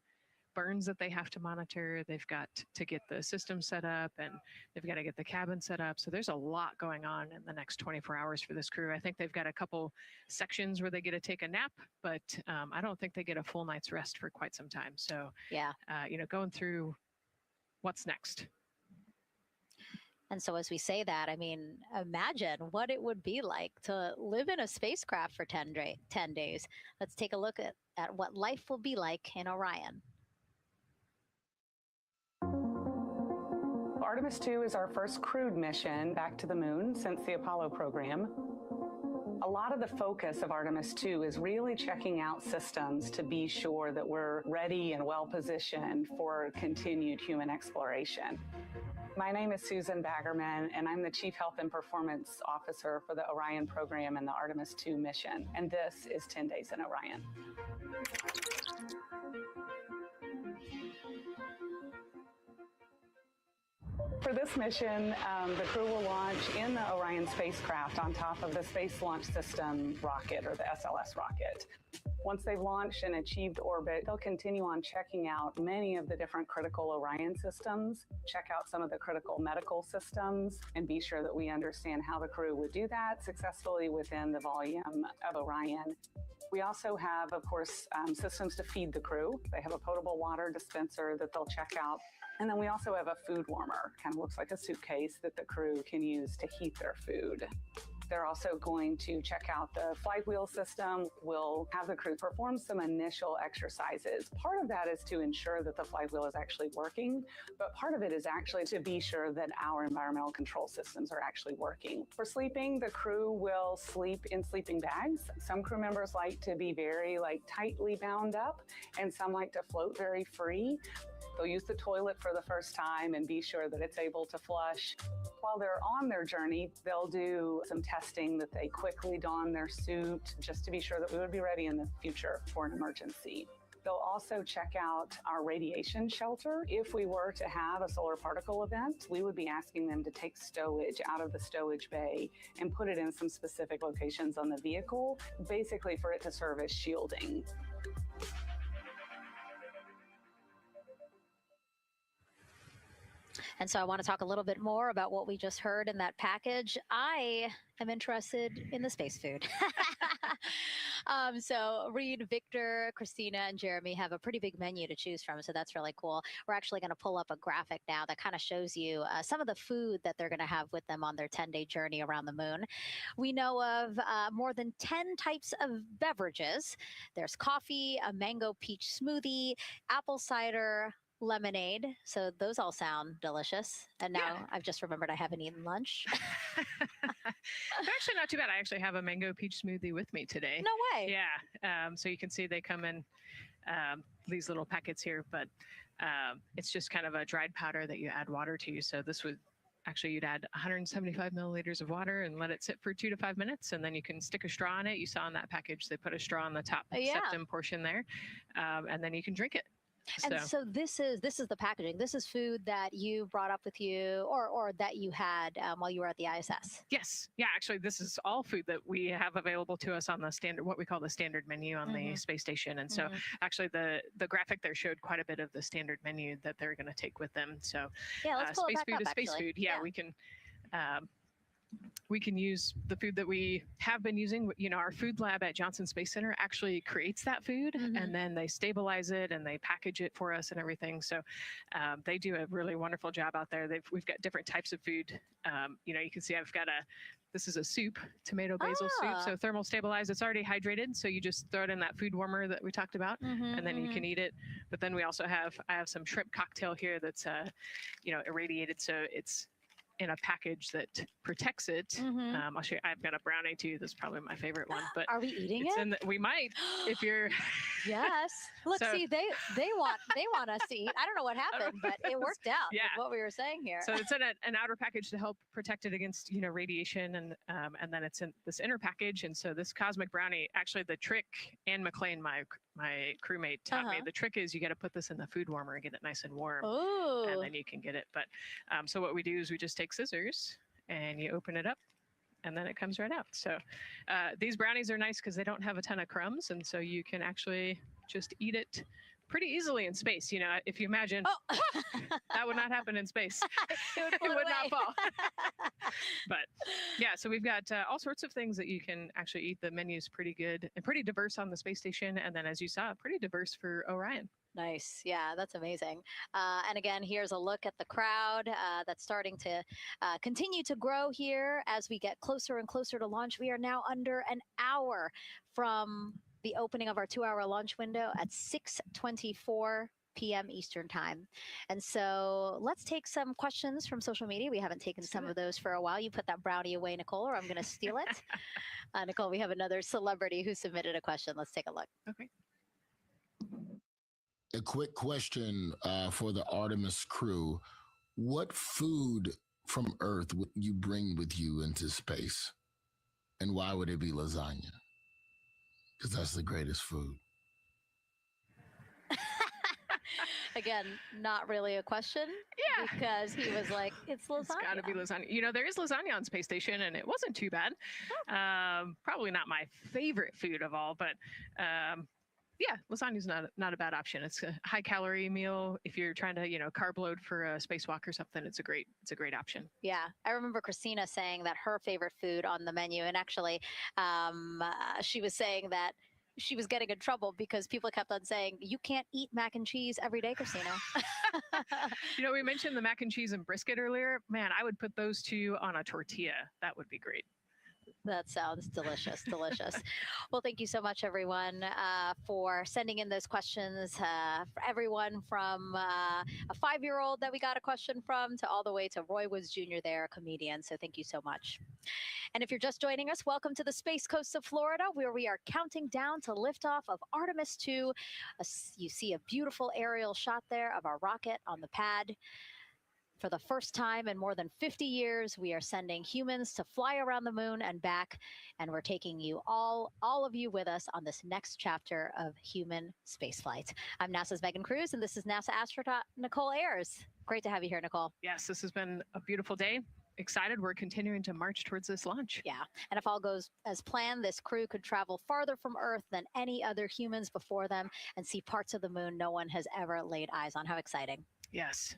burns that they have to monitor. They've got to get the system set up and they've got to get the cabin set up. So there's a lot going on in the next 24 hours for this crew. I think they've got a couple sections where they get to take a nap, but I don't think they get a full night's rest for quite some time. So, yeah, going through what's next. And so as we say that, I mean, imagine what it would be like to live in a spacecraft for 10 days. Let's take a look at what life will be like in Orion. Artemis II is our first crewed mission back to the moon since the Apollo program. A lot of the focus of Artemis II is really checking out systems to be sure that we're ready and well positioned for continued human exploration. My name is Susan Baggerman, and I'm the Chief Health and Performance Officer for the Orion program and the Artemis II mission. And this is 10 Days in Orion. For this mission, the crew will launch in the Orion spacecraft on top of the Space Launch System rocket, or the SLS rocket. Once they've launched and achieved orbit, they'll continue on checking out many of the different critical Orion systems, check out some of the critical medical systems, and be sure that we understand how the crew would do that successfully within the volume of Orion. We also have, of course, systems to feed the crew. They have a potable water dispenser that they'll check out. And then we also have a food warmer, kind of looks like a suitcase that the crew can use to heat their food. They're also going to check out the flywheel system. We'll have the crew perform some initial exercises. Part of that is to ensure that the flywheel is actually working, but part of it is actually to be sure that our environmental control systems are actually working. For sleeping, the crew will sleep in sleeping bags. Some crew members like to be very tightly bound up, and some like to float very free. They'll use the toilet for the first time and be sure that it's able to flush. While they're on their journey, they'll do some testing that they quickly don their suit just to be sure that we would be ready in the future for an emergency. They'll also check out our radiation shelter. If we were to have a solar particle event, we would be asking them to take stowage out of the stowage bay and put it in some specific locations on the vehicle, basically for it to serve as shielding. And so I want to talk a little bit more about what we just heard in that package. I am interested in the space food. So Reed, Victor, Christina, and Jeremy have a pretty big menu to choose from, so that's really cool. We're actually going to pull up a graphic now that kind of shows you some of the food that they're going to have with them on their 10-day journey around the moon. We know of more than 10 types of beverages. There's coffee, a mango peach smoothie, apple cider, lemonade. So those all sound delicious. And now I've just remembered I haven't eaten lunch. They're actually not too bad. I actually have a mango peach smoothie with me today. No way. Yeah. So you can see they come in these little packets here, but it's just kind of a dried powder that you add water to. So this would actually, you'd add 175 milliliters of water and let it sit for 2 to 5 minutes, and then you can stick a straw in it. You saw in that package, they put a straw on the top septum portion there, and then you can drink it. And so this is the packaging. This is food that you brought up with you, or that you had while you were at the ISS. Yes. Yeah. Actually, this is all food that we have available to us on the standard, what we call the standard menu on the space station. And so, actually, the graphic there showed quite a bit of the standard menu that they're going to take with them. So, yeah, let's pull space it back food up, is space actually. food. Yeah, we can use the food that we have been using. You know, our food lab at Johnson Space Center actually creates that food, and then they stabilize it and they package it for us and everything. So they do a really wonderful job out there. We've got different types of food. You know, you can see I've got this is a soup, tomato basil soup. So thermal stabilized, it's already hydrated. So you just throw it in that food warmer that we talked about, and then you can eat it. But then we also I have some shrimp cocktail here that's, you know, irradiated. So it's in a package that protects it. I'll show you. I've got a brownie too. That's probably my favorite one. But are we eating it? We might, if you're. Yes. Look, see, they want us to eat. I don't know what happened, but it worked out. Yeah. With what we were saying here. So it's in an outer package to help protect it against, you know, radiation, and then it's in this inner package. And so this cosmic brownie, actually, the trick, Anne McLean, my crewmate, taught me, the trick is you got to put this in the food warmer and get it nice and warm, and then you can get it. But so what we do is we just take scissors and you open it up, and then it comes right out. So these brownies are nice because they don't have a ton of crumbs, and so you can actually just eat it pretty easily in space. You know, if you imagine, that would not happen in space. It would not fall. But yeah, so we've got all sorts of things that you can actually eat. The menu's pretty good and pretty diverse on the space station. And then, as you saw, pretty diverse for Orion. Nice. Yeah, that's amazing. And again, here's a look at the crowd that's starting to continue to grow here as we get closer and closer to launch. We are now under an hour from the opening of our 2-hour launch window at 6:24 p.m. Eastern time. And so let's take some questions from social media. We haven't taken some of those for a while. You put that brownie away, Nicole, or I'm going to steal it. Nicole, we have another celebrity who submitted a question. Let's take a look. Okay. A quick question for the Artemis crew. What food from Earth would you bring with you into space? And why would it be lasagna? Because that's the greatest food. Again, not really a question. Yeah. Because he was like, it's lasagna. It's got to be lasagna. You know, there is lasagna on Space Station, and it wasn't too bad. Probably not my favorite food of all, but yeah, lasagna's not a bad option. It's a high-calorie meal. If you're trying to, carb load for a spacewalk or something, it's a great option. Yeah, I remember Christina saying that her favorite food on the menu, and actually, she was saying that she was getting in trouble because people kept on saying, you can't eat mac and cheese every day, Christina. We mentioned the mac and cheese and brisket earlier. Man, I would put those two on a tortilla. That would be great. That sounds delicious, delicious. Well, thank you so much, everyone, for sending in those questions. For everyone from a 5-year-old that we got a question from to all the way to Roy Woods Jr. there, a comedian. So thank you so much. And if you're just joining us, welcome to the Space Coast of Florida, where we are counting down to liftoff of Artemis II. You see a beautiful aerial shot there of our rocket on the pad. For the first time in more than 50 years, we are sending humans to fly around the moon and back, and we're taking you all of you with us on this next chapter of human spaceflight. I'm NASA's Megan Cruz, and this is NASA astronaut Nicole Ayers. Great to have you here, Nicole. Yes, this has been a beautiful day. Excited. We're continuing to march towards this launch. Yeah, and if all goes as planned, this crew could travel farther from Earth than any other humans before them and see parts of the moon no one has ever laid eyes on. How exciting. Yes.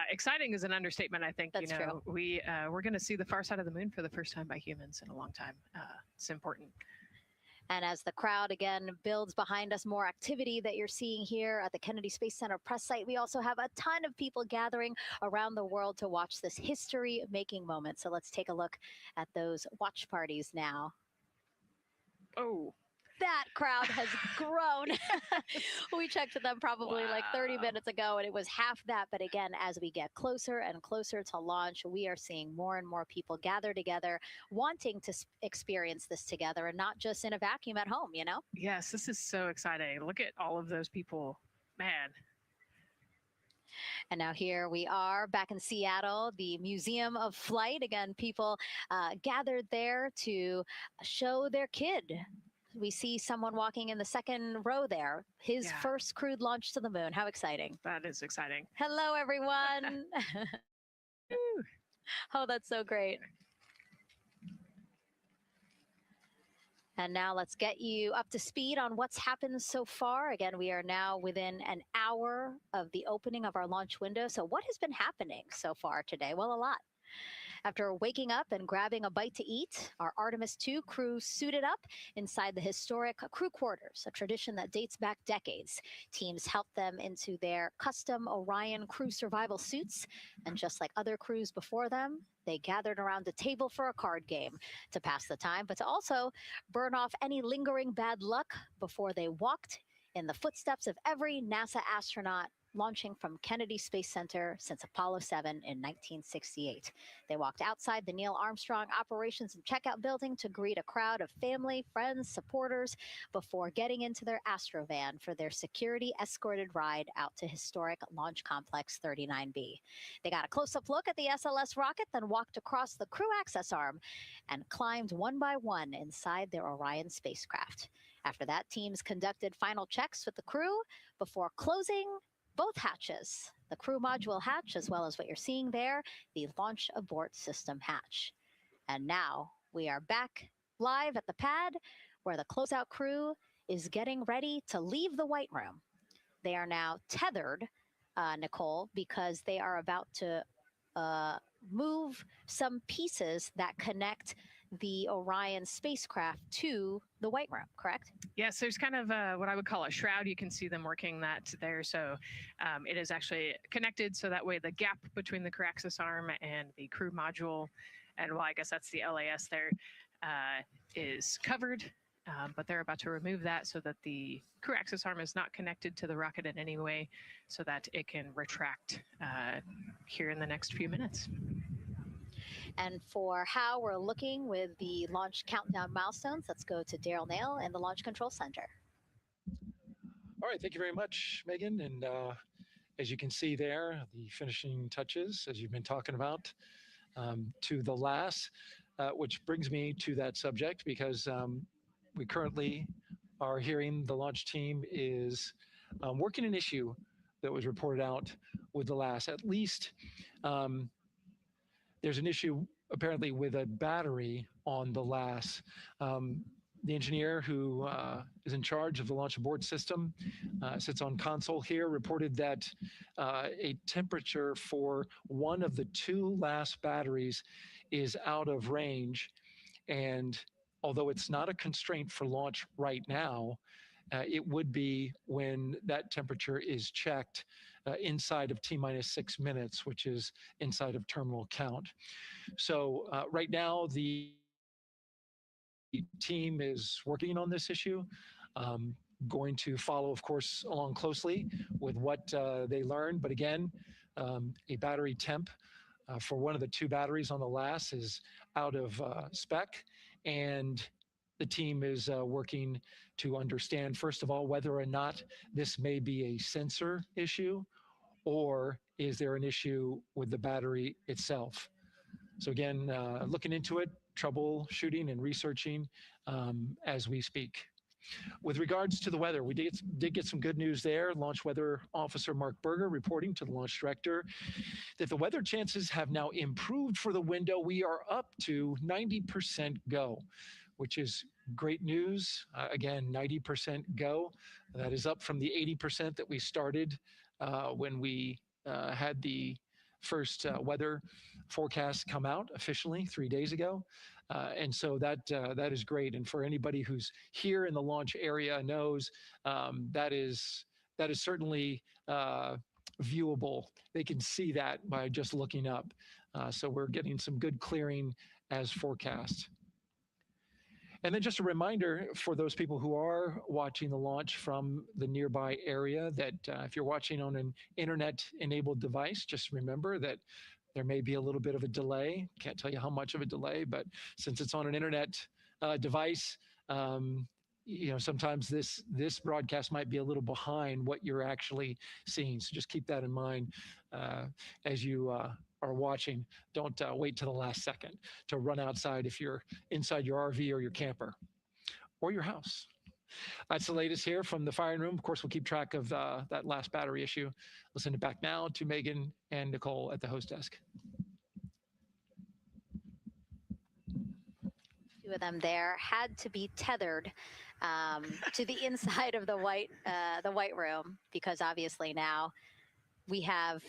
Exciting is an understatement, I think. That's true. We're going to see the far side of the moon for the first time by humans in a long time. It's important. And as the crowd again builds behind us, more activity that you're seeing here at the Kennedy Space Center press site. We also have a ton of people gathering around the world to watch this history-making moment. So let's take a look at those watch parties now. Oh. That crowd has grown. We checked them probably like 30 minutes ago, and it was half that. But again, as we get closer and closer to launch, we are seeing more and more people gather together, wanting to experience this together and not just in a vacuum at home, Yes, this is so exciting. Look at all of those people. Man. And now here we are back in Seattle, the Museum of Flight. Again, people gathered there to show their kid. We see someone walking in the second row there. His first crewed launch to the moon. How exciting. That is exciting. Hello, everyone. Oh, that's so great. And now let's get you up to speed on what's happened so far. Again, we are now within an hour of the opening of our launch window. So what has been happening so far today? Well, a lot. After waking up and grabbing a bite to eat, our Artemis II crew suited up inside the historic crew quarters, a tradition that dates back decades. Teams helped them into their custom Orion crew survival suits, and just like other crews before them, they gathered around a table for a card game to pass the time, but to also burn off any lingering bad luck before they walked in the footsteps of every NASA astronaut launching from Kennedy Space Center since Apollo 7 in 1968. They walked outside the Neil Armstrong Operations and Checkout Building to greet a crowd of family, friends, supporters before getting into their Astrovan for their security-escorted ride out to historic Launch Complex 39B. They got a close-up look at the SLS rocket, then walked across the crew access arm and climbed one by one inside their Orion spacecraft. After that, teams conducted final checks with the crew before closing both hatches, the crew module hatch, as well as what you're seeing there, the launch abort system hatch. And now we are back live at the pad where the closeout crew is getting ready to leave the White Room. They are now tethered, Nicole, because they are about to move some pieces that connect the Orion spacecraft to the White Room, correct? Yes, there's kind of what I would call a shroud. You can see them working that there. So it is actually connected, so that way the gap between the crew access arm and the crew module, and well, I guess that's the LAS there, is covered. but they're about to remove that so that the crew access arm is not connected to the rocket in any way, so that it can retract here in the next few minutes. And for how we're looking with the launch countdown milestones, let's go to Daryl Nail in the Launch Control Center. All right, thank you very much, Megan. And as you can see there, the finishing touches, as you've been talking about, to the LAS, which brings me to that subject, because we currently are hearing the launch team is working an issue that was reported out with the LAS. At least there's an issue apparently with a battery on the LAS. The engineer who is in charge of the launch abort system, sits on console here, reported that a temperature for one of the two LAS batteries is out of range. And although it's not a constraint for launch right now, it would be when that temperature is checked inside of T-minus 6 minutes, which is inside of terminal count. So right now, the team is working on this issue, going to follow, of course, along closely with what they learn. But again, a battery temp for one of the two batteries on the LAS is out of spec, and the team is working to understand, first of all, whether or not this may be a sensor issue, or is there an issue with the battery itself. So again, looking into it, troubleshooting and researching as we speak. With regards to the weather, we did get some good news there. Launch Weather Officer Mark Berger reporting to the launch director that the weather chances have now improved for the window. We are up to 90% go, which is great news. Again, 90% go. That is up from the 80% that we started when we had the first weather forecast come out officially 3 days ago. And so that is great. And for anybody who's here in the launch area knows that is certainly viewable. They can see that by just looking up. So we're getting some good clearing as forecast. And then just a reminder for those people who are watching the launch from the nearby area that if you're watching on an internet-enabled device, just remember that there may be a little bit of a delay. Can't tell you how much of a delay, but since it's on an internet device, sometimes this broadcast might be a little behind what you're actually seeing. So just keep that in mind as you are watching. Don't wait to the last second to run outside if you're inside your RV or your camper or your house. That's the latest here from the firing room. Of course, we'll keep track of that last battery issue. We'll send it back now to Megan and Nicole at the host desk. Two of them there had to be tethered to the inside of the white room, because obviously now we have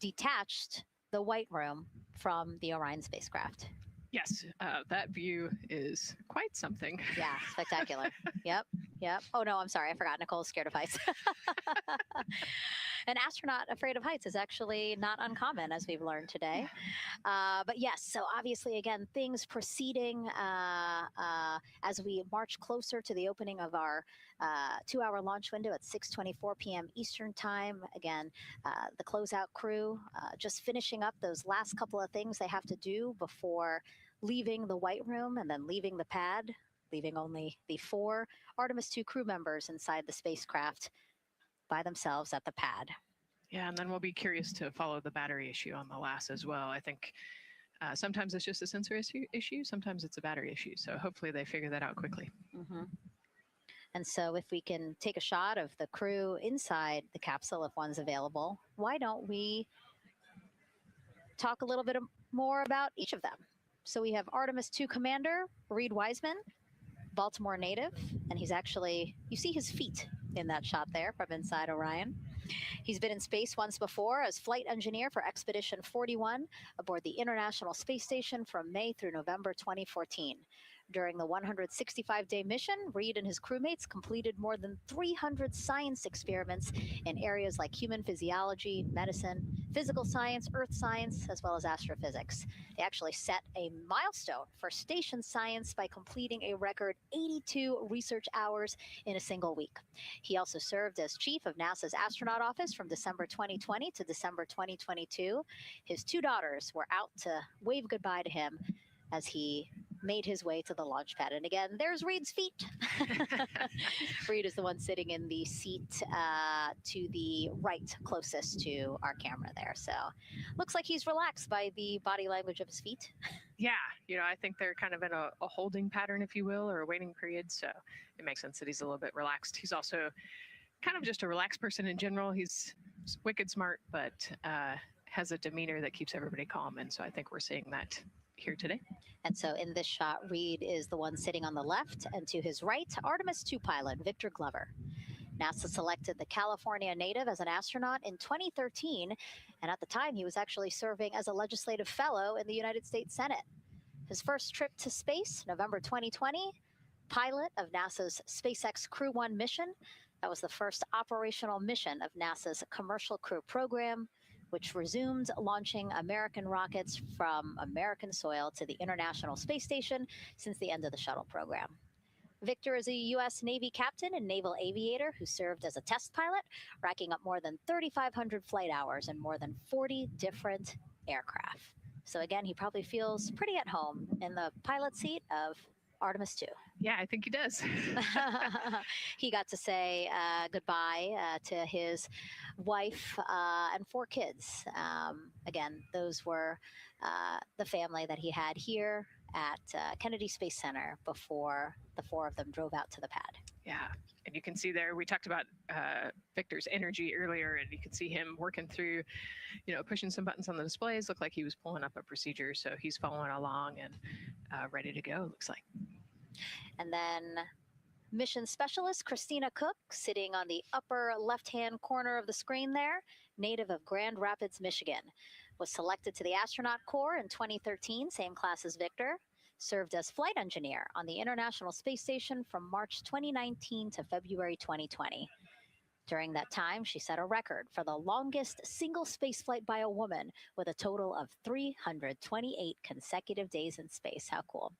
detached the white room from the Orion spacecraft. Yes, that view is quite something. Yeah, spectacular. Yep. Oh, no, I'm sorry. I forgot. Nicole's scared of heights. An astronaut afraid of heights is actually not uncommon, as we've learned today. But yes, so obviously, again, things proceeding as we march closer to the opening of our 2-hour launch window at 6:24 p.m. Eastern Time. Again, the closeout crew just finishing up those last couple of things they have to do before leaving the white room and then leaving the pad, leaving only the 4 Artemis II crew members inside the spacecraft by themselves at the pad. Yeah, and then we'll be curious to follow the battery issue on the LAS as well. I think sometimes it's just a sensor issue, sometimes it's a battery issue. So hopefully they figure that out quickly. Mm-hmm. And so if we can take a shot of the crew inside the capsule, if one's available, why don't we talk a little bit more about each of them? So we have Artemis II Commander Reed Wiseman, Baltimore native, and he's actually, you see his feet in that shot there from inside Orion. He's been in space once before as flight engineer for Expedition 41 aboard the International Space Station from May through November 2014. During the 165-day mission, Reed and his crewmates completed more than 300 science experiments in areas like human physiology, medicine, physical science, earth science, as well as astrophysics. They actually set a milestone for station science by completing a record 82 research hours in a single week. He also served as chief of NASA's astronaut office from December 2020 to December 2022. His two daughters were out to wave goodbye to him as he made his way to the launch pad. And again, there's Reed's feet. Reed is the one sitting in the seat to the right, closest to our camera there. So looks like he's relaxed by the body language of his feet. Yeah, I think they're kind of in a holding pattern, if you will, or a waiting period. So it makes sense that he's a little bit relaxed. He's also kind of just a relaxed person in general. He's wicked smart, but has a demeanor that keeps everybody calm. And so I think we're seeing that here today. And so in this shot, Reed is the one sitting on the left, and to his right, Artemis II pilot Victor Glover. NASA selected the California native as an astronaut in 2013, and at the time he was actually serving as a legislative fellow in the United States Senate. His first trip to space, November 2020, pilot of NASA's SpaceX Crew 1 mission. That was the first operational mission of NASA's Commercial Crew program, which resumed launching American rockets from American soil to the International Space Station since the end of the shuttle program. Victor is a U.S. Navy captain and naval aviator who served as a test pilot, racking up more than 3,500 flight hours in more than 40 different aircraft. So again, he probably feels pretty at home in the pilot seat of Artemis II. Yeah, I think he does. He got to say goodbye to his wife and 4 kids. Again, those were the family that he had here at Kennedy Space Center before the 4 of them drove out to the pad. Yeah, and you can see there, we talked about Victor's energy earlier, and you can see him working through, pushing some buttons on the displays. Looked like he was pulling up a procedure, so he's following along and ready to go, looks like. And then mission specialist Christina Cook, sitting on the upper left-hand corner of the screen there, native of Grand Rapids, Michigan, was selected to the astronaut corps in 2013, same class as Victor, served as flight engineer on the International Space Station from March 2019 to February 2020. During that time, she set a record for the longest single spaceflight by a woman with a total of 328 consecutive days in space. How cool.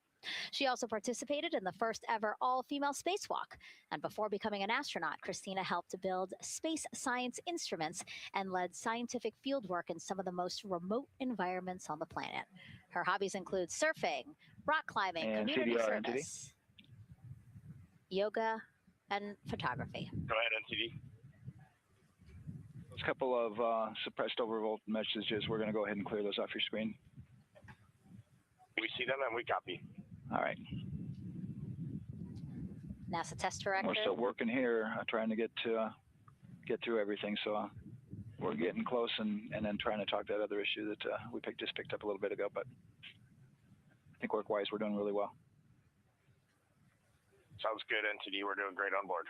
She also participated in the first ever all-female spacewalk. And before becoming an astronaut, Christina helped to build space science instruments and led scientific fieldwork in some of the most remote environments on the planet. Her hobbies include surfing, rock climbing, And community CDR, service, yoga, and photography. Go ahead, NTD. There's a couple of suppressed overvolt messages. We're going to go ahead and clear those off your screen. We see them and we copy. All right. NASA test director. We're still working here, trying to get through everything. So we're getting close, and then trying to talk that other issue that we just picked up a little bit ago. But I think work-wise, we're doing really well. Sounds good, NTD. We're doing great on board.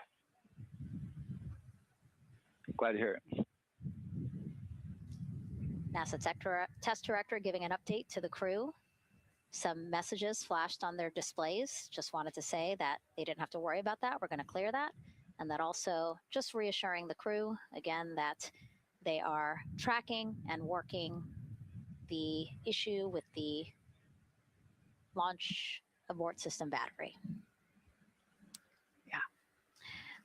Glad to hear it. NASA test director giving an update to the crew. Some messages flashed on their displays. Just wanted to say that they didn't have to worry about that. We're going to clear that. And that also just reassuring the crew, again, that they are tracking and working the issue with the launch abort system battery. Yeah.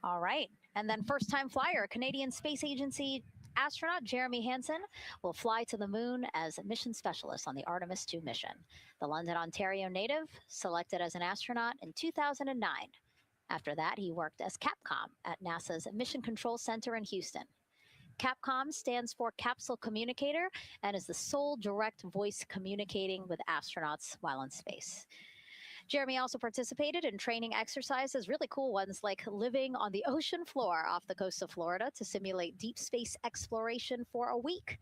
All right. And then first-time flyer, Canadian Space Agency astronaut Jeremy Hansen will fly to the moon as a mission specialist on the Artemis II mission. The London, Ontario native selected as an astronaut in 2009. After that, he worked as Capcom at NASA's Mission Control Center in Houston. Capcom stands for Capsule Communicator and is the sole direct voice communicating with astronauts while in space. Jeremy also participated in training exercises, really cool ones like living on the ocean floor off the coast of Florida to simulate deep space exploration for a week.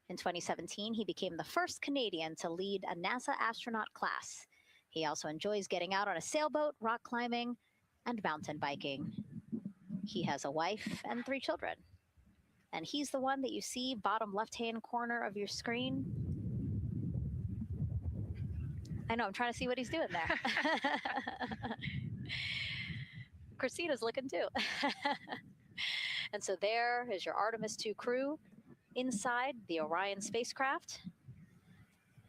In 2017, he became the first Canadian to lead a NASA astronaut class. He also enjoys getting out on a sailboat, rock climbing, and mountain biking. He has a wife and 3 children. And he's the one that you see bottom left-hand corner of your screen. I know, I'm trying to see what he's doing there. Christina's looking too. And so there is your Artemis II crew inside the Orion spacecraft.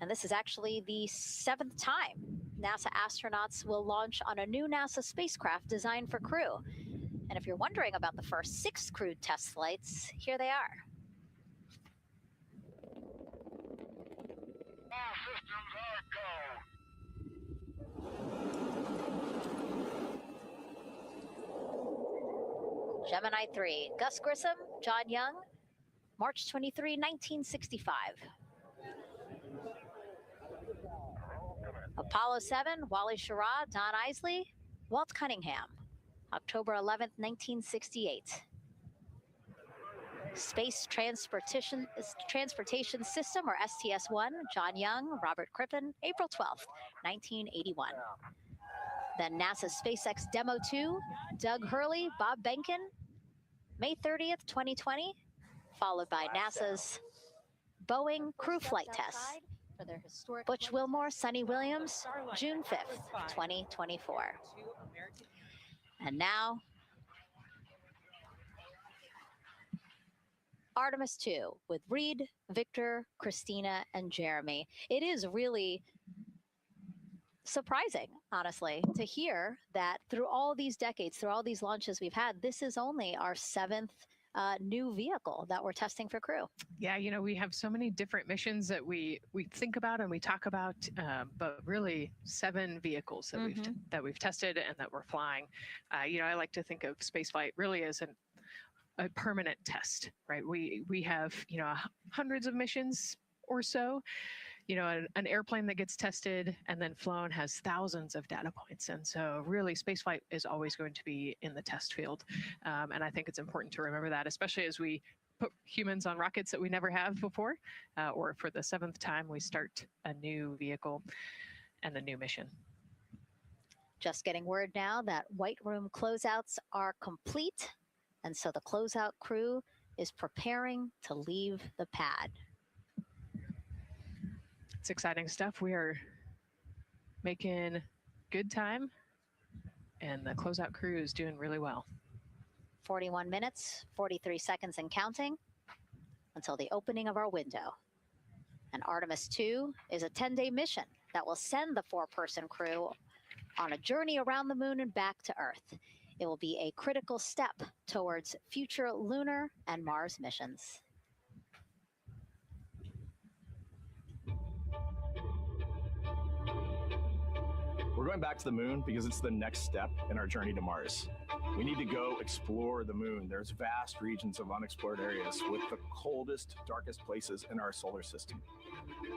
And this is actually the 7th time NASA astronauts will launch on a new NASA spacecraft designed for crew. And if you're wondering about the first 6 crewed test flights, here they are. All systems are go. Gemini 3, Gus Grissom, John Young, March 23, 1965. Apollo 7, Wally Schirra, Don Isley, Walt Cunningham, October 11th, 1968. Space Transportation System, or STS-1, John Young, Robert Crippen, April 12th, 1981. Then NASA's SpaceX Demo 2, Doug Hurley, Bob Behnken, May 30th, 2020, followed by NASA's Boeing crew flight tests. Butch Wilmore, Sonny Williams, June 5th, 2024. And now, Artemis II with Reed, Victor, Christina, and Jeremy. It is really surprising, honestly, to hear that through all these decades, through all these launches we've had, this is only our 7th new vehicle that we're testing for crew. Yeah, you know, we have so many different missions that we think about and we talk about, but really 7 vehicles that we've tested and that we're flying. You know, I like to think of spaceflight really as a permanent test, right? We have, you know, hundreds of missions or so. You know, an airplane that gets tested and then flown has thousands of data points. And so really spaceflight is always going to be in the test field. And I think it's important to remember that, especially as we put humans on rockets that we never have before, or for the 7th time we start a new vehicle and a new mission. Just getting word now that White Room closeouts are complete. And so the closeout crew is preparing to leave the pad. It's exciting stuff. We are making good time, and the closeout crew is doing really well. 41 minutes, 43 seconds and counting until the opening of our window. And Artemis II is a 10-day mission that will send the 4-person crew on a journey around the moon and back to Earth. It will be a critical step towards future lunar and Mars missions. We're going back to the moon because it's the next step in our journey to Mars. We need to go explore the moon. There's vast regions of unexplored areas with the coldest, darkest places in our solar system.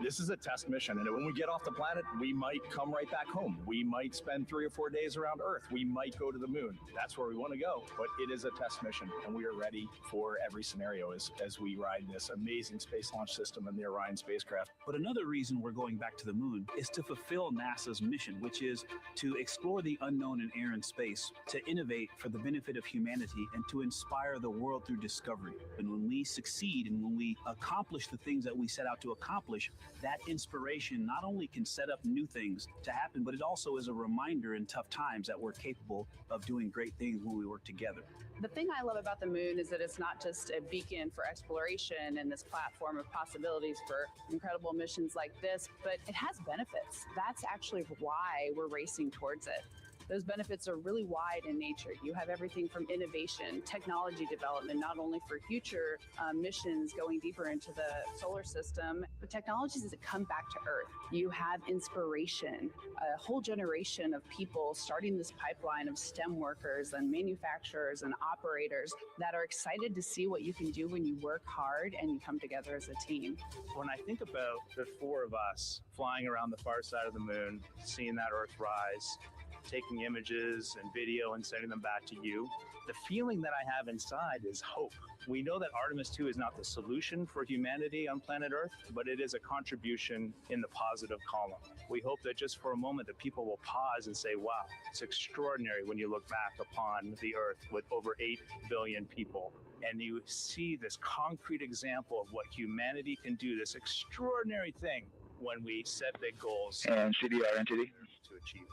This is a test mission, and when we get off the planet, we might come right back home. We might spend 3 or 4 days around Earth. We might go to the moon. That's where we want to go, but it is a test mission, and we are ready for every scenario as we ride this amazing space launch system in the Orion spacecraft. But another reason we're going back to the moon is to fulfill NASA's mission, which is to explore the unknown in air and space, to innovate for the benefit of humanity, and to inspire the world through discovery. And when we succeed and when we accomplish the things that we set out to accomplish, that inspiration not only can set up new things to happen, but it also is a reminder in tough times that we're capable of doing great things when we work together. The thing I love about the moon is that it's not just a beacon for exploration and this platform of possibilities for incredible missions like this, but it has benefits. That's actually why we're racing towards it. Those benefits are really wide in nature. You have everything from innovation, technology development, not only for future missions going deeper into the solar system, but technologies that come back to Earth. You have inspiration, a whole generation of people starting this pipeline of STEM workers and manufacturers and operators that are excited to see what you can do when you work hard and you come together as a team. When I think about the 4 of us flying around the far side of the moon, seeing that Earth rise, taking images and video and sending them back to you, the feeling that I have inside is hope. We know that Artemis II is not the solution for humanity on planet Earth, but it is a contribution in the positive column. We hope that just for a moment that people will pause and say, wow, it's extraordinary when you look back upon the Earth with over 8 billion people, and you see this concrete example of what humanity can do, this extraordinary thing when we set big goals And CDR entity to achieve.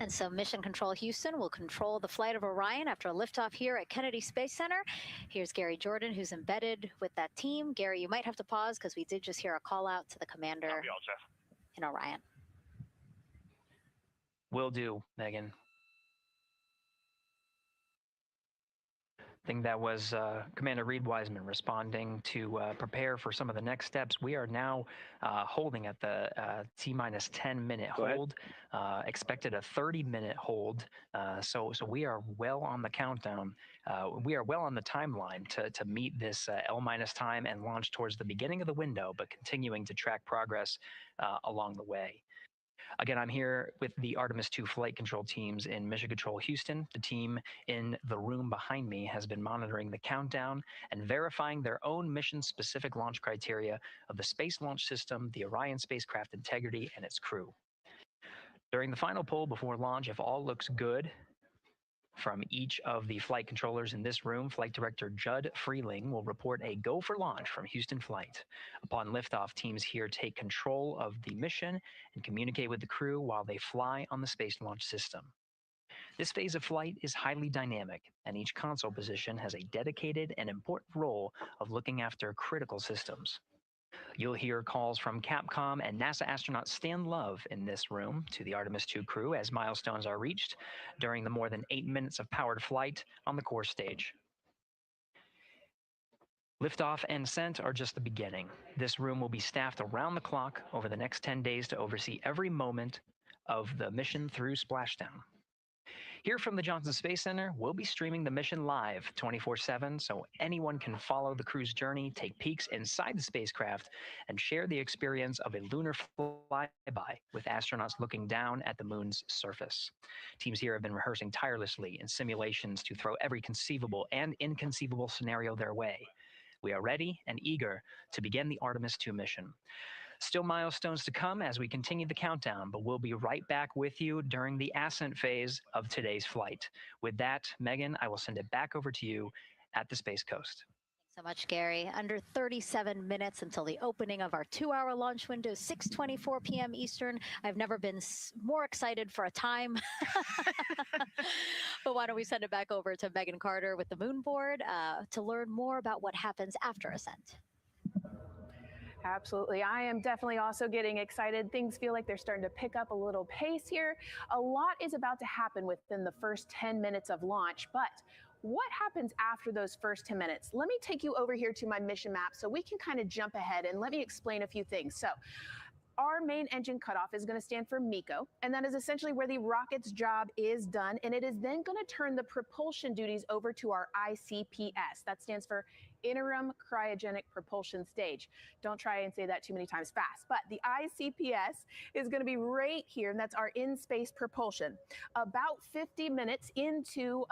And so Mission Control Houston will control the flight of Orion after a liftoff here at Kennedy Space Center. Here's Gary Jordan, who's embedded with that team. Gary, you might have to pause because we did just hear a call out to the commander in Orion. Will do, Megan. I think that was Commander Reed Wiseman responding to prepare for some of the next steps. We are now holding at the T-minus 10-minute hold, expected a 30-minute hold. So we are well on the countdown. We are well on the timeline to meet this L-minus time and launch towards the beginning of the window, but continuing to track progress along the way. Again, I'm here with the Artemis II flight control teams in Mission Control Houston. The team in the room behind me has been monitoring the countdown and verifying their own mission-specific launch criteria of the Space Launch System, the Orion spacecraft integrity, and its crew. During the final poll before launch, if all looks good from each of the flight controllers in this room, Flight Director Judd Freeling will report a go for launch from Houston Flight. Upon liftoff, teams here take control of the mission and communicate with the crew while they fly on the Space Launch System. This phase of flight is highly dynamic, and each console position has a dedicated and important role of looking after critical systems. You'll hear calls from Capcom and NASA astronaut Stan Love in this room to the Artemis II crew as milestones are reached during the more than 8 minutes of powered flight on the core stage. Liftoff and ascent are just the beginning. This room will be staffed around the clock over the next 10 days to oversee every moment of the mission through splashdown. Here from the Johnson Space Center, we'll be streaming the mission live 24/7 so anyone can follow the crew's journey, take peeks inside the spacecraft, and share the experience of a lunar flyby with astronauts looking down at the moon's surface. Teams here have been rehearsing tirelessly in simulations to throw every conceivable and inconceivable scenario their way. We are ready and eager to begin the Artemis II mission. Still milestones to come as we continue the countdown, but we'll be right back with you during the ascent phase of today's flight. With that, Megan, I will send it back over to you at the Space Coast. Thanks so much, Gary. Under 37 minutes until the opening of our 2-hour launch window, 6:24 p.m. Eastern. I've never been more excited for a time. But why don't we send it back over to Megan Carter with the Moon Board to learn more about what happens after ascent. Absolutely. I am definitely also getting excited. Things feel like they're starting to pick up a little pace here. A lot is about to happen within the first 10 minutes of launch, but what happens after those first 10 minutes? Let me take you over here to my mission map so we can kind of jump ahead and let me explain a few things. So our main engine cutoff is going to stand for MECO, and that is essentially where the rocket's job is done, and it is then going to turn the propulsion duties over to our ICPS. That stands for Interim Cryogenic Propulsion Stage. Don't try and say that too many times fast, but the ICPS is going to be right here, and that's our in-space propulsion. About 50 minutes into,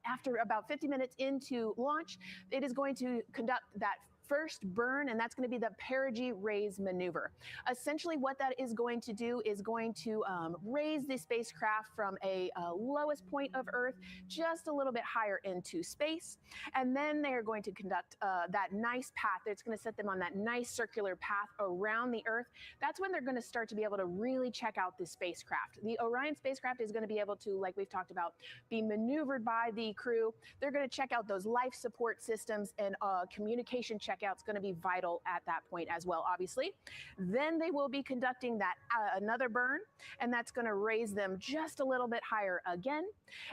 after about 50 minutes into launch, it is going to conduct that first burn, and that's going to be the perigee raise maneuver. Essentially what that is going to do is going to raise the spacecraft from a lowest point of Earth just a little bit higher into space, and then they are going to conduct that nice path. It's going to set them on that nice circular path around the Earth. That's when they're going to start to be able to really check out the spacecraft. The Orion spacecraft is going to be able to, like we've talked about, be maneuvered by the crew. They're going to check out those life support systems, and communication checkout's going to be vital at that point as well, obviously. Then they will be conducting that another burn, and that's going to raise them just a little bit higher again.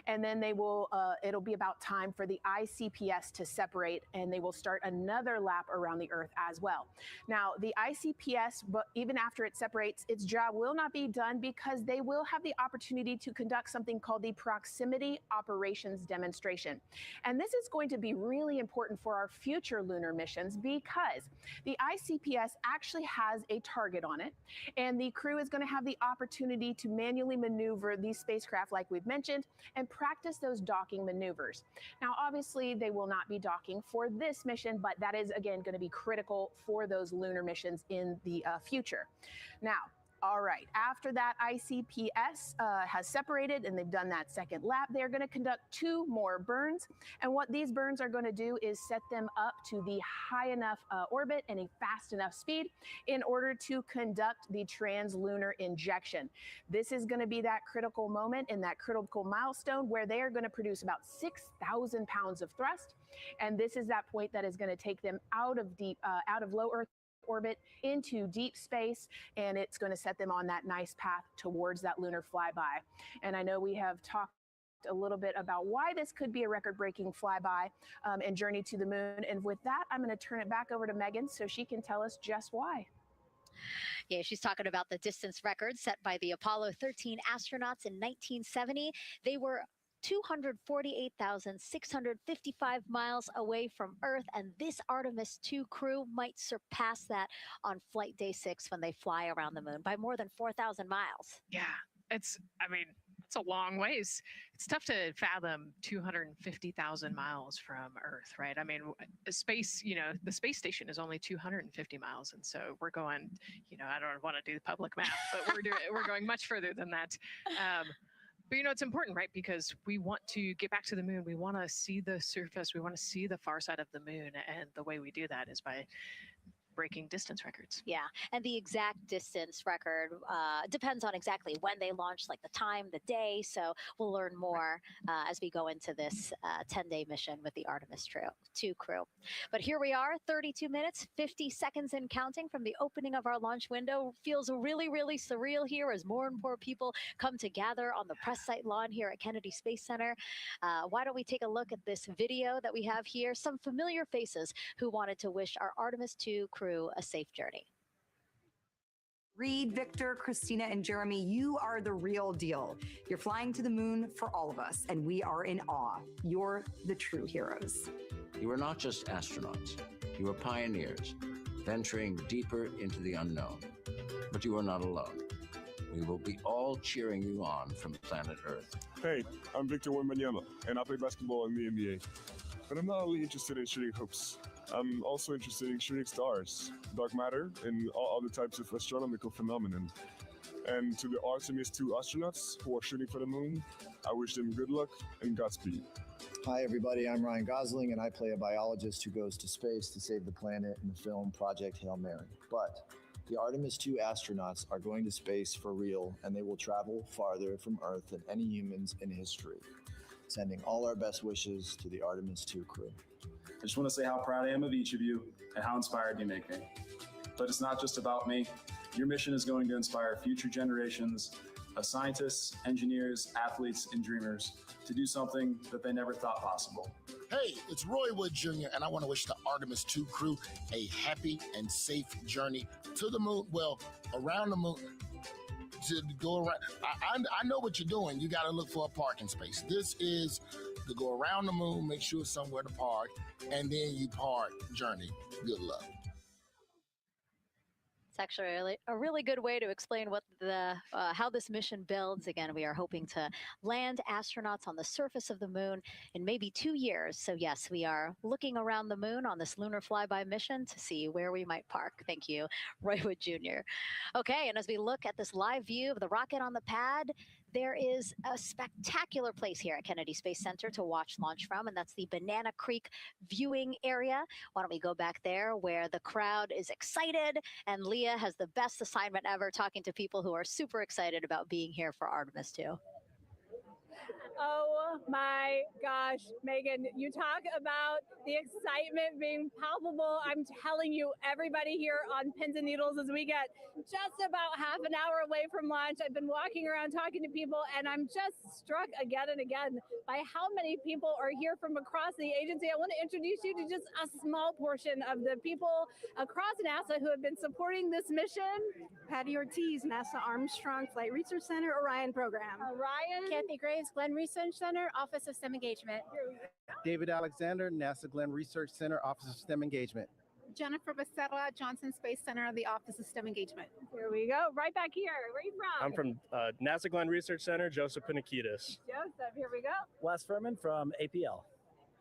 And then they will, it'll be about time for the ICPS to separate, and they will start another lap around the Earth as well. Now, the ICPS, but even after it separates, its job will not be done because they will have the opportunity to conduct something called the Proximity Operations Demonstration. And this is going to be really important for our future lunar missions because the ICPS actually has a target on it, and the crew is going to have the opportunity to manually maneuver these spacecraft like we've mentioned and practice those docking maneuvers. Now, obviously, they will not be docking for this mission, but that is, again, going to be critical for those lunar missions in the future. Now, All right, after that ICPS has separated and they've done that second lap, they're going to conduct 2 more burns. And what these burns are going to do is set them up to the high enough orbit and a fast enough speed in order to conduct the translunar injection. This is going to be that critical moment and that critical milestone where they are going to produce about 6,000 pounds of thrust. And this is that point that is going to take them out of low Earth orbit into deep space, and it's going to set them on that nice path towards that lunar flyby. And I know we have talked a little bit about why this could be a record-breaking flyby and journey to the moon. And with that, I'm going to turn it back over to Megan so she can tell us just why. Yeah, she's talking about the distance record set by the Apollo 13 astronauts in 1970. They were 248,655 miles away from Earth, and this Artemis II crew might surpass that on flight day 6 when they fly around the moon by more than 4,000 miles. Yeah, it's a long ways. It's tough to fathom 250,000 miles from Earth, right? I mean, space, the space station is only 250 miles. And so we're going, I don't want to do the public math, but we're going much further than that. But it's important, right? Because we want to get back to the moon. We want to see the surface. We want to see the far side of the moon. And the way we do that is by breaking distance records. Yeah, and the exact distance record depends on exactly when they launched, like the time, the day. So we'll learn more as we go into this 10-day mission with the Artemis II crew. But here we are, 32 minutes, 50 seconds and counting from the opening of our launch window. Feels really, really surreal here as more and more people come to gather on the press site lawn here at Kennedy Space Center. Why don't we take a look at this video that we have here? Some familiar faces who wanted to wish our Artemis II crew a safe journey. Reed, Victor, Christina, and Jeremy, you are the real deal. You're flying to the moon for all of us, and we are in awe. You're the true heroes. You are not just astronauts. You are pioneers, venturing deeper into the unknown. But you are not alone. We will be all cheering you on from planet Earth. Hey, I'm Victor Wembanyama, and I play basketball in the NBA. But I'm not only interested in shooting hoops. I'm also interested in shooting stars, dark matter, and all other types of astronomical phenomenon. And to the Artemis II astronauts who are shooting for the moon, I wish them good luck and Godspeed. Hi everybody, I'm Ryan Gosling and I play a biologist who goes to space to save the planet in the film Project Hail Mary. But the Artemis II astronauts are going to space for real, and they will travel farther from Earth than any humans in history. Sending all our best wishes to the Artemis II crew. I just want to say how proud I am of each of you and how inspired you make me. But it's not just about me. Your mission is going to inspire future generations of scientists, engineers, athletes, and dreamers to do something that they never thought possible. Hey, it's Roy Wood Jr., and I want to wish the Artemis II crew a happy and safe journey to the moon, well, around the moon. To go around, I know what you're doing. You got to look for a parking space. This is to go around the moon, make sure somewhere to park, and then you park journey. Good luck. It's actually a really good way to explain what how this mission builds. Again, we are hoping to land astronauts on the surface of the moon in maybe 2 years. So yes, we are looking around the moon on this lunar flyby mission to see where we might park. Thank you, Roy Wood Jr. Okay, and as we look at this live view of the rocket on the pad, there is a spectacular place here at Kennedy Space Center to watch launch from, and that's the Banana Creek viewing area. Why don't we go back there where the crowd is excited, and Leah has the best assignment ever talking to people who are super excited about being here for Artemis II. Oh my gosh, Megan, you talk about the excitement being palpable. I'm telling you, everybody here on pins and needles as we get just about half an hour away from launch. I've been walking around talking to people, and I'm just struck again and again by how many people are here from across the agency. I want to introduce you to just a small portion of the people across NASA who have been supporting this mission. Patty Ortiz, NASA Armstrong Flight Research Center, Orion Program. Orion. Kathy Graves, Glenn Research Center, Office of STEM Engagement. David Alexander, NASA Glenn Research Center, Office of STEM Engagement. Jennifer Becerra, Johnson Space Center, the Office of STEM Engagement. Here we go, right back here. Where are you from? I'm from NASA Glenn Research Center, Joseph Panakitis. Joseph, here we go. Wes Furman from APL.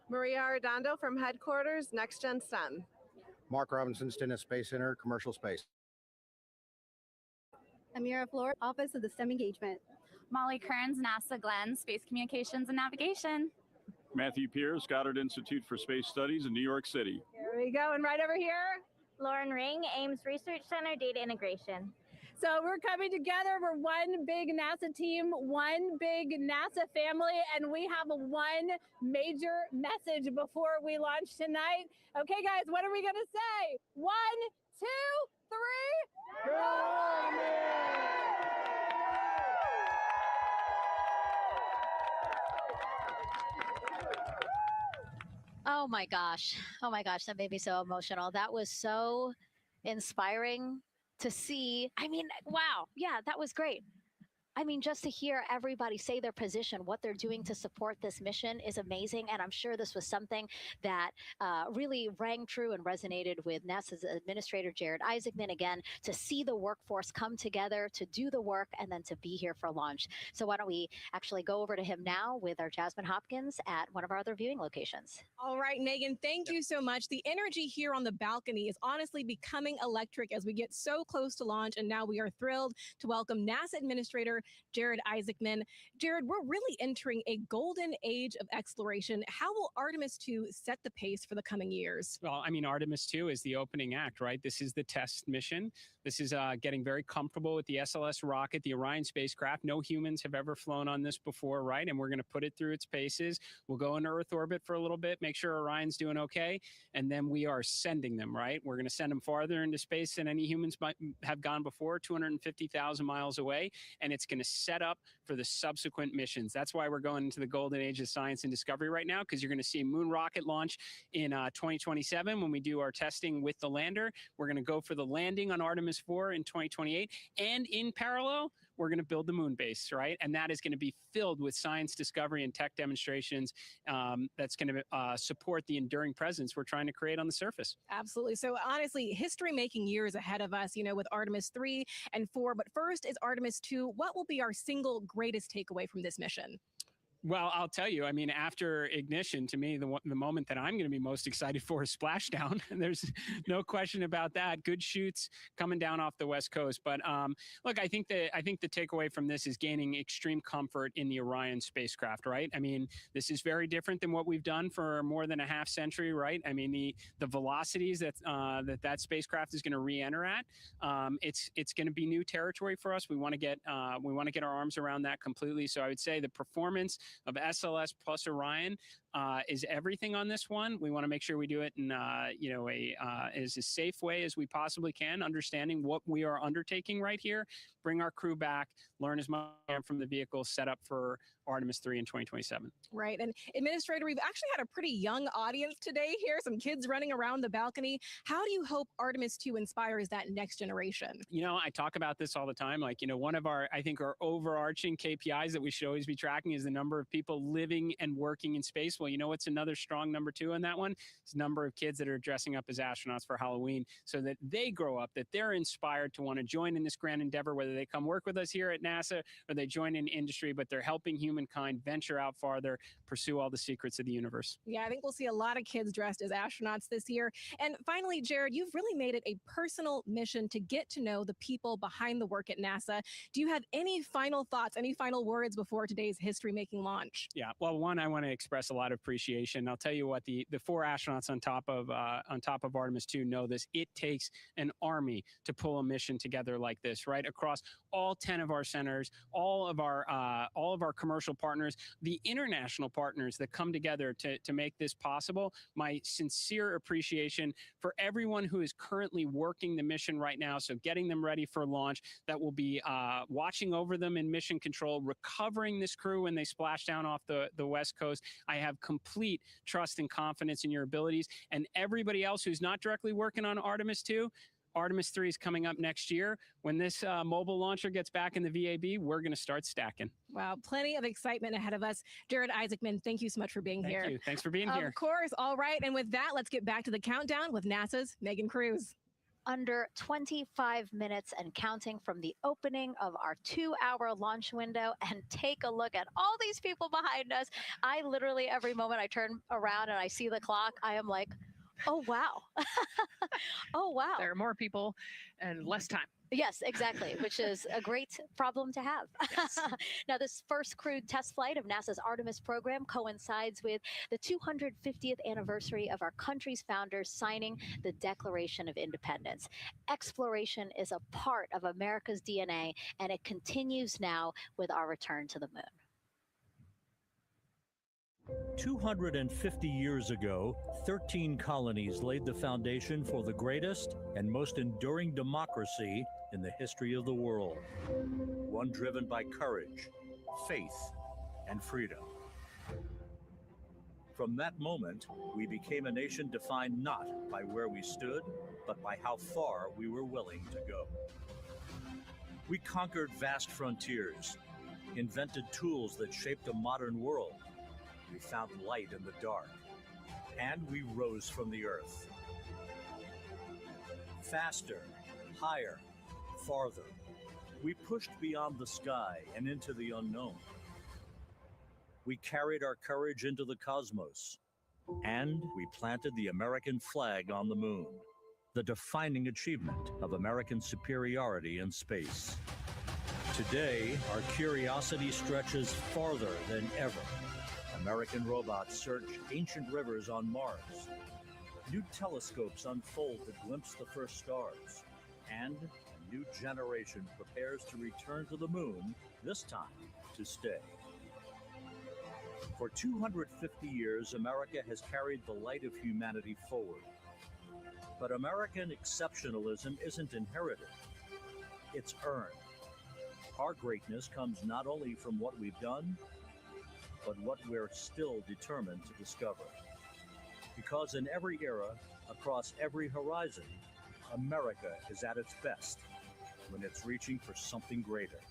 Maria Arredondo from Headquarters, Next Gen STEM. Mark Robinson, Stennis Space Center, Commercial Space. Amira Flores, Office of the STEM Engagement. Molly Kearns, NASA Glenn, Space Communications and Navigation. Matthew Pierce, Goddard Institute for Space Studies in New York City. Here we go, and right over here. Lauren Ring, Ames Research Center, Data Integration. So we're coming together. We're one big NASA team, one big NASA family, and we have one major message before we launch tonight. Okay, guys, what are we going to say? 1, 2, 3. Oh my gosh. Oh my gosh. That made me so emotional. That was so inspiring to see. I mean, wow. Yeah, that was great. I mean, just to hear everybody say their position, what they're doing to support this mission is amazing. And I'm sure this was something that really rang true and resonated with NASA's Administrator, Jared Isaacman, again, to see the workforce come together to do the work and then to be here for launch. So why don't we actually go over to him now with our Jasmine Hopkins at one of our other viewing locations. All right, Megan, thank you so much. The energy here on the balcony is honestly becoming electric as we get so close to launch. And now we are thrilled to welcome NASA Administrator Jared Isaacman. Jared, we're really entering a golden age of exploration. How will Artemis II set the pace for the coming years? Well, I mean, Artemis II is the opening act, right? This is the test mission. This is getting very comfortable with the SLS rocket, the Orion spacecraft. No humans have ever flown on this before, right? And we're going to put it through its paces. We'll go into Earth orbit for a little bit, make sure Orion's doing okay. And then we are sending them, right? We're going to send them farther into space than any humans might have gone before, 250,000 miles away. And it's going to set up for the subsequent missions. That's why we're going into the golden age of science and discovery right now, because you're going to see a moon rocket launch in 2027 when we do our testing with the lander. We're going to go for the landing on Artemis IV in 2028. And in parallel, we're going to build the moon base, right? And that is going to be filled with science discovery and tech demonstrations that's going to support the enduring presence we're trying to create on the surface. Absolutely. So honestly, history-making years ahead of us, you know, with Artemis 3 and 4. But first is Artemis 2. What will be our single greatest takeaway from this mission? Well, I'll tell you, I mean, after ignition, to me, the moment that I'm going to be most excited for is splashdown. There's no question about that. Good shoots coming down off the West Coast. But look, I think the takeaway from this is gaining extreme comfort in the Orion spacecraft, right? I mean, this is very different than what we've done for more than a half century, right? I mean, the velocities that spacecraft is going to re-enter at, it's going to be new territory for us. We want to get our arms around that completely. So I would say the performance of SLS plus Orion is everything on this one. We want to make sure we do it in as a safe way as we possibly can, understanding what we are undertaking right here, bring our crew back, learn as much from the vehicle, set up for Artemis 3 in 2027. Right. And Administrator, we've actually had a pretty young audience today here, some kids running around the balcony. How do you hope Artemis 2 inspires that next generation? You know, I talk about this all the time. Like, you know, one of our overarching KPIs that we should always be tracking is the number of people living and working in space. Well, you know what's another strong number 2 on that one? It's the number of kids that are dressing up as astronauts for Halloween, so that they grow up, that they're inspired to want to join in this grand endeavor, whether they come work with us here at NASA or they join in industry, but they're helping humankind venture out farther, pursue all the secrets of the universe. Yeah, I think we'll see a lot of kids dressed as astronauts this year. And finally, Jared, you've really made it a personal mission to get to know the people behind the work at NASA. Do you have any final thoughts, any final words before today's history-making launch? Yeah, well, one, I want to express a lot of appreciation. I'll tell you what, the 4 astronauts on top of Artemis II know this. It takes an army to pull a mission together like this, right? Across all 10 of our centers, all of our commercial partners, the international partners that come together to make this possible. My sincere appreciation for everyone who is currently working the mission right now. So getting them ready for launch, that will be watching over them in mission control, recovering this crew when they splash down off the West Coast. I have complete trust and confidence in your abilities. And everybody else who's not directly working on Artemis II, Artemis 3 is coming up next year. When this mobile launcher gets back in the VAB, we're going to start stacking. Wow, plenty of excitement ahead of us. Jared Isaacman, thank you so much for being here. Thank you. Thanks for being here. Of course. All right. And with that, let's get back to the countdown with NASA's Megan Cruz. Under 25 minutes and counting from the opening of our 2-hour launch window, and take a look at all these people behind us. I literally, every moment I turn around and I see the clock, I am like, oh, wow. Oh, wow. There are more people and less time. Yes, exactly, which is a great problem to have. Yes. Now, this first crewed test flight of NASA's Artemis program coincides with the 250th anniversary of our country's founders signing the Declaration of Independence. Exploration is a part of America's DNA, and it continues now with our return to the moon. 250 years ago, 13 colonies laid the foundation for the greatest and most enduring democracy in the history of the world. One driven by courage, faith, and freedom. From that moment, we became a nation defined not by where we stood, but by how far we were willing to go. We conquered vast frontiers, invented tools that shaped a modern world. We found light in the dark, and we rose from the earth. Faster, higher, farther. We pushed beyond the sky and into the unknown. We carried our courage into the cosmos, and we planted the American flag on the moon, the defining achievement of American superiority in space. Today, our curiosity stretches farther than ever. American robots search ancient rivers on Mars. New telescopes unfold to glimpse the first stars. And a new generation prepares to return to the moon, this time to stay. For 250 years, America has carried the light of humanity forward. But American exceptionalism isn't inherited, it's earned. Our greatness comes not only from what we've done, but what we're still determined to discover. Because in every era, across every horizon, America is at its best when it's reaching for something greater.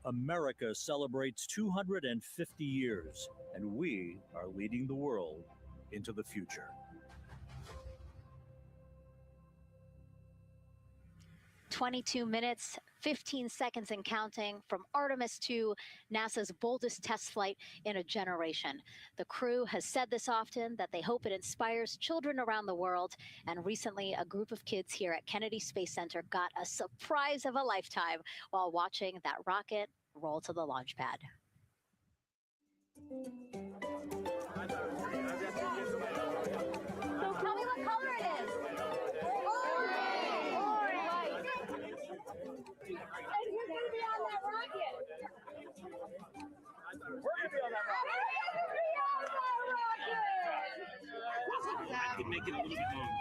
America celebrates 250 years, and we are leading the world into the future. "22 minutes, 15 seconds and counting from Artemis II, NASA's boldest test flight in a generation. The crew has said this often, that they hope it inspires children around the world. And recently, a group of kids here at Kennedy Space Center got a surprise of a lifetime while watching that rocket roll to the launch pad. So tell me what color it is. And you're going to be on that rocket. We're going to be on that rocket. I could make it a little bit longer.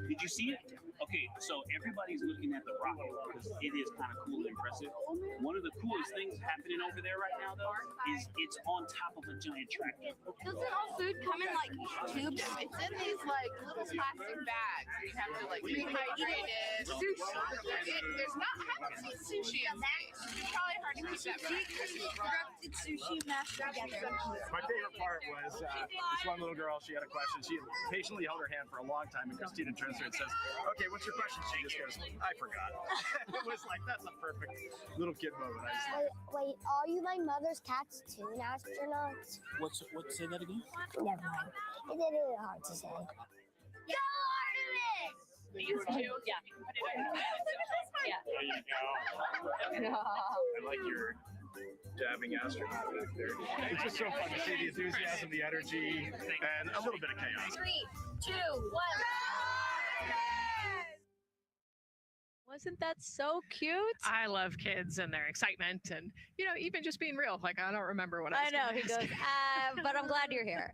Did you see it? Okay, so everybody's looking at the rocket because it is kind of cool and impressive. One of the coolest things happening over there right now, though, is it's on top of a giant tractor. Doesn't all food come in like tubes? It's in these like little plastic bags. You have to like rehydrate it. Sushi. There's not. I haven't seen sushi in space. It's probably hard to keep that fresh. Corrupted sushi mashed together. My favorite part was this one little girl. She had a question. She patiently held her hand for a long time, and Christina turns to her and says, "Okay, what's your question?" She just goes, "I forgot." It was like, that's a perfect little kid moment. Wait, are you my mother's cats too, astronauts? Say that again? Never mind. It's really hard to say. Go Artemis! These two? Yeah. Yeah. There you go. I like your dabbing astronaut back there. It's just so fun to see the enthusiasm, the energy, and a little bit of chaos. 3, 2, 1. Wasn't that so cute? I love kids and their excitement and, you know, even just being real. Like, I don't remember what I was know, gonna he ask. goes, but I'm glad you're here.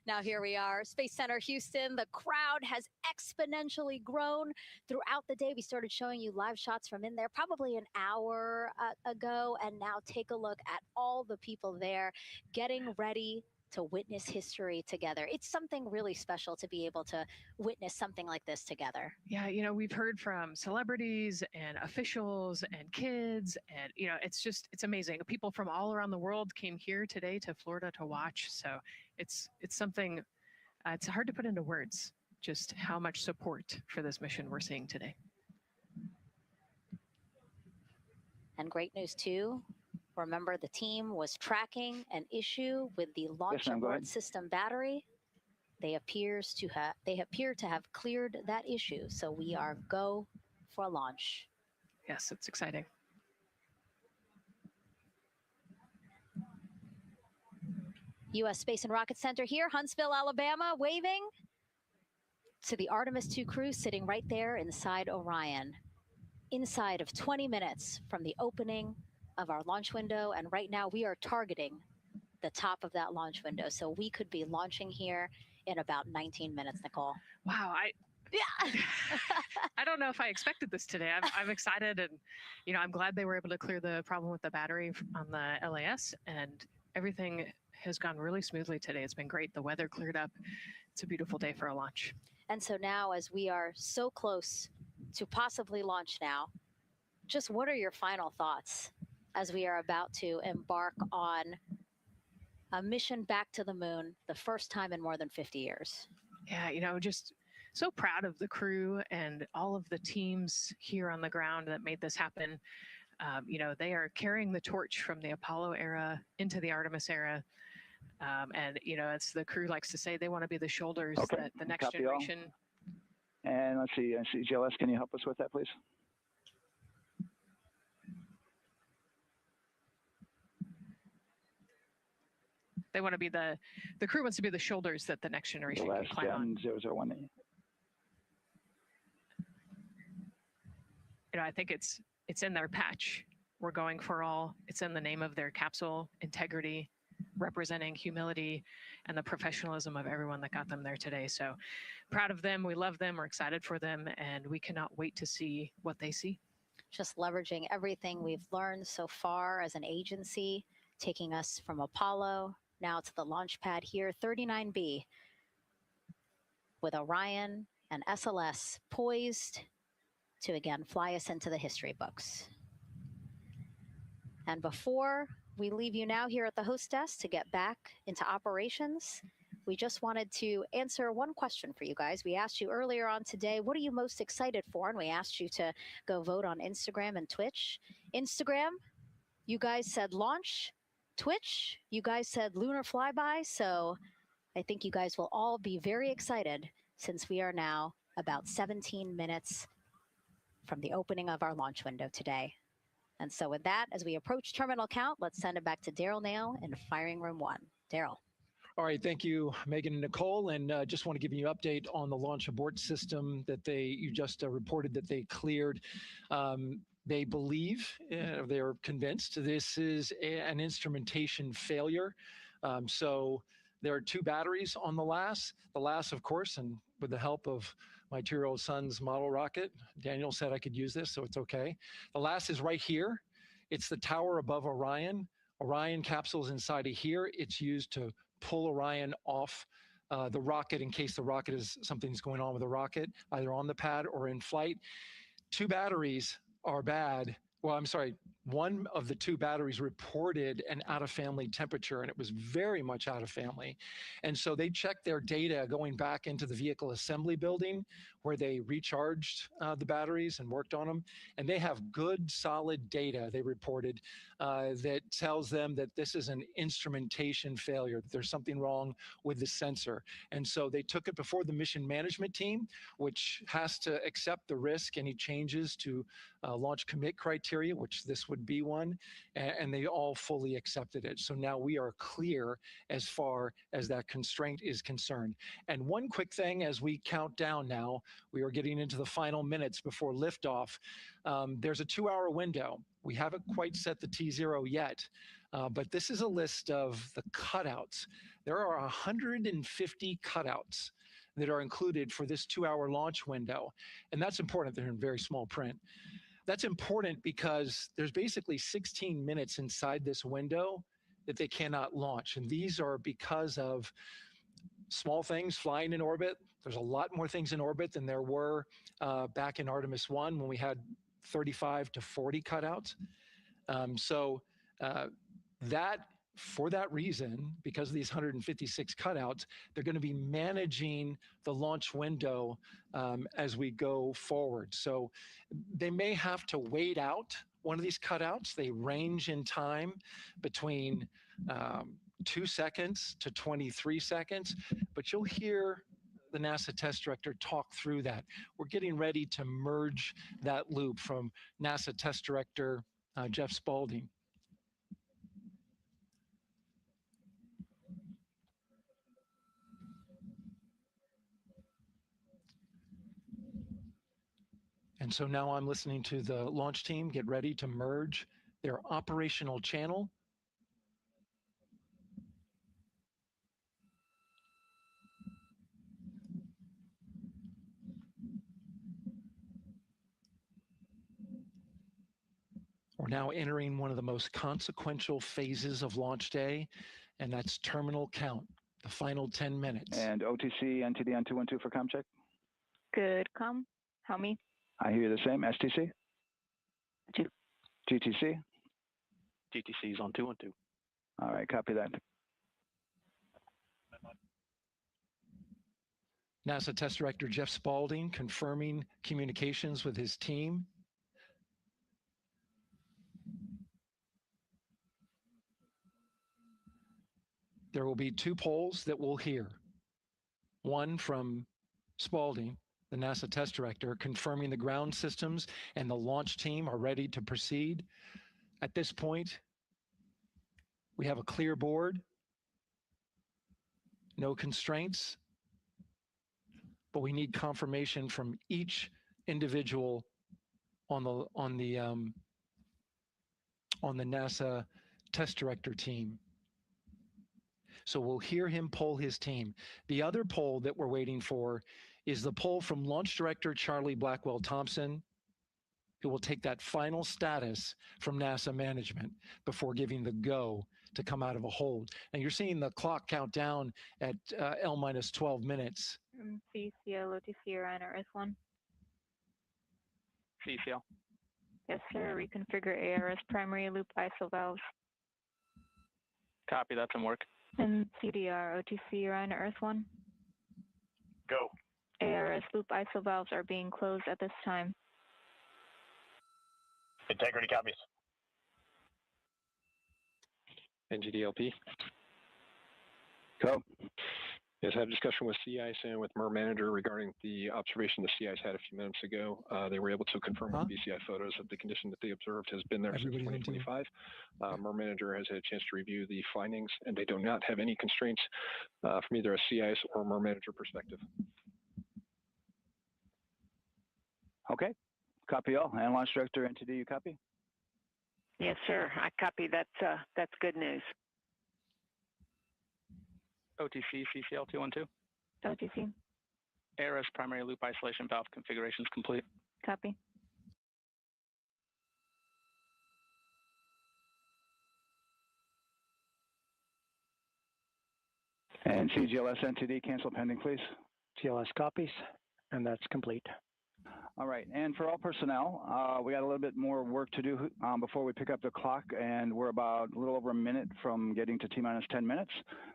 Now, here we are, Space Center Houston. The crowd has exponentially grown throughout the day. We started showing you live shots from in there probably an hour ago. And now take a look at all the people there getting ready to witness history together. It's something really special to be able to witness something like this together. Yeah, you know, we've heard from celebrities and officials and kids, and, you know, it's amazing. People from all around the world came here today to Florida to watch. So it's something, it's hard to put into words, just how much support for this mission we're seeing today. And great news too. Remember, the team was tracking an issue with the launch abort system battery. they appear to have cleared that issue. So we are go for launch. Yes, it's exciting. U.S. Space and Rocket Center here, Huntsville, Alabama, waving to the Artemis II crew sitting right there inside Orion. Inside of 20 minutes from the opening of our launch window. And right now we are targeting the top of that launch window. So we could be launching here in about 19 minutes, Nicole. Wow, I don't know if I expected this today. I'm excited, and I'm glad they were able to clear the problem with the battery on the LAS, and everything has gone really smoothly today. It's been great. The weather cleared up. It's a beautiful day for a launch. And so now, as we are so close to possibly launch now, just what are your final thoughts as we are about to embark on a mission back to the moon, the first time in more than 50 years? Yeah, just so proud of the crew and all of the teams here on the ground that made this happen. They are carrying the torch from the Apollo era into the Artemis era. And, as the crew likes to say, they want to be the shoulders that the next Copy generation. All. And let's see, GLS, can you help us with that, please? They want to be the crew wants to be the shoulders that the next generation can climb on. 001. I think it's in their patch. We're going for all. It's in the name of their capsule: integrity, representing humility, and the professionalism of everyone that got them there today. So proud of them. We love them. We're excited for them, and we cannot wait to see what they see. Just leveraging everything we've learned so far as an agency, taking us from Apollo now to the launch pad here, 39B, with Orion and SLS poised to again fly us into the history books. And before we leave you now here at the host desk to get back into operations, we just wanted to answer one question for you guys. We asked you earlier on today, what are you most excited for? And we asked you to go vote on Instagram and Twitch. Instagram, you guys said launch. Twitch, you guys said lunar flyby. So I think you guys will all be very excited since we are now about 17 minutes from the opening of our launch window today. And so with that, as we approach terminal count, let's send it back to Daryl Nail in firing room 1. Daryl. All right, thank you, Megan and Nicole. And just want to give you an update on the launch abort system that you just reported that they cleared. They believe, they're convinced this is an instrumentation failure. So there are 2 batteries on the LAS. The LAS, of course, and with the help of my 2-year-old son's model rocket, Daniel said I could use this, so it's okay. The LAS is right here. It's the tower above Orion. Orion capsule's inside of here. It's used to pull Orion off the rocket in case something's going on with the rocket, either on the pad or in flight. 2 batteries are bad. Well, I'm sorry, one of the 2 batteries reported an out-of-family temperature, and it was very much out of family. And so they checked their data going back into the vehicle assembly building where they recharged the batteries and worked on them. And they have good, solid data, they reported, that tells them that this is an instrumentation failure, that there's something wrong with the sensor. And so they took it before the mission management team, which has to accept the risk, any changes to launch commit criteria, which this would be one, and they all fully accepted it. So now we are clear as far as that constraint is concerned. And one quick thing as we count down now, we are getting into the final minutes before liftoff. There's a 2-hour window. We haven't quite set the T0 yet, but this is a list of the cutouts. There are 150 cutouts that are included for this 2-hour launch window. And that's important. They're in very small print. That's important because there's basically 16 minutes inside this window that they cannot launch. And these are because of small things flying in orbit. There's a lot more things in orbit than there were back in Artemis I when we had 35 to 40 cutouts. For that reason, because of these 156 cutouts, they're going to be managing the launch window as we go forward. So they may have to wait out one of these cutouts. They range in time between 2 seconds to 23 seconds, but you'll hear the NASA test director talk through that. We're getting ready to merge that loop from NASA test director Jeff Spaulding. And so now I'm listening to the launch team get ready to merge their operational channel. We're now entering one of the most consequential phases of launch day, and that's terminal count, the final 10 minutes. And OTC, NTD on 212 for com check. Good com. How me? I hear the same. STC? 2. GTC? GTC is on 212. All right, copy that. NASA Test Director Jeff Spaulding confirming communications with his team. There will be 2 polls that we'll hear. One from Spaulding, the NASA Test Director, confirming the ground systems and the launch team are ready to proceed. At this point, we have a clear board, no constraints, but we need confirmation from each individual on the NASA Test Director team. So we'll hear him poll his team. The other poll that we're waiting for is the poll from Launch Director Charlie Blackwell Thompson, who will take that final status from NASA management before giving the go to come out of a hold. And you're seeing the clock count down at L-12 minutes. CCL, OTC, Orion, RS1. CCL. Yes, sir. Reconfigure ARS primary loop ISO valves. Copy, that's in work. And CDR, OTC, Orion, RS1. Go. ARS loop ISO valves are being closed at this time. Integrity copies. NGDLP. Go. Yes, I had a discussion with sea ice and with MER manager regarding the observation the sea ice had a few minutes ago. They were able to confirm with BCI photos that the condition that they observed has been there since 2025. MER manager has had a chance to review the findings, and they do not have any constraints from either a sea ice or MER manager perspective. Okay. Copy all. And Launch Director NTD, you copy? Yes, sir. I copy. That's good news. OTC, CCL 212. OTC. ARS primary loop isolation valve configuration is complete. Copy. And CGLS NTD, cancel pending, please. GLS copies, and that's complete. All right, and for all personnel, we got a little bit more work to do before we pick up the clock, and we're about a little over a minute from getting to T-minus 10 minutes,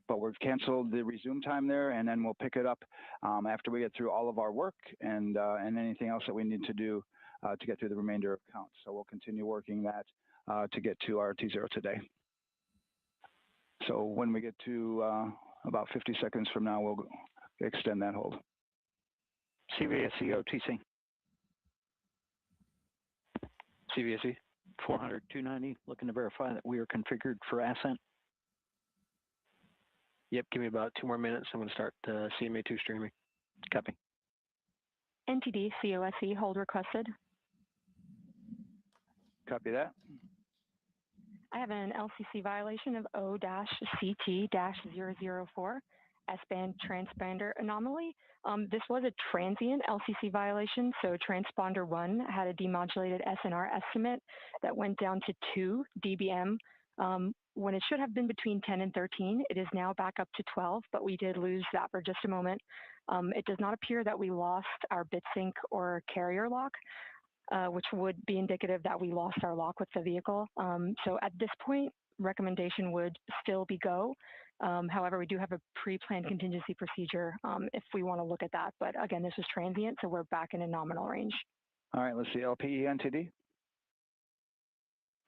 but we've canceled the resume time there, and then we'll pick it up after we get through all of our work and anything else that we need to do to get through the remainder of counts. So we'll continue working that to get to our T0 today. So when we get to about 50 seconds from now, we'll extend that hold. CVSE OTC. CVSE 400-290, looking to verify that we are configured for ascent. Yep, give me about 2 more minutes. I'm going to start CMA2 streaming. Copy. NTD, COSE, hold requested. Copy that. I have an LCC violation of O-CT-004, S-band transponder anomaly. This was a transient LCC violation, so transponder 1 had a demodulated SNR estimate that went down to 2 dBm when it should have been between 10 and 13. It is now back up to 12, but we did lose that for just a moment. It does not appear that we lost our bit sync or carrier lock, which would be indicative that we lost our lock with the vehicle. So at this point, recommendation would still be go. However, we do have a pre-planned contingency procedure if we want to look at that. But again, this is transient, so we're back in a nominal range. All right, let's see, LPE NTD.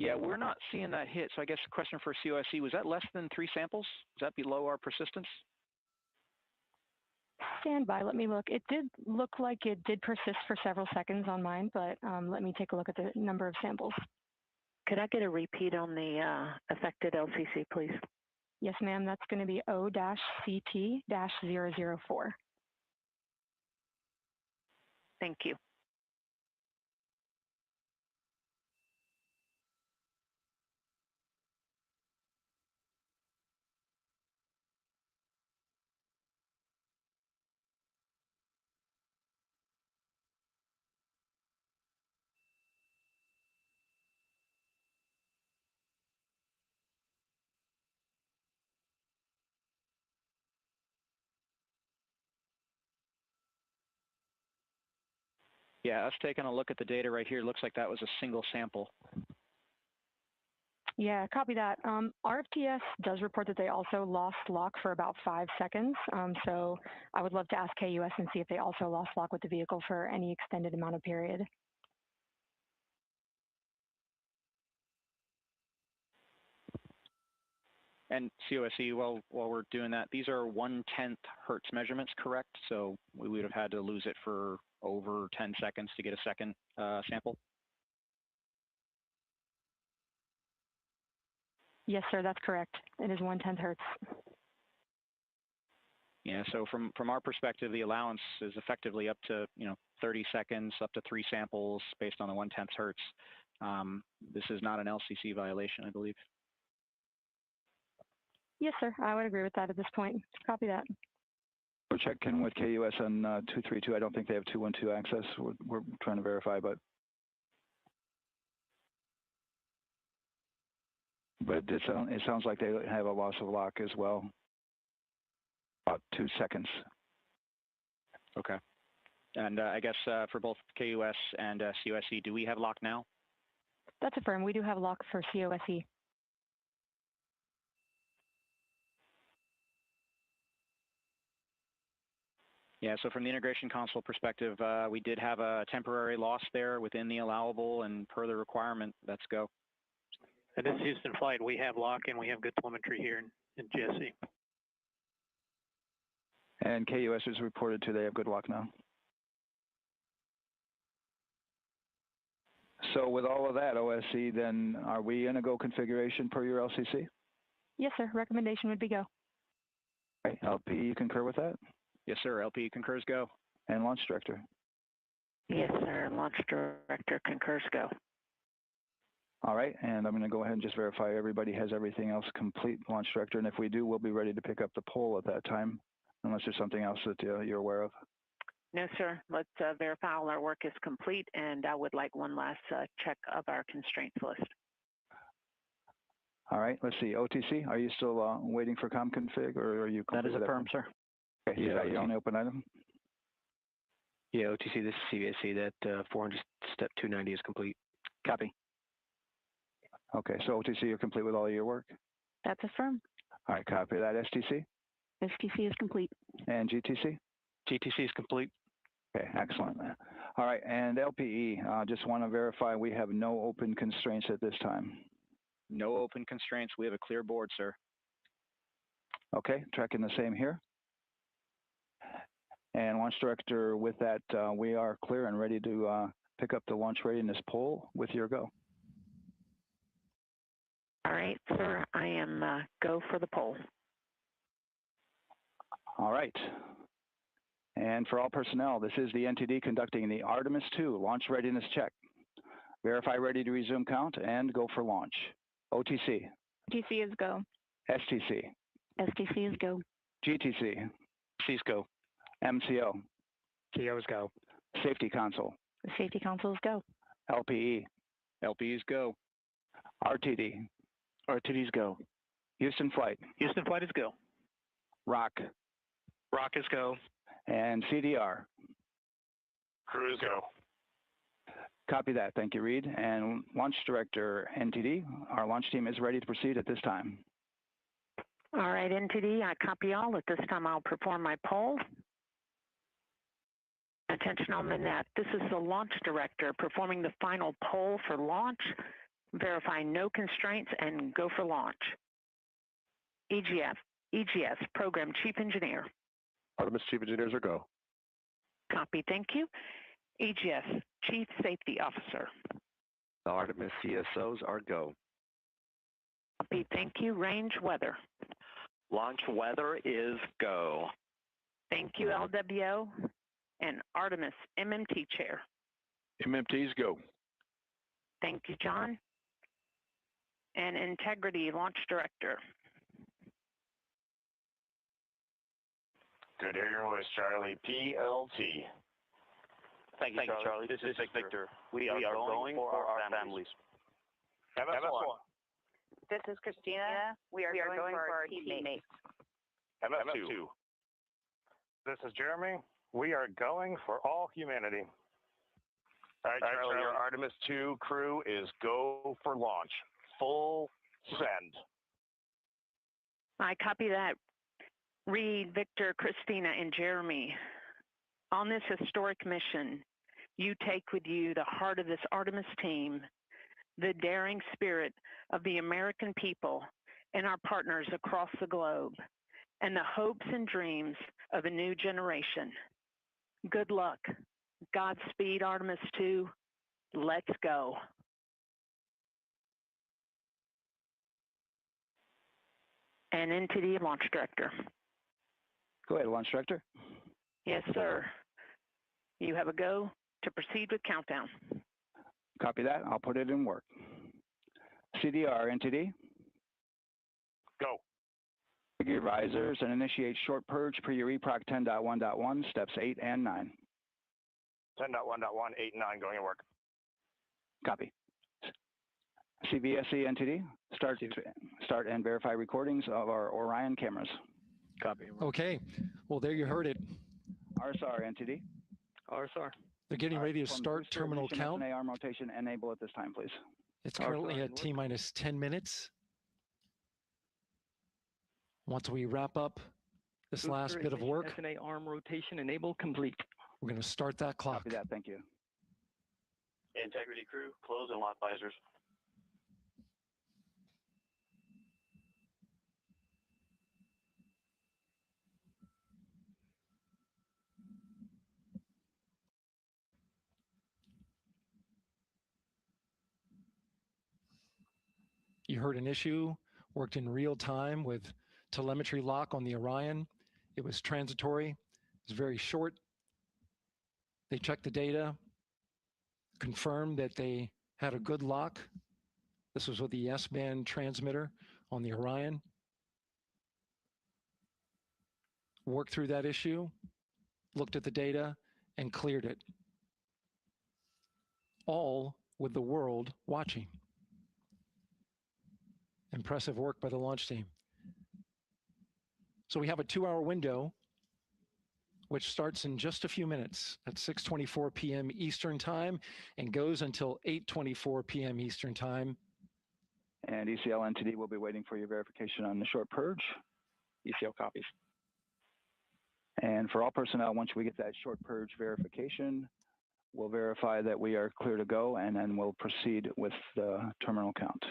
Yeah, we're not seeing that hit. So I guess the question for COSE, was that less than 3 samples? Is that below our persistence? Stand by, let me look. It did look like it did persist for several seconds on mine, but let me take a look at the number of samples. Could I get a repeat on the affected LCC, please? Yes, ma'am, that's going to be O-CT-004. Thank you. Yeah, us taking a look at the data right here, looks like that was a single sample. Yeah, copy that. RFTS does report that they also lost lock for about 5 seconds. So I would love to ask KUS and see if they also lost lock with the vehicle for any extended amount of period. And COSE, while we're doing that, these are 1/10 hertz measurements, correct? So we would have had to lose it for over 10 seconds to get a second sample? Yes, sir, that's correct. It is 1/10 hertz. Yeah, so from our perspective, the allowance is effectively up to 30 seconds, up to 3 samples based on the 1/10 hertz. This is not an LCC violation, I believe. Yes, sir, I would agree with that at this point. Copy that. We're checking with KUS on 232. I don't think they have 212 access. We're trying to verify, but it sounds like they have a loss of lock as well. About 2 seconds. Okay. And I guess for both KUS and COSE, do we have lock now? That's affirmed. We do have lock for COSE. Yeah, so from the integration console perspective, we did have a temporary loss there within the allowable, and per the requirement, let's go. And this is Houston Flight. We have lock and we have good telemetry here in GSE. And KUS is reported to they have good lock now. So with all of that, OSC, then are we in a go configuration per your LCC? Yes, sir. Recommendation would be go. Okay. LP, you concur with that? Yes, sir. LP concurs go. And launch director? Yes, sir. Launch director concurs go. All right, and I'm going to go ahead and just verify everybody has everything else complete, launch director, and if we do, we'll be ready to pick up the poll at that time, unless there's something else that you're aware of. No, sir. Let's verify all our work is complete, and I would like one last check of our constraints list. All right, let's see. OTC, are you still waiting for ComConfig, or are you? That is affirmed, sir. Okay, yeah, you only open item? Yeah, OTC, this is CVSC. That 400 step 290 is complete. Copy. Okay, so OTC, you're complete with all of your work? That's affirmed. All right, copy that. STC? STC is complete. And GTC? GTC is complete. Okay, excellent. All right, and LPE, just want to verify we have no open constraints at this time. No open constraints. We have a clear board, sir. Okay, tracking the same here. And launch director, with that, we are clear and ready to pick up the launch readiness poll with your go. All right, sir, I am go for the poll. All right. And for all personnel, this is the NTD conducting the Artemis II launch readiness check. Verify ready to resume count and go for launch. OTC. OTC is go. STC. STC is go. GTC. C's go. MCO. KO's go. Safety console. The safety console is go. LPE. LPE's go. RTD. RTD's go. Houston Flight. Houston Flight is go. ROC. ROC is go. And CDR. Crew is go. Copy that. Thank you, Reed. And launch director, NTD, our launch team is ready to proceed at this time. All right, NTD, I copy all. At this time, I'll perform my poll. Attention on the net. This is the launch director performing the final poll for launch. Verify no constraints and go for launch. EGS, Program Chief Engineer. Artemis Chief Engineers are go. Copy, thank you. EGS, Chief Safety Officer. The Artemis CSOs are go. Copy, thank you. Range Weather. Launch weather is go. Thank you, LWO. And Artemis MMT Chair. MMTs go. Thank you, John. And Integrity Launch Director. Good to hear your voice, Charlie. PLT. Thank you, Charlie. This is Victor. We are going for our families. MS1. This is Christina. We are going for our teammates. MS2. This is Jeremy. We are going for all humanity. All right, Charlie, your Artemis II crew is go for launch. Full send. I copy that. Reed, Victor, Christina, and Jeremy. On this historic mission, you take with you the heart of this Artemis team, the daring spirit of the American people and our partners across the globe, and the hopes and dreams of a new generation. Good luck. Godspeed, Artemis II. Let's go. And into the launch director. Go ahead, Launch Director. Yes, sir. You have a go to proceed with countdown. Copy that. I'll put it in work. CDR NTD. Go. Your risers and initiate short purge per your EPROC 10.1.1, steps 8 and 9. 10.1.1, 8 and 9 going to work. Copy. CVSE NTD. Start and verify recordings of our Orion cameras. Copy. Okay. Well, there you heard it. RSR NTD. RSR. They're getting ready to start terminal count. SNA arm rotation enable at this time, please. It's currently at T-minus 10 minutes. Once we wrap up this last bit of work, SNA arm rotation enable complete. We're going to start that clock. Copy that. Thank you. Integrity crew, close and lock visors. You heard an issue, worked in real time with telemetry lock on the Orion. It was transitory. It was very short. They checked the data, confirmed that they had a good lock. This was with the S-band transmitter on the Orion. Worked through that issue, looked at the data, and cleared it. All with the world watching. Impressive work by the launch team. So we have a 2-hour window, which starts in just a few minutes at 6:24 p.m. Eastern Time and goes until 8:24 p.m. Eastern Time. And ECL NTD will be waiting for your verification on the short purge. ECL copies. And for all personnel, once we get that short purge verification, we'll verify that we are clear to go, and then we'll proceed with the terminal count.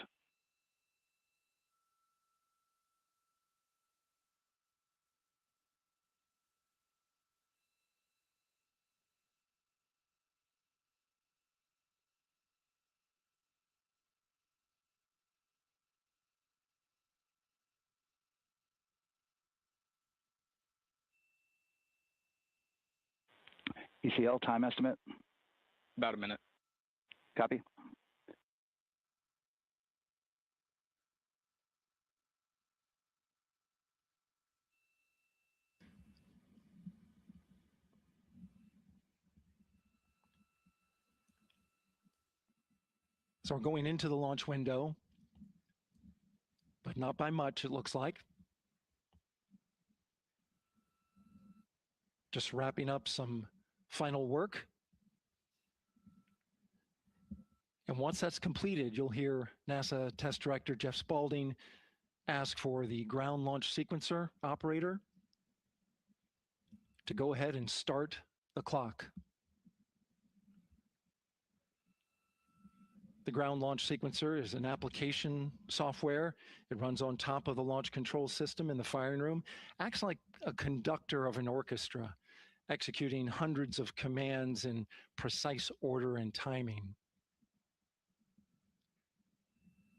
ECL time estimate? About a minute. Copy. So we're going into the launch window, but not by much, it looks like. Just wrapping up some final work. And once that's completed, you'll hear NASA Test Director Jeff Spaulding ask for the ground launch sequencer operator to go ahead and start the clock. The ground launch sequencer is an application software. It runs on top of the launch control system in the firing room, acts like a conductor of an orchestra, executing hundreds of commands in precise order and timing.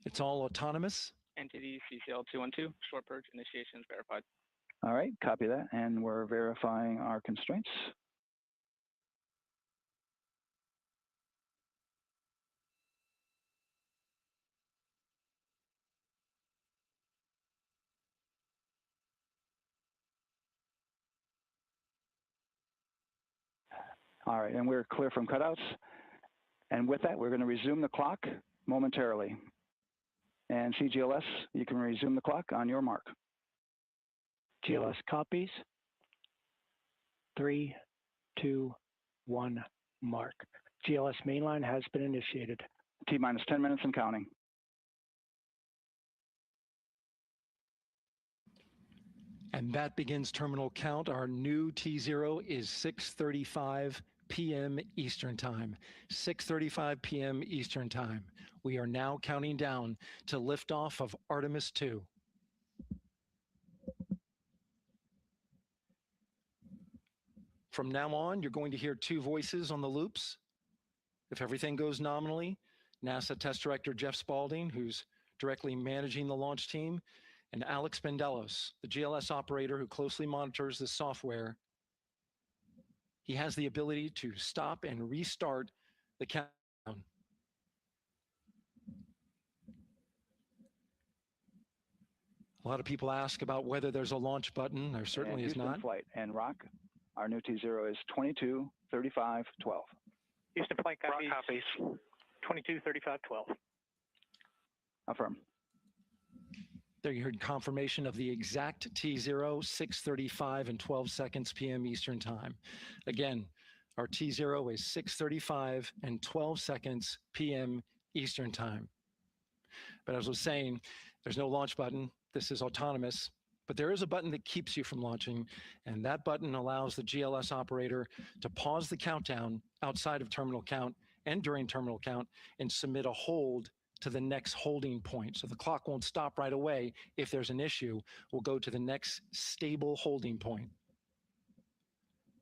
It's all autonomous. Entity CCL 212, short purge initiations verified. All right, copy that, and we're verifying our constraints. All right, and we're clear from cutouts. And with that, we're going to resume the clock momentarily. And CGLS, you can resume the clock on your mark. GLS copies. 3, 2, 1, mark. GLS mainline has been initiated. T-minus 10 minutes and counting. And that begins terminal count. Our new T0 is 6:35 p.m. Eastern Time. 6:35 p.m. Eastern Time. We are now counting down to liftoff of Artemis II. From now on, you're going to hear two voices on the loops. If everything goes nominally, NASA Test Director Jeff Spaulding, who's directly managing the launch team, and Alex Bendelos, the GLS operator who closely monitors the software. He has the ability to stop and restart the countdown. A lot of people ask about whether there's a launch button. There certainly is not. Flight and rock, our new T0 is 22, 35, 12. Houston flight copies. 22, 35, 12. Affirm. There you heard confirmation of the exact T0, 6:35 and 12 seconds p.m. Eastern Time. Again, our T0 is 6:35 and 12 seconds p.m. Eastern Time. But as I was saying, there's no launch button. This is autonomous. But there is a button that keeps you from launching, and that button allows the GLS operator to pause the countdown outside of terminal count and during terminal count and submit a hold to the next holding point. So the clock won't stop right away. If there's an issue, we'll go to the next stable holding point.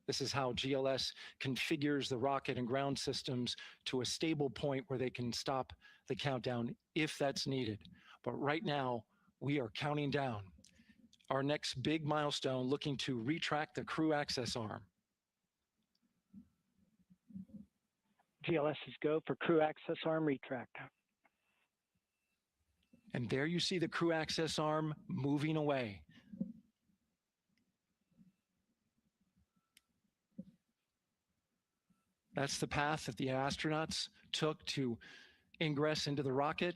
This is how GLS configures the rocket and ground systems to a stable point where they can stop the countdown if that's needed. But right now, we are counting down. Our next big milestone, looking to retract the crew access arm. GLS is go for crew access arm retract. And there you see the crew access arm moving away. That's the path that the astronauts took to ingress into the rocket.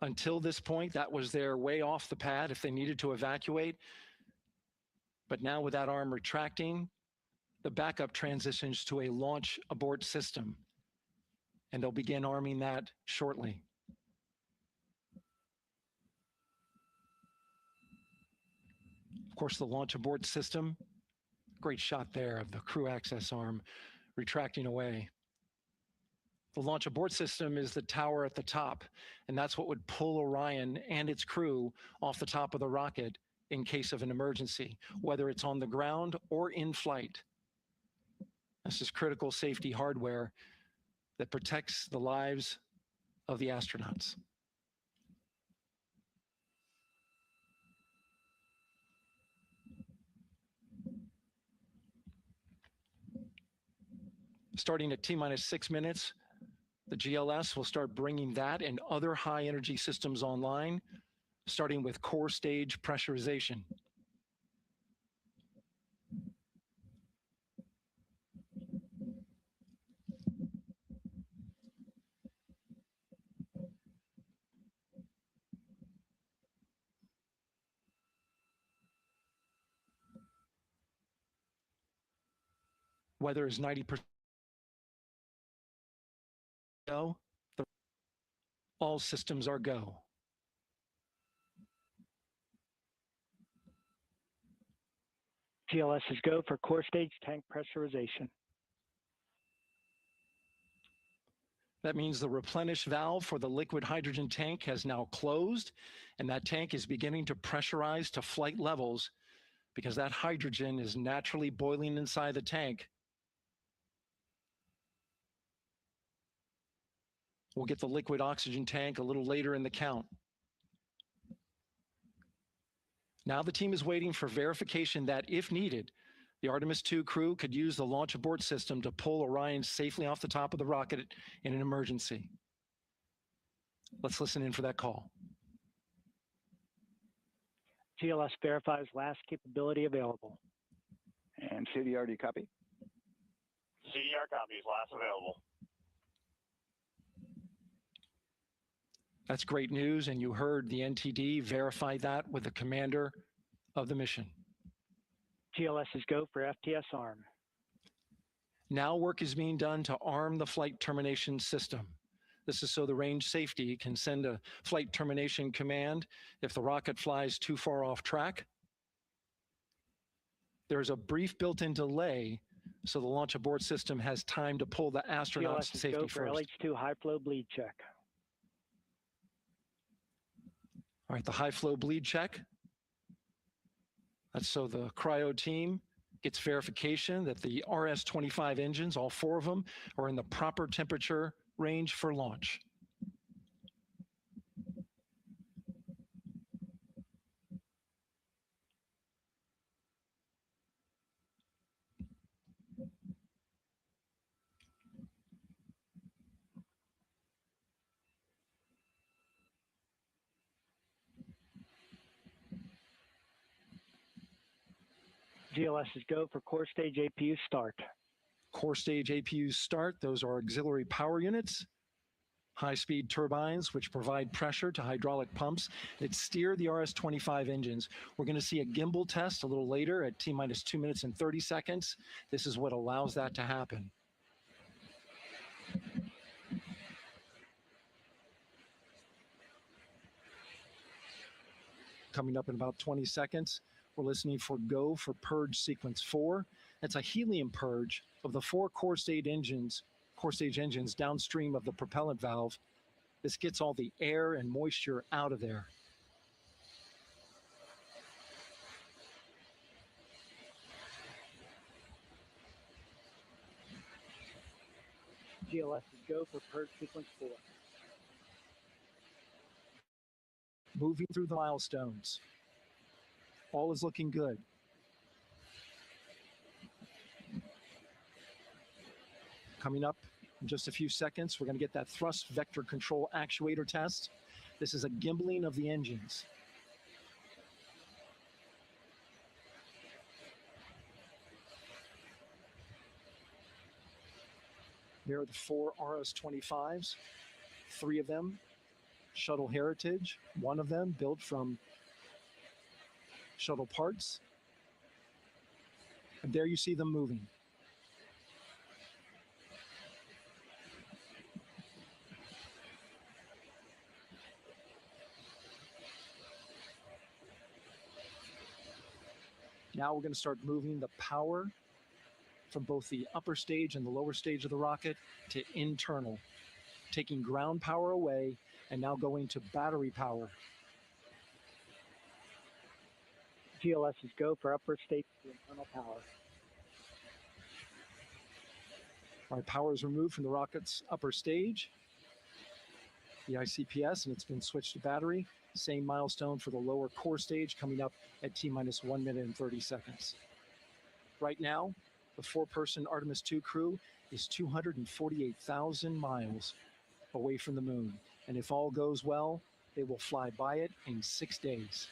Until this point, that was their way off the pad if they needed to evacuate. But now with that arm retracting, the backup transitions to a launch abort system, and they'll begin arming that shortly. Of course, the launch abort system, great shot there of the crew access arm retracting away. The launch abort system is the tower at the top, and that's what would pull Orion and its crew off the top of the rocket in case of an emergency, whether it's on the ground or in flight. This is critical safety hardware that protects the lives of the astronauts. Starting at T-minus 6 minutes, the GLS will start bringing that and other high energy systems online, starting with core stage pressurization. Weather is 90% go. All systems are go. GLS is go for core stage tank pressurization. That means the replenish valve for the liquid hydrogen tank has now closed, and that tank is beginning to pressurize to flight levels because that hydrogen is naturally boiling inside the tank. We'll get the liquid oxygen tank a little later in the count. Now the team is waiting for verification that, if needed, the Artemis II crew could use the launch abort system to pull Orion safely off the top of the rocket in an emergency. Let's listen in for that call. GLS verifies last capability available. And CDR, do you copy? CDR copies, last available. That's great news, and you heard the NTD verify that with the commander of the mission. GLS is go for FTS arm. Now work is being done to arm the flight termination system. This is so the range safety can send a flight termination command if the rocket flies too far off track. There's a brief built-in delay, so the launch abort system has time to pull the astronauts to safety first. GLS is go for LH2 high flow bleed check. All right, the high flow bleed check. That's so the cryo team gets verification that the RS-25 engines, all 4 of them, are in the proper temperature range for launch. GLS is go for core stage APU start. Core stage APUs start. Those are auxiliary power units, high-speed turbines, which provide pressure to hydraulic pumps that steer the RS-25 engines. We're going to see a gimbal test a little later at T-minus 2 minutes and 30 seconds. This is what allows that to happen. Coming up in about 20 seconds. We're listening for go for purge sequence 4. That's a helium purge of the 4 core stage engines downstream of the propellant valve. This gets all the air and moisture out of there. GLS is go for purge sequence 4. Moving through the milestones. All is looking good. Coming up in just a few seconds, we're going to get that thrust vector control actuator test. This is a gimbaling of the engines. There are the 4 RS-25s, 3 of them shuttle heritage, 1 of them built from shuttle parts. And there you see them moving. Now we're going to start moving the power from both the upper stage and the lower stage of the rocket to internal, taking ground power away and now going to battery power. GLS is go for upper stage to internal power. All right, power is removed from the rocket's upper stage, the ICPS, and it's been switched to battery. Same milestone for the lower core stage coming up at T-minus 1 minute and 30 seconds. Right now, the 4-person Artemis II crew is 248,000 miles away from the moon. And if all goes well, they will fly by it in 6 days.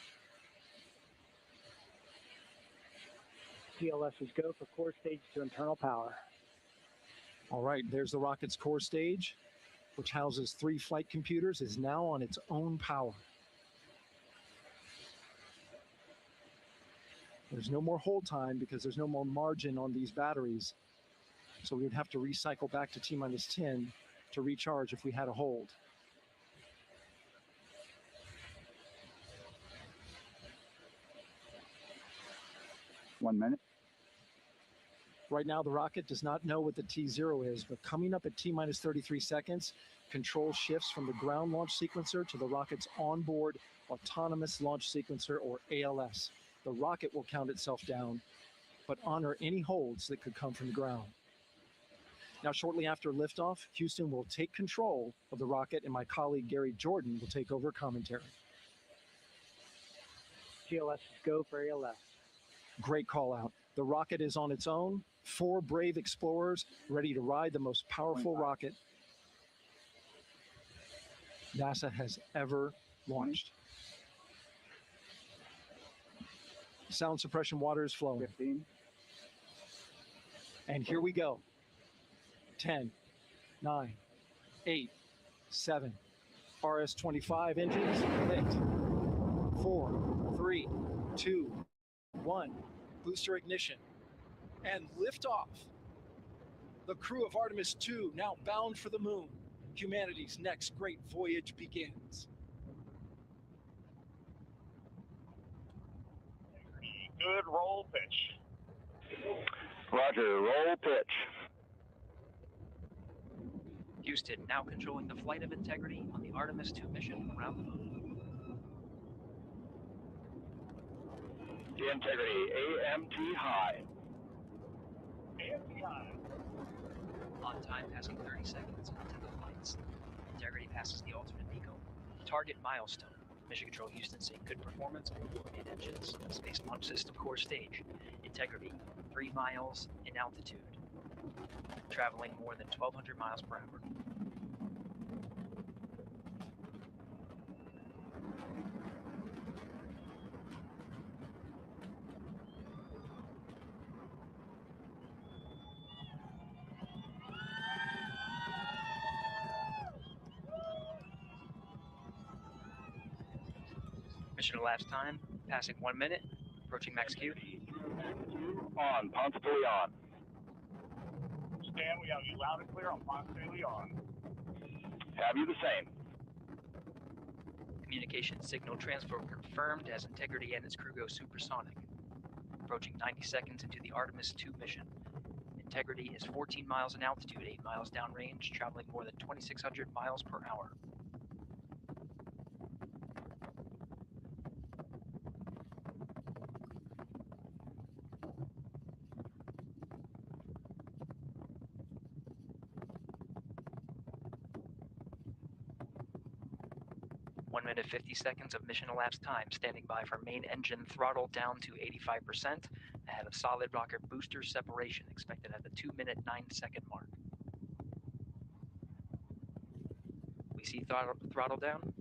GLS is go for core stage to internal power. All right, there's the rocket's core stage, which houses 3 flight computers, is now on its own power. There's no more hold time because there's no more margin on these batteries. So we would have to recycle back to T-minus 10 to recharge if we had a hold. One minute. Right now, the rocket does not know what the T0 is, but coming up at T-minus 33 seconds, control shifts from the ground launch sequencer to the rocket's onboard autonomous launch sequencer, or ALS. The rocket will count itself down, but honor any holds that could come from the ground. Now, shortly after liftoff, Houston will take control of the rocket, and my colleague Gary Jordan will take over commentary. GLS is go for ALS. Great call out. The rocket is on its own. 4 brave explorers ready to ride the most powerful rocket NASA has ever launched. Sound suppression water is flowing. 15. And here we go. 10, 9, 8, 7. RS-25 engines lit. 4, 3, 2, 1. Booster ignition. And liftoff. The crew of Artemis II now bound for the moon. Humanity's next great voyage begins. Good roll pitch. Roger, roll pitch. Houston now controlling the flight of Integrity on the Artemis II mission around the moon. Integrity, AMT high. AMT high. On time, passing 30 seconds into the flights. Integrity passes the alternate beacon. Target milestone. Mission Control Houston saying good performance on the main engines. Space Launch System core stage. Integrity, 3 miles in altitude. Traveling more than 1,200 miles per hour. Mission elapsed time, passing 1 minute, approaching max Q. On, Ponce de Leon. Stan, we have you loud and clear on Ponce de Leon. Have you the same? Communication signal transfer confirmed as Integrity and its crew go supersonic. Approaching 90 seconds into the Artemis II mission. Integrity is 14 miles in altitude, 8 miles downrange, traveling more than 2,600 miles per hour. One minute 50 seconds of mission elapsed time, standing by for main engine throttle down to 85%, ahead of solid rocket booster separation, expected at the 2-minute 9-second mark. We see throttle down.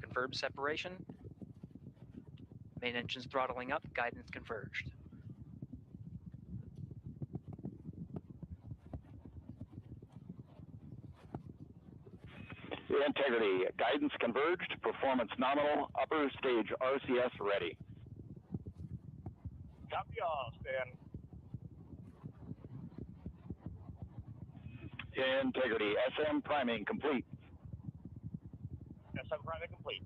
Confirmed separation. Main engine's throttling up, guidance converged. Integrity, guidance converged, performance nominal, upper stage RCS ready. Copy all, Stan. Integrity, SM priming complete. SM priming complete.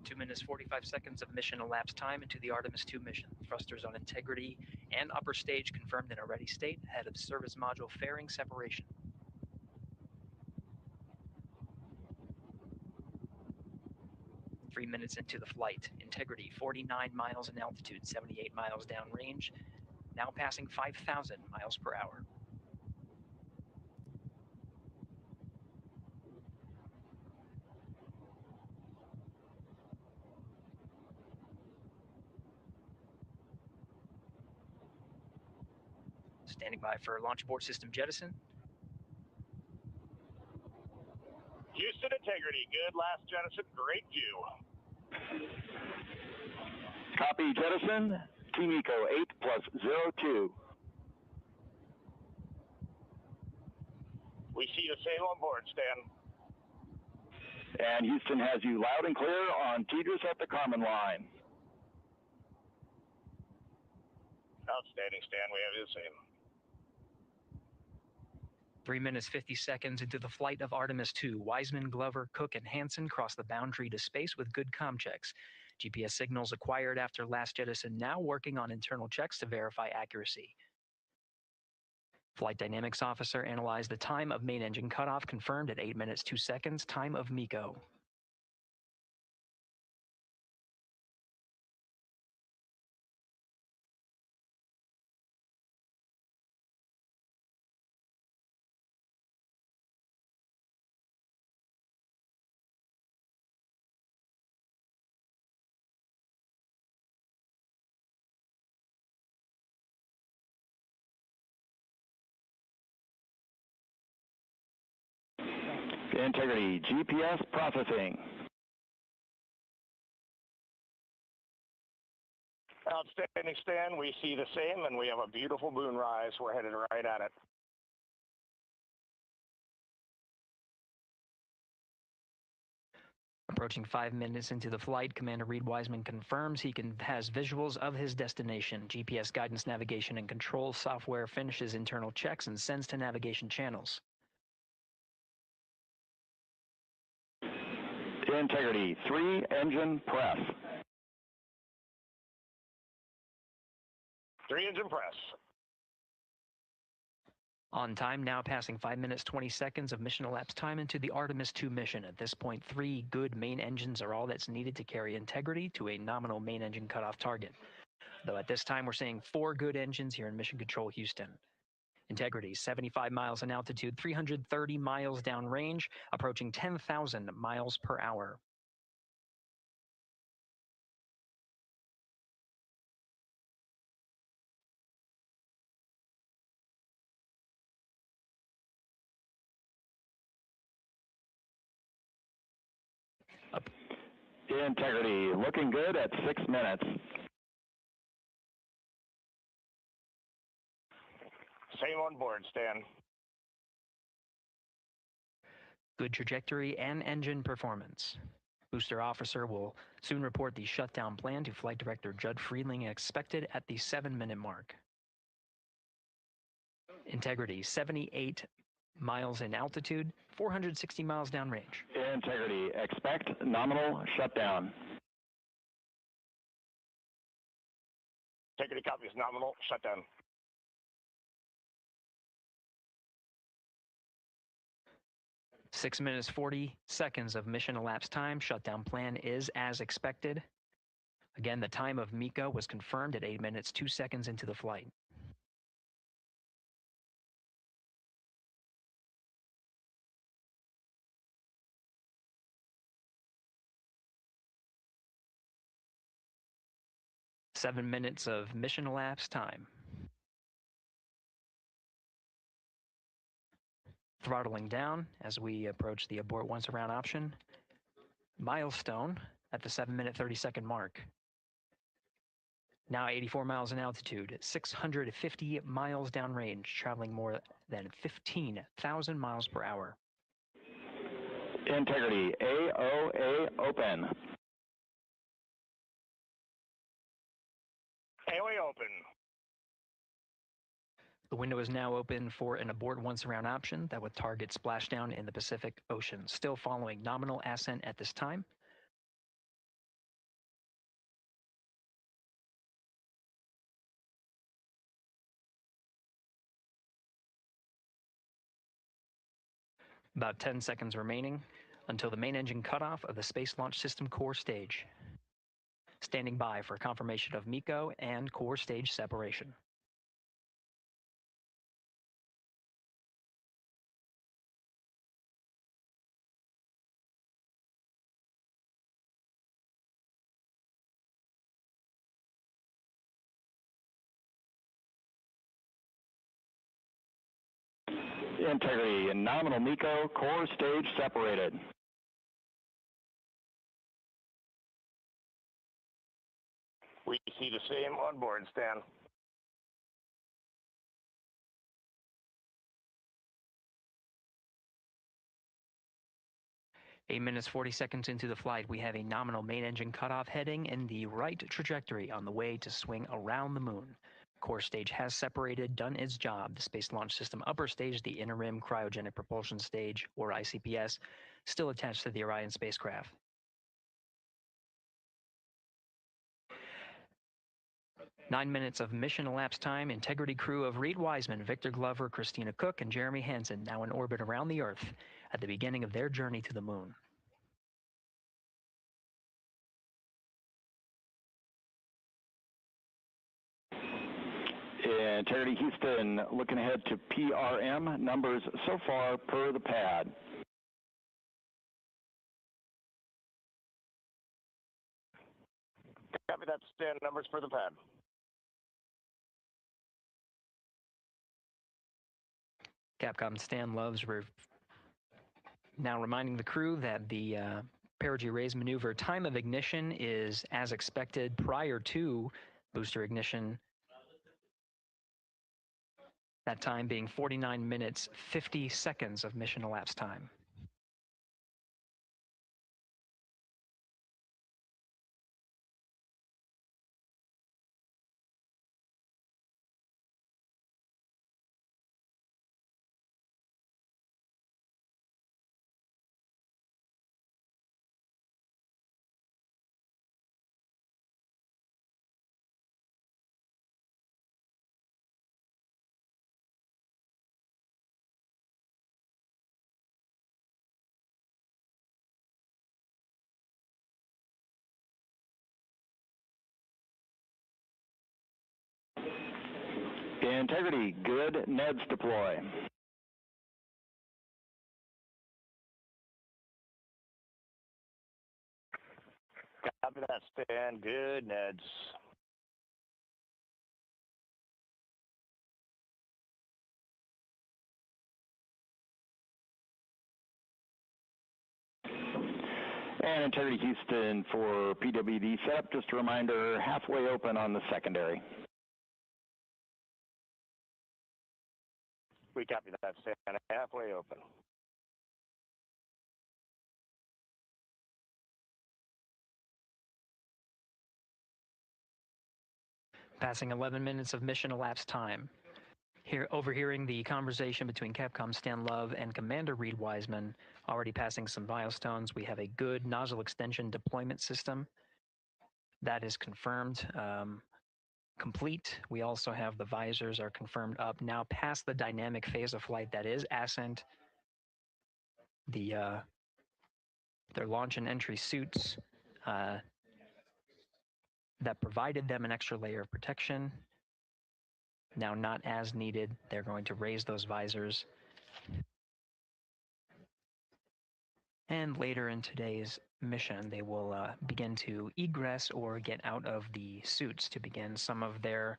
2 minutes 45 seconds of mission elapsed time into the Artemis II mission. Thrusters on Integrity and upper stage confirmed in a ready state, ahead of service module fairing separation. 3 minutes into the flight. Integrity, 49 miles in altitude, 78 miles downrange, now passing 5,000 miles per hour. Standing by for launch abort system jettison. Houston Integrity, good last jettison, great view. Copy jettison, Team Eco 8+02. We see the same on board, Stan. And Houston has you loud and clear on Tidris at the Kármán line. Outstanding, Stan, we have you the same. 3 minutes, 50 seconds into the flight of Artemis II, Wiseman, Glover, Cook, and Hansen crossed the boundary to space with good comm checks. GPS signals acquired after last jettison now working on internal checks to verify accuracy. Flight Dynamics Officer analyzed the time of main engine cutoff, confirmed at 8 minutes, 2 seconds, time of MECO. Integrity, GPS processing. Outstanding, Stan. We see the same, and we have a beautiful moonrise. We're headed right at it. Approaching 5 minutes into the flight, Commander Reed Wiseman confirms he has visuals of his destination. GPS guidance, navigation, and control software finishes internal checks and sends to navigation channels. Integrity, 3 engine press. 3 engine press. On time, now passing 5 minutes, 20 seconds of mission elapsed time into the Artemis II mission. At this point, 3 good main engines are all that's needed to carry Integrity to a nominal main engine cutoff target. Though at this time, we're seeing 4 good engines here in Mission Control Houston. Integrity, 75 miles in altitude, 330 miles downrange, approaching 10,000 miles per hour. Integrity, looking good at 6 minutes. Same on board, Stan. Good trajectory and engine performance. Booster officer will soon report the shutdown plan to Flight Director Judd Friedling, expected at the 7-minute mark. Integrity, 78 miles in altitude, 460 miles downrange. Integrity, expect nominal shutdown. Integrity copies nominal shutdown. Six minutes, 40 seconds of mission elapsed time. Shutdown plan is as expected. Again, the time of MECO was confirmed at 8 minutes, 2 seconds into the flight. Seven minutes of mission elapsed time. Throttling down as we approach the abort once around option. Milestone at the 7-minute, 30-second mark. Now 84 miles in altitude, 650 miles downrange, traveling more than 15,000 miles per hour. Integrity, AOA open. AOA open. The window is now open for an abort once around option that would target splashdown in the Pacific Ocean. Still following nominal ascent at this time. About 10 seconds remaining until the main engine cutoff of the Space Launch System core stage. Standing by for confirmation of MECO and core stage separation. Integrity and nominal MECO, core stage separated. We see the same on board, Stan. Eight minutes, 40 seconds into the flight, we have a nominal main engine cutoff heading in the right trajectory on the way to swing around the moon. Core stage has separated, done its job. The Space Launch System upper stage, the Inner Rim Cryogenic Propulsion Stage, or ICPS, still attached to the Orion spacecraft. Nine minutes of mission elapsed time. Integrity crew of Reed Wiseman, Victor Glover, Christina Cook, and Jeremy Hansen now in orbit around the Earth at the beginning of their journey to the Moon. Integrity Houston, looking ahead to PRM, numbers so far per the pad. Copy that, Stan, numbers for the pad. Capcom Stan Loves now reminding the crew that the perigee raise maneuver time of ignition is as expected prior to booster ignition. That time being 49 minutes, 50 seconds of mission elapsed time. Integrity, good. Neds deploy. Copy that, Stan. Good, Neds. And Integrity Houston for PWD setup. Just a reminder, halfway open on the secondary. We copy that, Stan. Halfway open. Passing 11 minutes of mission elapsed time. Here, overhearing the conversation between Capcom Stan Love and Commander Reed Wiseman, already passing some milestones. We have a good nozzle extension deployment system. That is confirmed. Complete. We also have the visors are confirmed up, now past the dynamic phase of flight, that is ascent. Their launch and entry suits that provided them an extra layer of protection, now not as needed. They're going to raise those visors. And later in today's mission, they will begin to egress or get out of the suits to begin some of their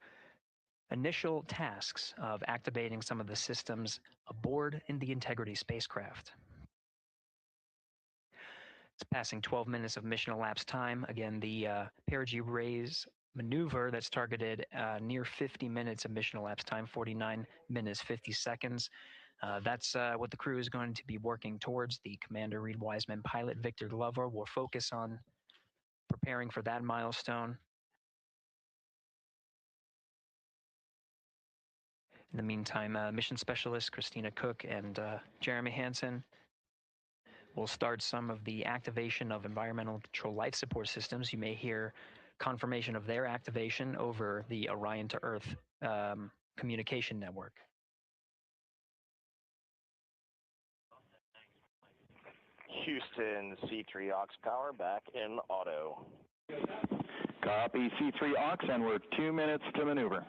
initial tasks of activating some of the systems aboard in the Integrity spacecraft. It's passing 12 minutes of mission elapsed time. Again, the perigee raise maneuver that's targeted near 50 minutes of mission elapsed time, 49 minutes, 50 seconds. That's what the crew is going to be working towards. The Commander Reed Wiseman, pilot Victor Glover will focus on preparing for that milestone. In the meantime, mission specialist Christina Cook and Jeremy Hansen will start some of the activation of environmental control life support systems. You may hear confirmation of their activation over the Orion to Earth communication network. Houston, C3 aux power back in auto. Copy C3 aux, and we're 2 minutes to maneuver.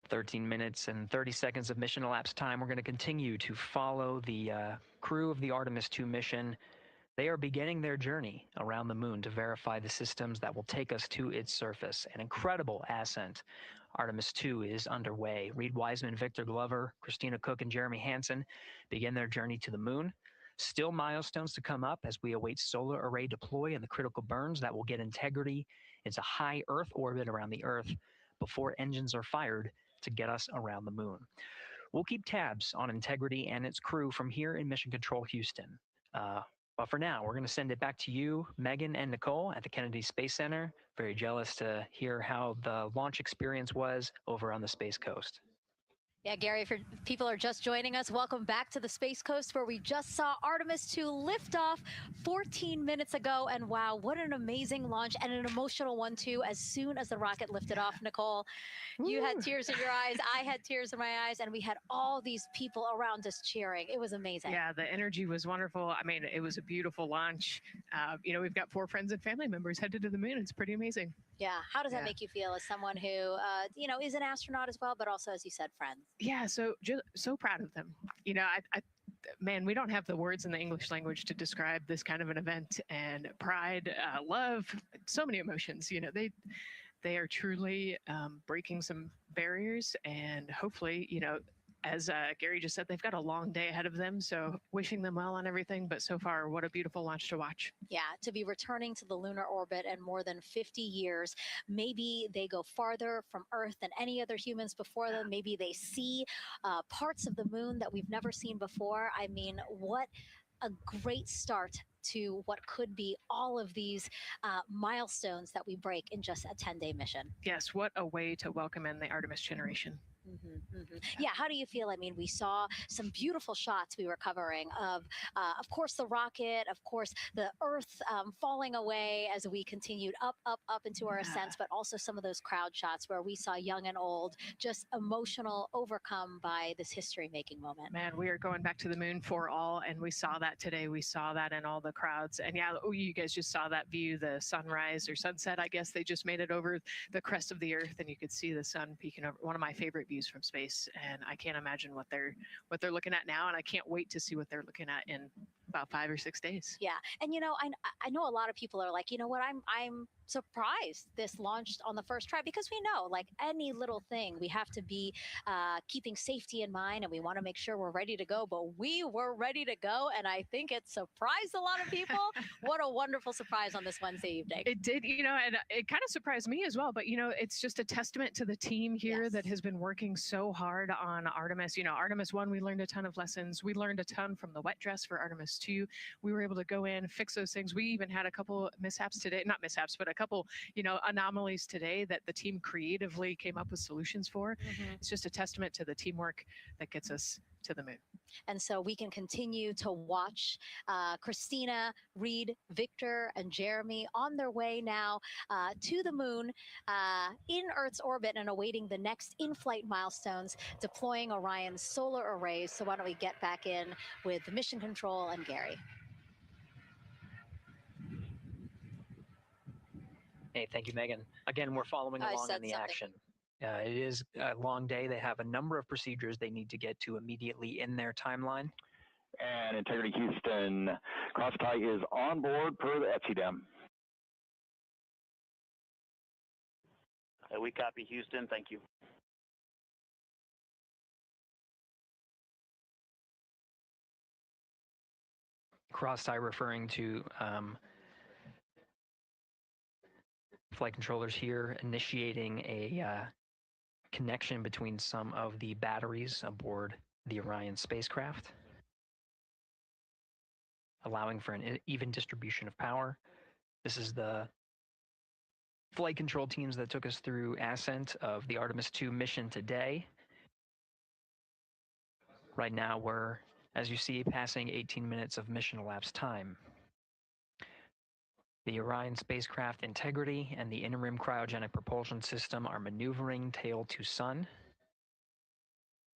"13 minutes and 30 seconds of mission elapsed time. We're going to continue to follow the crew of the Artemis II mission. They are beginning their journey around the moon to verify the systems that will take us to its surface. An incredible ascent Artemis II is underway. Reed Wiseman, Victor Glover, Christina Cook, and Jeremy Hansen begin their journey to the moon. Still milestones to come up as we await solar array deploy and the critical burns that will get Integrity into high Earth orbit around the Earth before engines are fired to get us around the moon. We'll keep tabs on Integrity and its crew from here in Mission Control Houston. But for now, we're going to send it back to you, Megan and Nicole at the Kennedy Space Center. Very jealous to hear how the launch experience was over on the Space Coast. Yeah, Gary, if people are just joining us, welcome back to the Space Coast, where we just saw Artemis II lift off 14 minutes ago. And wow, what an amazing launch, and an emotional one too. As soon as the rocket lifted off, Nicole, you had tears in your eyes, I had tears in my eyes, and we had all these people around us cheering. It was amazing. Yeah, the energy was wonderful. I mean, it was a beautiful launch. You know, we've got 4 friends and family members headed to the moon. It's pretty amazing. Yeah. How does that make you feel as someone who, you know, is an astronaut as well, but also, as you said, friends? Yeah, so proud of them. You know, man, we don't have the words in the English language to describe this kind of an event, and pride, love, so many emotions. You know, they are truly breaking some barriers, and hopefully, you know, as Gary just said, they've got a long day ahead of them. So wishing them well on everything. But so far, what a beautiful launch to watch. Yeah, to be returning to the lunar orbit in more than 50 years. Maybe they go farther from Earth than any other humans before them. Maybe they see parts of the moon that we've never seen before. I mean, what a great start to what could be all of these milestones that we break in just a 10-day mission. Yes, what a way to welcome in the Artemis generation. Yeah, how do you feel? I mean, we saw some beautiful shots we were covering of course, the rocket, of course, the Earth falling away as we continued up into our ascents, but also some of those crowd shots where we saw young and old, just emotional, overcome by this history-making moment. Man, we are going back to the moon for all, and we saw that today. We saw that in all the crowds. And yeah, you guys just saw that view, the sunrise or sunset, I guess. They just made it over the crest of the Earth, and you could see the sun peeking over. One of my favorite views from space, and I can't imagine what they're looking at now, and I can't wait to see what they're looking at in about 5 or 6 days. Yeah, and you know, I know a lot of people are like, you know what, I'm surprised this launched on the first try, because we know, like any little thing, we have to be keeping safety in mind, and we want to make sure we're ready to go. But we were ready to go, and I think it surprised a lot of people. What a wonderful surprise on this Wednesday evening. It did, you know, and it kind of surprised me as well. But you know, it's just a testament to the team here that has been working so hard on Artemis. You know, Artemis 1, we learned a ton of lessons. We learned a ton from the wet dress for Artemis 2. We were able to go in, fix those things. We even had a couple mishaps today, not mishaps, but a couple, you know, anomalies today that the team creatively came up with solutions for. It's just a testament to the teamwork that gets us to the moon. And so we can continue to watch Christina, Reed, Victor, and Jeremy on their way now to the moon in Earth's orbit, and awaiting the next in-flight milestones, deploying Orion's solar arrays. So why don't we get back in with Mission Control and Gary. Hey, thank you, Megan. Again, we're following along in the action. It is a long day. They have a number of procedures they need to get to immediately in their timeline. And Integrity Houston, cross-tie is on board per the ETSI-DEM. We copy Houston. Thank you. Cross-tie referring to flight controllers here initiating a connection between some of the batteries aboard the Orion spacecraft, allowing for an even distribution of power. This is the flight control teams that took us through ascent of the Artemis II mission today. Right now we're, as you see, passing 18 minutes of mission elapsed time. The Orion spacecraft Integrity and the interim cryogenic propulsion system are maneuvering tail to sun.